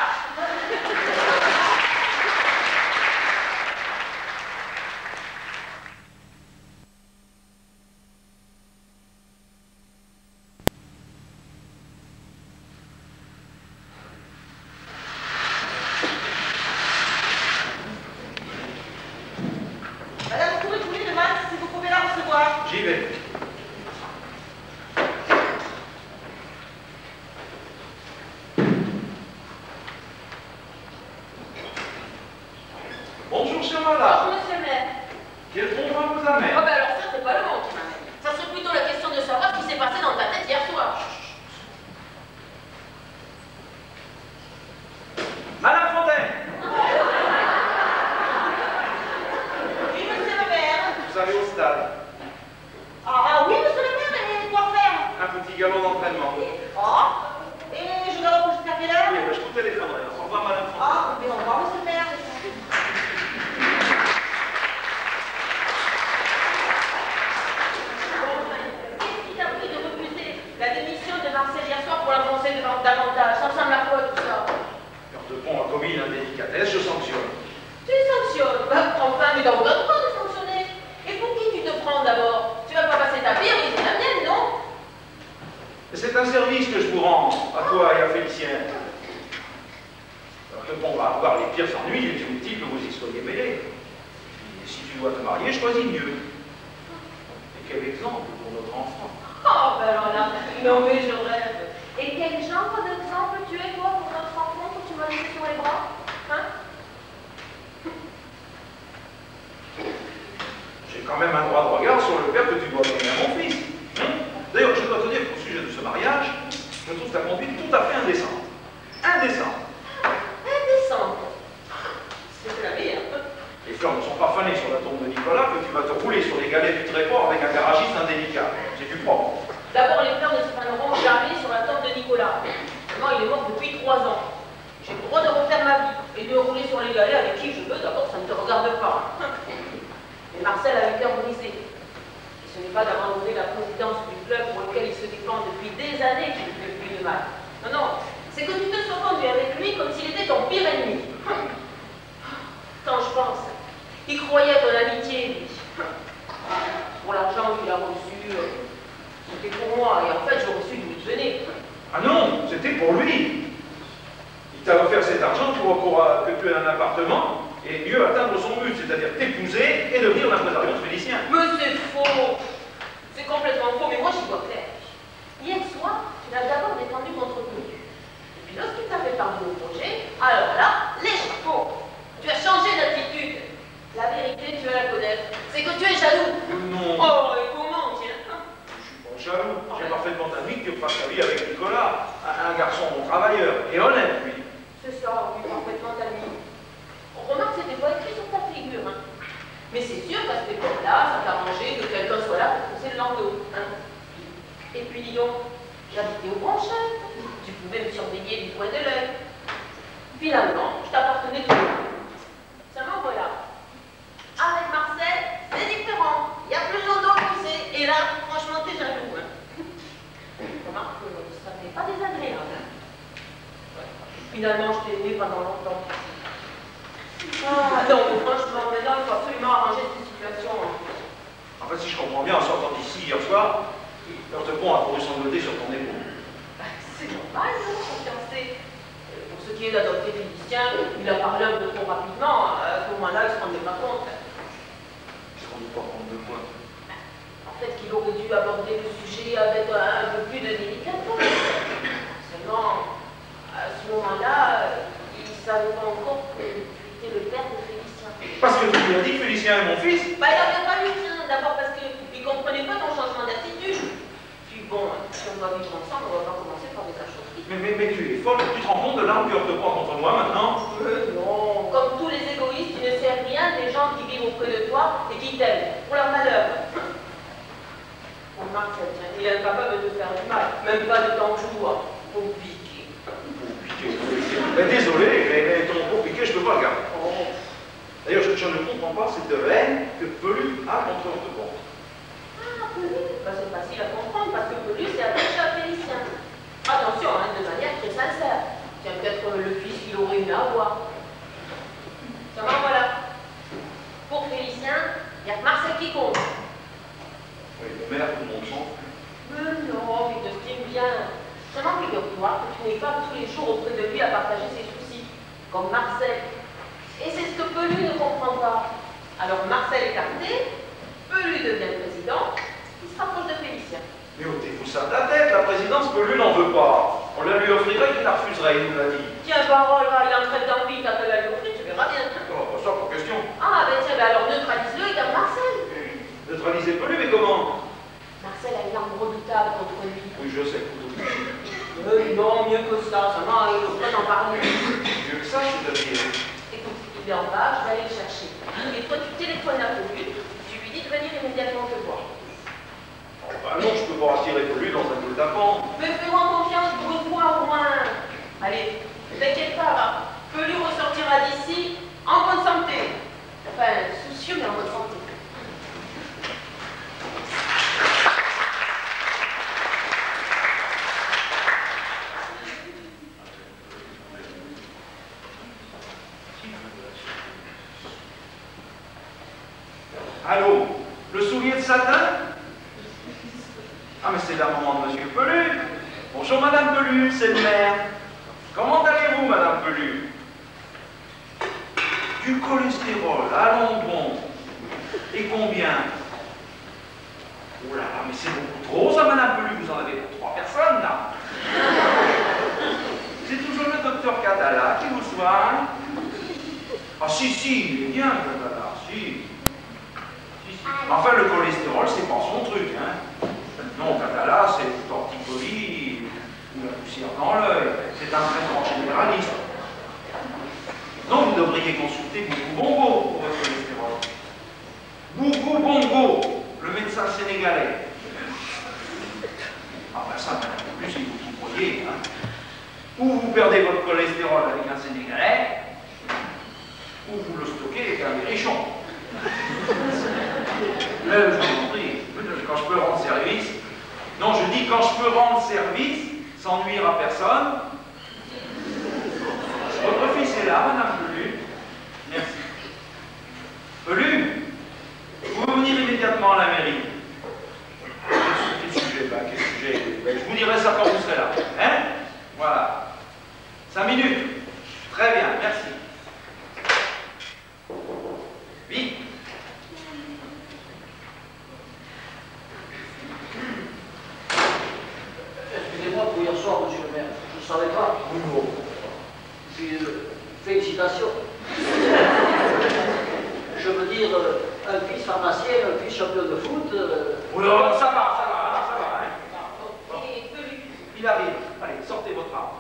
Madame, vous pouvez trouver le match si vous pouvez la recevoir. J'y vais. Bonjour, cher madame. Monsieur le maire. Quel convoi vous Ah amène? ben alors ça, c'est pas le monde qui m'amène. Ça serait plutôt la question de savoir ce qui s'est passé dans ta tête hier soir. Madame Fontaine, Oui, monsieur le maire. vous allez au stade. Ah oui, monsieur le maire, et quoi faire? Un petit galop d'entraînement. Ah, et je dois reposer jusqu'à quelle heure? Oui, ben, je vous téléphonerai. Au revoir, madame Fontaine. Ah, mais au revoir, monsieur le maire. Qu'est-ce qui t'a pris de refuser la démission de Marcel hier soir pour l'avancer davantage? Ça ressemble à quoi tout ça? Quand de pont a commis l'indélicatesse, je sanctionne. Tu sanctionnes? Bah, enfin, mais dans votre droit de sanctionner. Et pour qui tu te prends d'abord? Tu vas pas passer ta vie à briser la mienne, non? C'est un service que je vous rends, à toi et à Félicien. tu dois te marier, choisis mieux. Et quel exemple pour notre enfant. Oh, ben alors là, non mais je rêve. Et quel genre d'exemple tu es, toi, pour notre enfant que tu m'as laissé sur les bras? Hein? J'ai quand même un droit de regard sur le père que tu dois donner à mon fils. D'ailleurs, je dois te dire qu'au sujet de ce mariage, je trouve ta conduite tout à fait indécente. Indécente. Indécente. C'est la meilleure. Les fleurs ne sont pas fanées sur la tombe de Nicolas que tu vas te rouler sur les galets du tréport avec un garagiste indélicat. C'est du propre. D'abord, les fleurs ne se faneront jamais sur la tombe de Nicolas. Seulement, il est mort depuis 3 ans. J'ai le droit de refaire ma vie et de rouler sur les galets avec qui je veux. D'abord, ça ne te regarde pas. Mais Marcel a le cœur brisé. Et ce n'est pas d'abandonner la présidence du club pour lequel il se défend depuis des années qu'il ne fait plus de mal. Non, non, c'est que tu te sois conduit avec lui comme s'il était ton pire ennemi. Quand je pense, il croyait à ton amitié, lui. Pour l'argent qu'il a reçu, c'était pour moi, et en fait, j'ai reçu d'où il venait. Ah non, c'était pour lui. Il t'a offert cet argent pour que tu aies un appartement et mieux atteindre son but, c'est-à-dire t'épouser et devenir l'impresariat de Félicien. Mais c'est faux! C'est complètement faux, mais moi j'y vois clair. Hier soir, tu l'as d'abord défendu contre lui. Et puis lorsqu'il t'a fait part de nos projets, alors là, les chapeaux! Tu as changé d'attitude. La vérité, tu vas la connaître. C'est que tu es jaloux. Non. Oh, et comment, tiens? Je suis pas jaloux. J'ai parfaitement admis que tu fasses ta vie avec Nicolas, un garçon bon travailleur et honnête, lui. C'est ça, oui, parfaitement admis. On remarque que c'était pas écrit sur ta figure, hein. Mais c'est sûr qu'à cette époque-là, ça t'arrangeait que quelqu'un soit là pour pousser le landau, hein. Et puis, dis donc, j'habitais au Grand Chef. Tu pouvais me surveiller du coin de l'œil. Finalement, je t'appartenais toujours. Seulement voilà. Avec Marcel, c'est différent. Il y a plus de landau à pousser. Et là, franchement, t'es jaloux, hein. Remarque que ça n'est pas désagréable, hein. Finalement, je t'ai aimé pendant longtemps. Ah non, mais franchement, maintenant, il faut absolument arranger cette situation. En fait, si je comprends bien, en sortant d'ici hier soir, Heurtepont a couru sangloter sur ton épaule. C'est normal, non, son fiancé. Pour ce qui est d'adopter Félicien, il a parlé un peu trop rapidement. À ce moment-là, il ne se rendait pas compte. Il se rendait pas compte de quoi? En fait, qu'il aurait dû aborder le sujet avec un peu plus de délicatesse. Seulement, à ce moment-là, il ne savait pas encore que tu étais le père de Félicien. Parce que tu lui as dit que Félicien est mon fils? Bah, il n'avait pas lu ça. D'abord parce qu'il ne comprenait pas ton changement d'attitude. Puis bon, si on va vivre ensemble, on va pas commencer par des achoteries. Mais tu es folle, tu te rends compte de l'arme que Heurtepont contre moi maintenant? Non, comme tous les égoïstes, tu ne sais rien des gens qui vivent auprès de toi et qui t'aiment, pour leur malheur. Bon, Marcel, tiens, il est incapable de te faire du mal, même pas de t'en vouloir. Pour piquer. Désolé, mais ton pour piqué, je peux pas le garder. Oh. D'ailleurs, je ne comprends pas cette haine que Pelu a contre Heurtepont. Ah, Pelu, bah, c'est facile à comprendre parce que Pelu s'est attaché à Félicien. Attention, hein, de manière très sincère. Tiens, peut-être le fils qu'il aurait aimé avoir. Seulement voilà. Pour Félicien, il n'y a que Marcel qui compte. Oui, le maire, tout le monde s'en fout. Mais non, il te stime bien. Seulement figure-toi que tu n'es pas tous les jours auprès de lui à partager ses soucis, comme Marcel. Et c'est ce que Pelu ne comprend pas. Alors Marcel écarté, Pelu devient président, il se rapproche de Félicien. Mais ôtez-vous ça de la tête, la présidence, Pelu n'en veut pas. On la lui offrirait, il la refuserait, il nous l'a dit. Tiens, parole, là, il en traite d'envie quand elle a lui offrir, tu verras bien. Oh, pas ça pour question. Ah, ben tiens, ben alors neutralise-le et garde Marcel. Neutraliser Pelu, mais comment? Marcel a une arme redoutable contre lui. Oui, je sais, couteau. Non, mieux que ça, seulement il ne faut pas t'en parler. Mieux que ça, c'est-à-dire. Écoute, il est en bas, je vais aller le chercher. Et toi, tu téléphones à Pelu, tu lui dis de venir immédiatement te voir. Oh, bah non, je peux pas attirer Pelu dans un guet-apens. Mais fais-moi confiance, bouge-moi au moins. Allez, ne t'inquiète pas, va. Pelu ressortira d'ici en bonne santé. Enfin, soucieux, mais en bonne santé. Allô? Le soulier de satin? Ah, mais c'est la maman de Monsieur Pelu. Bonjour, Madame Pelu, c'est le maire. Comment allez-vous, Madame Pelu? Du cholestérol, allons bon. Et combien? Oh là là, mais c'est beaucoup trop, ça, madame Pelu, vous en avez pour 3 personnes, là. C'est toujours le docteur Catala qui vous soigne. Ah si, il est bien, Catala, si. Enfin, le cholestérol, c'est pas son truc, hein. Non, Catala, c'est le torticolis ou la poussière dans l'œil. C'est un traitement généraliste. Non, vous devriez consulter Boubou Bongo pour votre cholestérol. Boubou Bongo, le médecin sénégalais. Ah ben ça, en plus, c'est vous qui croyez, hein. Ou vous perdez votre cholestérol avec un Sénégalais, ou vous le stockez avec un Berrichon. Mais je vous en prie, quand je peux rendre service, non, je dis quand je peux rendre service, sans nuire à personne. Votre fils est là, madame Pelu. Merci. Pelu, vous pouvez venir immédiatement à la mairie. Quel sujet? Quel sujet? Je vous dirai ça quand vous serez là. Hein? Voilà. 5 minutes. Très bien, merci. Vite. Excusez-moi pour hier soir, monsieur le maire. Je ne savais pas. Puis, félicitations. Je veux dire, un fils pharmacien, un fils champion de foot. Oh là, ça va. Hein. Et Pelu, Il arrive. Allez, sortez votre arme.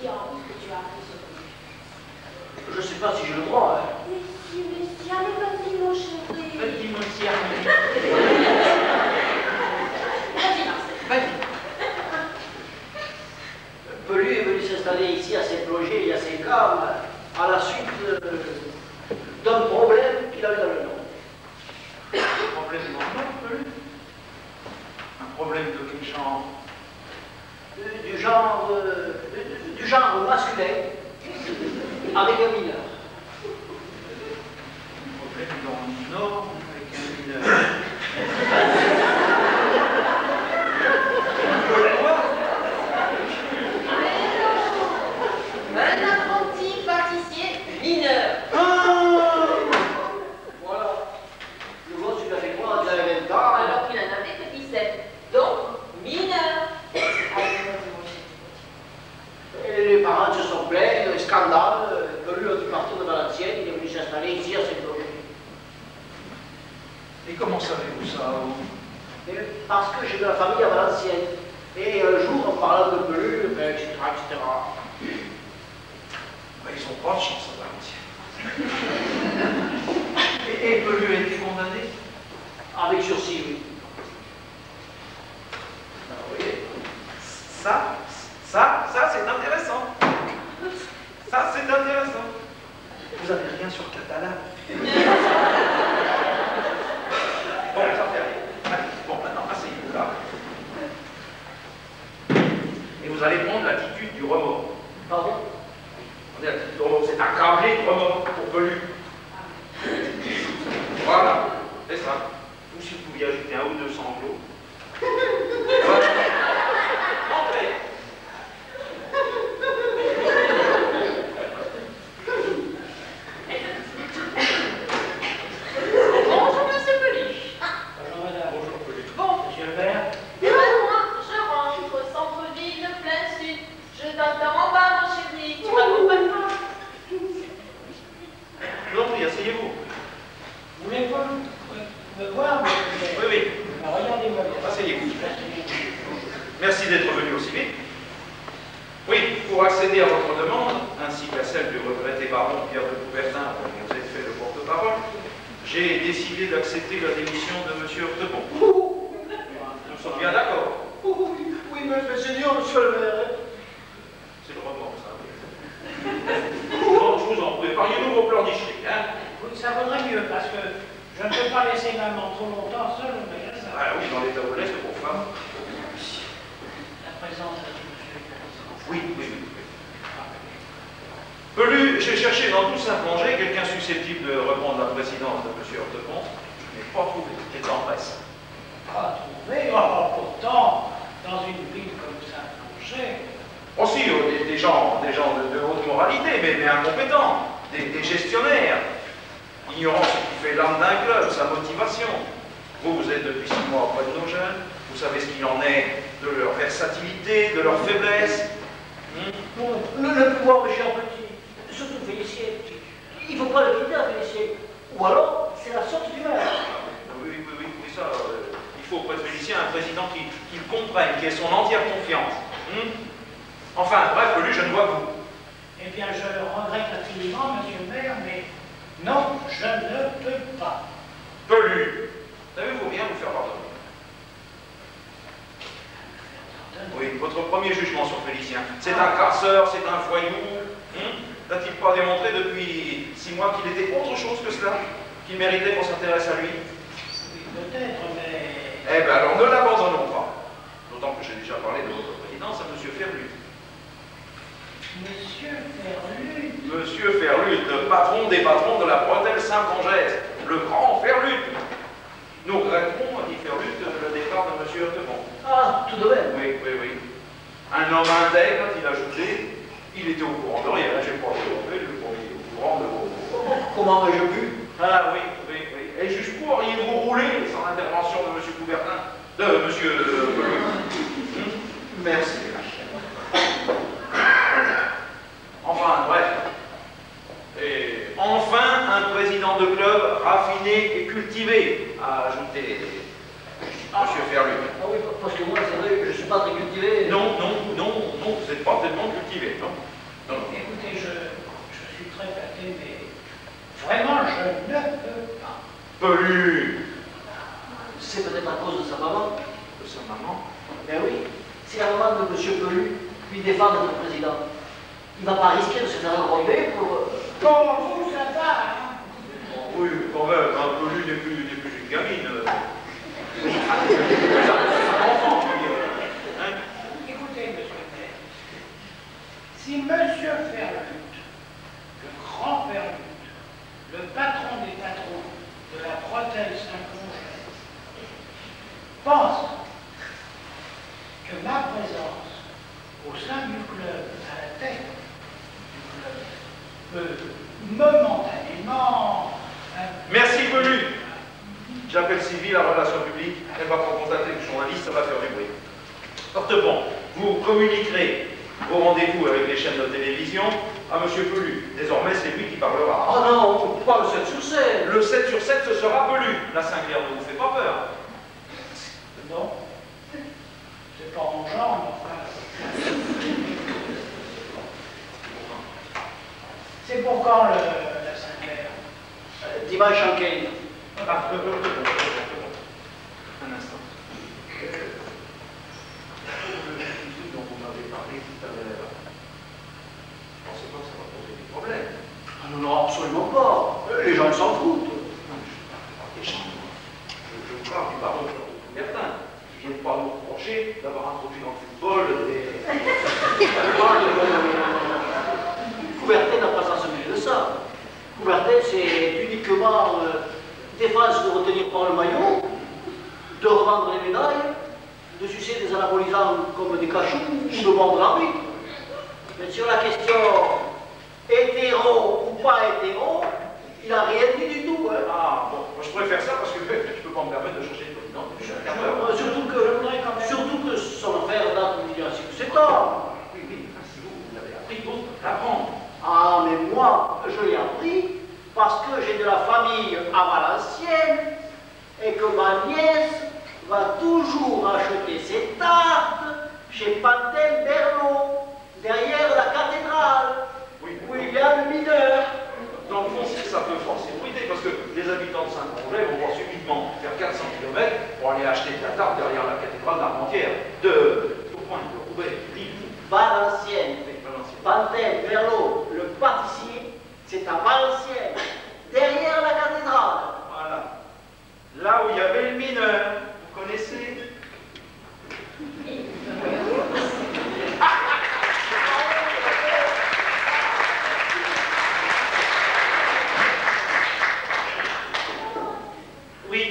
dis en ce que tu as appris sur Pelu. Je ne sais pas si j'ai le droit. Hein. Mais si, allez, vas-y, mon chéri. Petit monsieur. Vas-y, Marcel. Vas-y. Pelu est venu s'installer ici à Saint-Cloger il y a 5 ans, à la suite d'un problème qu'il avait dans le nom. Un problème dans le nom, Pelu? Un problème de quel genre? Du genre masculin, avec un mineur. Un problème dans le Nord avec un mineur. Un apprenti pâtissier mineur. Voilà. Le gosse, il a fait quoi? Il avait 20 ans. Alors qu'il en avait que 17. Donc, mineur. Allez, vas-y, mon chéri. Et les parents se sont plaints, un scandale, que lui a dû partir de Valenciennes, il est venu s'installer ici à Saint-Cloger. Et comment savez-vous ça, vous? Parce que j'ai de la famille à Valenciennes. Et un jour, en parlant de Pelu, etc., etc. Ben, ils ont pas de chance à Valenciennes. Et Pelu a été condamné? Avec sursis, oui. Ben, vous voyez, ça c'est intéressant. Ça, c'est intéressant. Vous avez rien sur Catala? Bon, ça fait rien. Allez, bon, maintenant, asseyez-vous là. Et vous allez prendre l'attitude du remords. Pardon? Attendez, l'attitude du remords, c'est accabler de remords pour Pelu. Voilà, c'est ça. Ou si vous pouviez ajouter 1 ou 2 sanglots. Voilà. Entrez. Bonjour, monsieur Pelu. Bonjour, madame. Bonjour, Pelu. Bon, Monsieur le maire. moi, je rentre, centre-ville, plein sud. Je t'entends en bas, mon chéri. Tu m'accompagnes pas? Je vous en prie, asseyez-vous. Vous voulez pas me voir, monsieur le maire? Oui. Alors, regardez-moi bien. Asseyez-vous. Merci d'être venu aussi vite. Oui, pour accéder à votre demande, ainsi qu'à celle du regretté baron Pierre de Coubertin, dont vous êtes fait le porte-parole, j'ai décidé d'accepter la démission de M. Heurtebon. Nous sommes bien d'accord. Oui, mais c'est dur, monsieur le maire. C'est le remords, ça. Je vous en prie, parlez-nous vos pleurnicheries, hein? Oui, ça vaudrait mieux, parce que je ne peux pas laisser maman trop longtemps seule au magasin. Ah oui, dans l'état où l'est, c'est pour femme. La présence de monsieur. Oui. Pelu, j'ai cherché dans tout Saint-Plongé quelqu'un susceptible de reprendre la présidence de M. Heurtebon. Je n'ai pas trouvé. C'est en presse. Pas trouvé. Pourtant, dans une ville comme Saint-Plongé. Aussi, des gens de haute moralité, mais incompétents, des gestionnaires, ignorant ce qui fait l'âme d'un club, sa motivation. Vous êtes depuis 6 mois auprès de nos jeunes, vous savez ce qu'il en est de leur versatilité, de leur faiblesse. Bon, le pouvoir de cher petit, surtout Félicien, il ne faut pas le quitter à Félicien. Ou alors, c'est la sorte du maire. Oui, ça, il faut auprès de Félicien un président qui le comprenne, qui ait son entière confiance. Enfin, bref, lui, je ne vois que vous. Eh bien, je le regrette infiniment, monsieur le maire, mais non, je ne peux pas. Pelu, savez-vous rien vous faire pardonner? Oui, votre premier jugement sur Félicien. C'est un casseur, c'est un voyou. N'a-t-il pas démontré depuis 6 mois qu'il était autre chose que cela? Qu'il méritait qu'on s'intéresse à lui? Oui, peut-être, mais... Eh bien, alors ne l'abandonnons pas. D'autant que j'ai déjà parlé de votre présidence à M. Ferlut. Monsieur Ferlut. Monsieur Ferlut, le patron des patrons de la bretelle Saint-Congès, le grand Ferlut. Nous regretterons, dit Ferlut, le départ de M. Heurtemont. Ah, tout de même. Oui. Un homme intègre, a-t-il ajouté. Il était au courant de rien, j'ai pas trouvé le premier au courant de vos... Comment ai-je pu? Ah oui. Et jusqu'où auriez-vous roulé sans l'intervention de M. Coubertin? De M. Pellu. Merci. Enfin, bref. Et enfin, un président de club raffiné et cultivé, a ajouté M. Ferlut. Ah oui, parce que moi, c'est vrai que je ne suis pas très cultivé. Non, vous n'êtes pas tellement cultivé, non. Écoutez, je suis très flatté, mais vraiment, je ne peux pas. Pellu. C'est peut-être à cause de sa maman. De sa maman? Ben oui, si la maman de M. Pellu lui défend d'être président, il ne va pas risquer de se faire enrober pour... Pour vous, ça va, hein? Oui, quand même, un Pellu n'est plus une gamine. Oui. Enfant, je veux dire. Hein? Écoutez, monsieur le maire, si monsieur Ferlut, le grand Ferlut, le patron des patrons de la bretelle Saint-Congès, pense que ma présence au sein du club, à la tête du club, peut momentanément... Merci, Pellu. J'appelle Sylvie, la relation publique. Elle va prendre contact avec le journaliste, ça va faire du bruit. Hortebon, vous communiquerez vos rendez-vous avec les chaînes de télévision à M. Pellu. Désormais, c'est lui qui parlera. Oh non, pas le 7 sur 7. Le 7 sur 7, ce sera Pellu. La Sinclair ne vous fait pas peur. Non, c'est pas mon genre, mais enfin... C'est pour quand la Sinclair? Dimanche en Kane. Ah, un instant. Le sujet dont vous m'avez parlé tout à l'heure, je ne pensais pas que ça va poser des problèmes. Ah non, absolument pas. Les gens s'en foutent. Non, mais je ne parle pas des gens. Je vous parle du baron de Coubertin, qui vient de pas nous reprocher d'avoir introduit dans le football des... Coubertin n'a pas à se mêler de ça. Coubertin, c'est uniquement défense de retenir par le maillot, de revendre les médailles, de sucer des anabolisants comme des cachous ou de vendre l'arbitre. Mais sur la question hétéro ou pas hétéro, il n'a rien dit du tout. Hein. Ah, bon, moi je préfère ça parce que je ne peux pas me permettre de chercher le président depuis un quart d'heure. Surtout que son affaire date d'il y a 6 ou 7 ans. Oui, si vous l'avez appris, d'autres l'apprendre. Ah, mais moi, je l'ai appris parce que j'ai de la famille à Valenciennes et que ma nièce va toujours acheter ses tartes chez Pantel Berlot, derrière la cathédrale, où il y a le mineur. Dans le fond, ça peut forcer bruiter parce que les habitants de Saint-Congès vont voir subitement faire 400 km pour aller acheter de la tarte derrière la cathédrale d'Armentières, au point de Roubaix, Lille. Valenciennes. Pantel Berlot, le pâtissier, c'est à Valenciennes, derrière la cathédrale. Voilà. Là où il y avait le mineur, vous connaissez? Oui.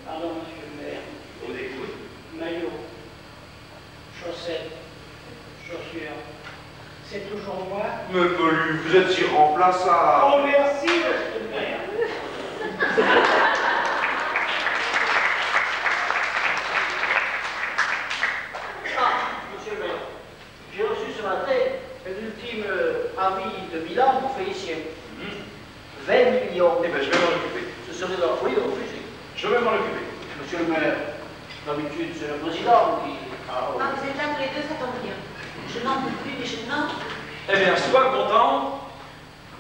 Pardon, monsieur le maire. Je vous écoute. Maillot, chaussettes, chaussures. C'est toujours moi? Mais Pelu, vous êtes irremplaçable. Oh, merci, monsieur le maire. Monsieur le maire, j'ai reçu ce matin l'ultime avis de bilan pour Félicien. 20 millions. Eh bien, je vais m'en occuper. Ce serait de la folie de refuser. Je vais m'en occuper. Monsieur le maire, d'habitude, c'est le président qui... Ah, vous êtes là tous les deux, ça tombe bien. Je n'en peux plus, mais je n'en peux plus. Eh bien, sois content.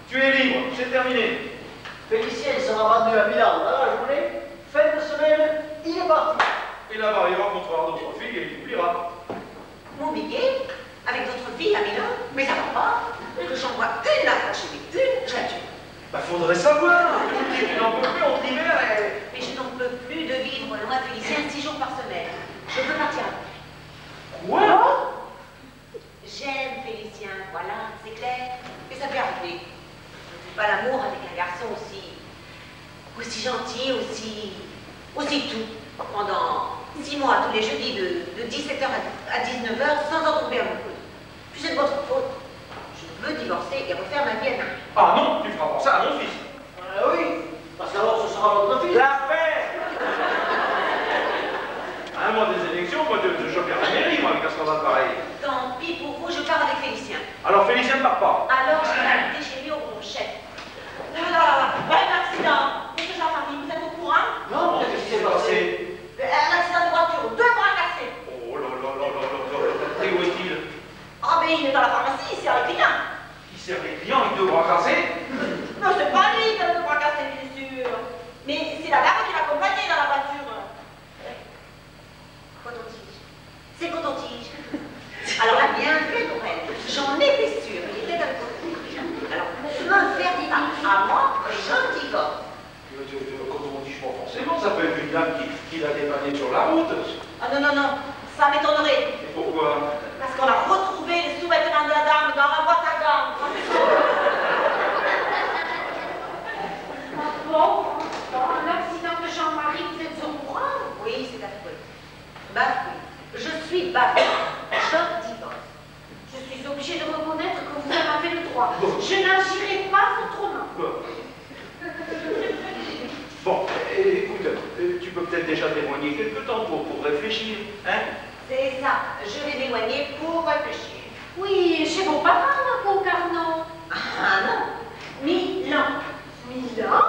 Tu es libre, c'est terminé. Félicien sera vendu à Milan dans la journée. Fin de semaine, il est parti. Et là-bas, il rencontrera d'autres filles et il oubliera. Mon billet, avec d'autres filles à Milan, mais ça va pas. Que j'en vois une là, chez une, je la tue. Bah, faudrait savoir. Tu n'en peux plus, on l'hiver et... Mais je n'en peux plus de vivre loin de Félicien 6 jours par semaine. Je veux partir. Quoi? J'aime Félicien, voilà, c'est clair. Et ça peut arriver. Je ne fais pas l'amour avec un garçon aussi gentil, aussi tout, pendant 6 mois, tous les jeudis, de 17h à 19h, sans en tomber amoureuse. Puis c'est de votre faute. Je veux divorcer et refaire ma vie à Paris. Ah non, tu feras pas ça à mon fils. Oui, parce qu'alors ce sera notre fils. La paix. À un mois des élections, moi, je chope la mairie, moi, avec un scandale pareil. Tant pis pour vous, je pars avec Félicien. Alors, Félicien ne part pas. Alors, je vais inviter chez lui au bon chef. Là, un accident. Monsieur Jean-Marie, vous êtes au courant? Non, qu'est-ce qui s'est passé? Un accident de voiture, 2 bras cassés. Oh là là là là là là. Et où est-il? Ah, mais il est dans la pharmacie, c'est un client. Il sert les clients avec 2 bras cassés? Non, c'est pas lui qui a le bras cassé, bien sûr. Mais c'est la dame qui l'accompagnait dans la voiture. Coton-tige. C'est coton-tige. Alors, elle a bien fait pour elle. J'en étais sûre. Il était avec coton-tige. Alors, ne me perdis pas. À moi, je divorce. Quand on dit je pas forcément, ça peut être une dame qui l'a dépanné sur la route. Ah non, non, non. Ça m'étonnerait. Et pourquoi? Parce qu'on a retrouvé les sous-vêtements de la dame dans la boîte à gants. Bon, l'accident de Jean-Marie, vous êtes au courant? Oui, c'est affreux. Bafouille. Je suis bafouille. Je divorce. Je suis obligée de reconnaître que vous en avez le droit. Je n'agirai pas autrement. Bon, écoute, tu peux peut-être déjà t'éloigner quelque temps pour réfléchir, hein? C'est ça. Je vais m'éloigner pour réfléchir. Oui, chez vos parents, ma Concarneau. Ah non. Milan. Milan?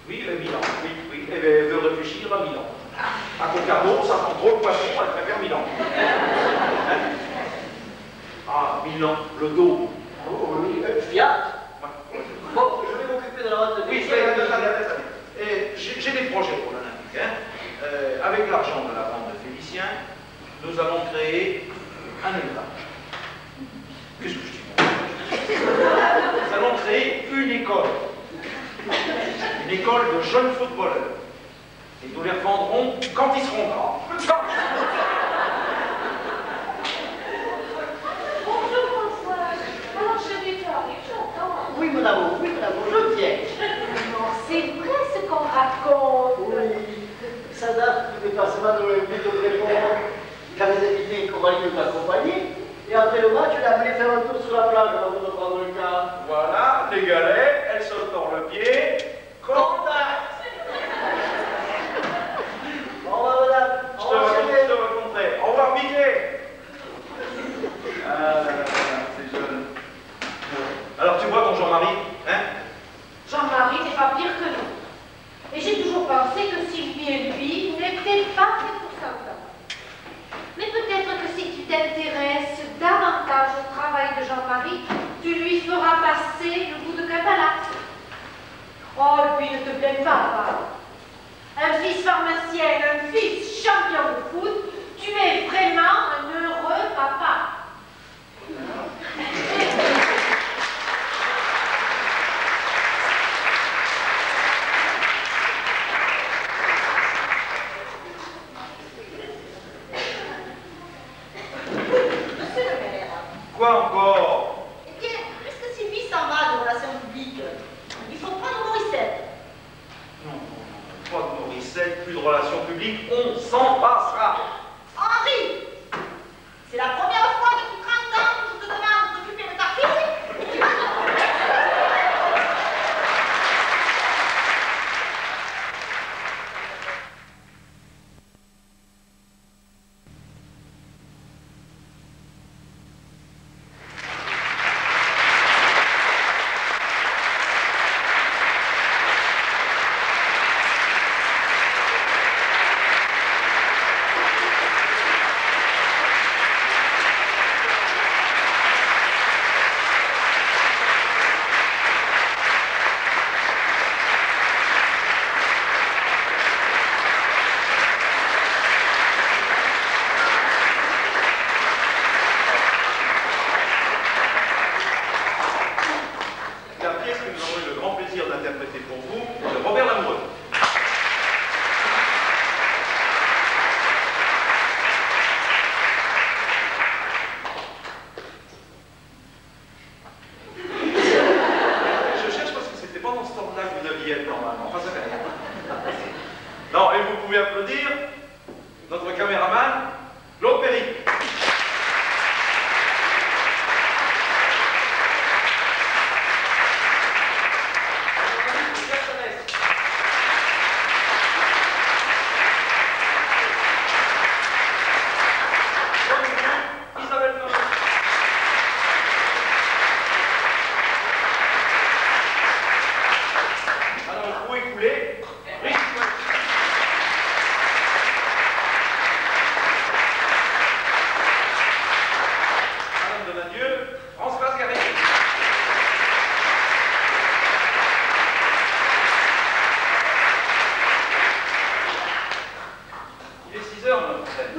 Oui, Milan, oui, oui. Eh bien, elle veut réfléchir à Milan. À Concarneau, ça prend trop le poisson, elle préfère Milan. Hein? Ah, Milan, le dos. Oh oui, Fiat. Bon, je vais m'occuper de la vente de Oui, Félicien. j'ai des projets pour l'Olympique. Hein. Avec l'argent de la vente de Félicien, nous allons créer un élevage. Qu'est-ce que je dis? Nous allons créer une école. Une école de jeunes footballeurs. Et nous les revendrons quand ils seront grands. Bonjour, François. Alors, je vais faire les j'entends. Oui, madame, je viens. Non, c'est vrai ce qu'on raconte. Oui, ça date du déplacement de l'Olympique de Brémont. J'avais invité Coralie de m'accompagner. Et après le match, je l'ai amené faire un tour sur la plage avant de prendre le car. Voilà, les galets, elles se tordent le pied. Contact! Au revoir, madame. Je te raconterai. Au revoir, Mickey! Ah là là, c'est jeune. Alors, tu vois ton Jean-Marie, hein? Jean-Marie n'est pas pire que nous. Et j'ai toujours pensé que Sylvie et lui n'étaient pas faits pour s'entendre. Mais peut-être que si tu t'intéresses davantage au travail de Jean-Marie, tu lui feras passer le goût de Catalax. Oh, et puis ne te plains pas, papa. Un fils pharmacien, un fils champion de foot, tu es vraiment un heureux papa. Monsieur le maire. Quoi encore? Eh bien, puisque Sylvie s'en va de relations publiques, il faut prendre Morissette. Non, pas de Morissette, plus de relations publiques, on s'en passera. Henri, c'est la première fois depuis 30 ans que je te demande de t'occuper de ta fille. Et tu vas lui applaudir notre caméraman, Claude Perry.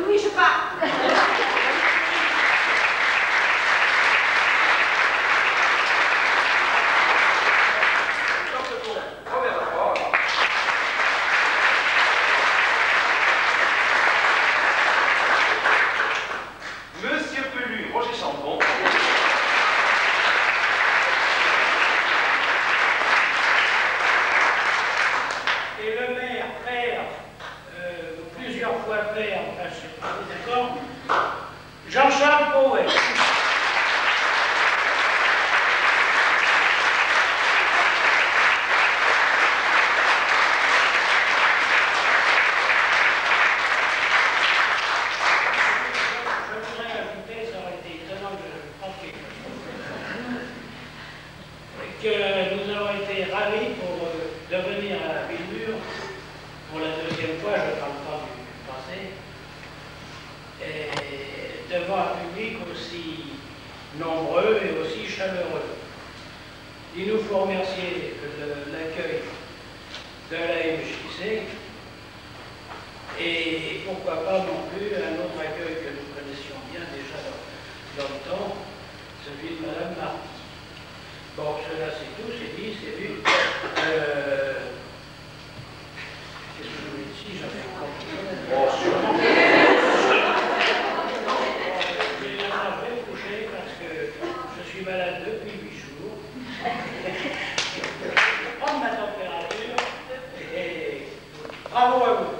Oui, je pars. Monsieur Pelu, Roger Chambon. Et le maire, père, plusieurs fois père, enfin, je sais pas, d'accord, Jean-Charles Pauet. Je voudrais ajouter, ça aurait été étonnant que je fasse quelque chose, que nous avons été ravis pour devenir à Villemur pour la deuxième fois, je ne parle pas du passé, et devant un public aussi nombreux et aussi chaleureux. Il nous faut remercier de l'accueil de la MJC et pourquoi pas non plus un autre accueil que nous connaissions bien déjà dans le temps, celui de Madame Marty. Bon, cela c'est tout, c'est dit, c'est vu. Qu'est-ce que je voulais dire ici? J'avais encore quelque chose. Je vais me coucher parce que je suis malade depuis 8 jours. Je vais prendre ma température et bravo à vous.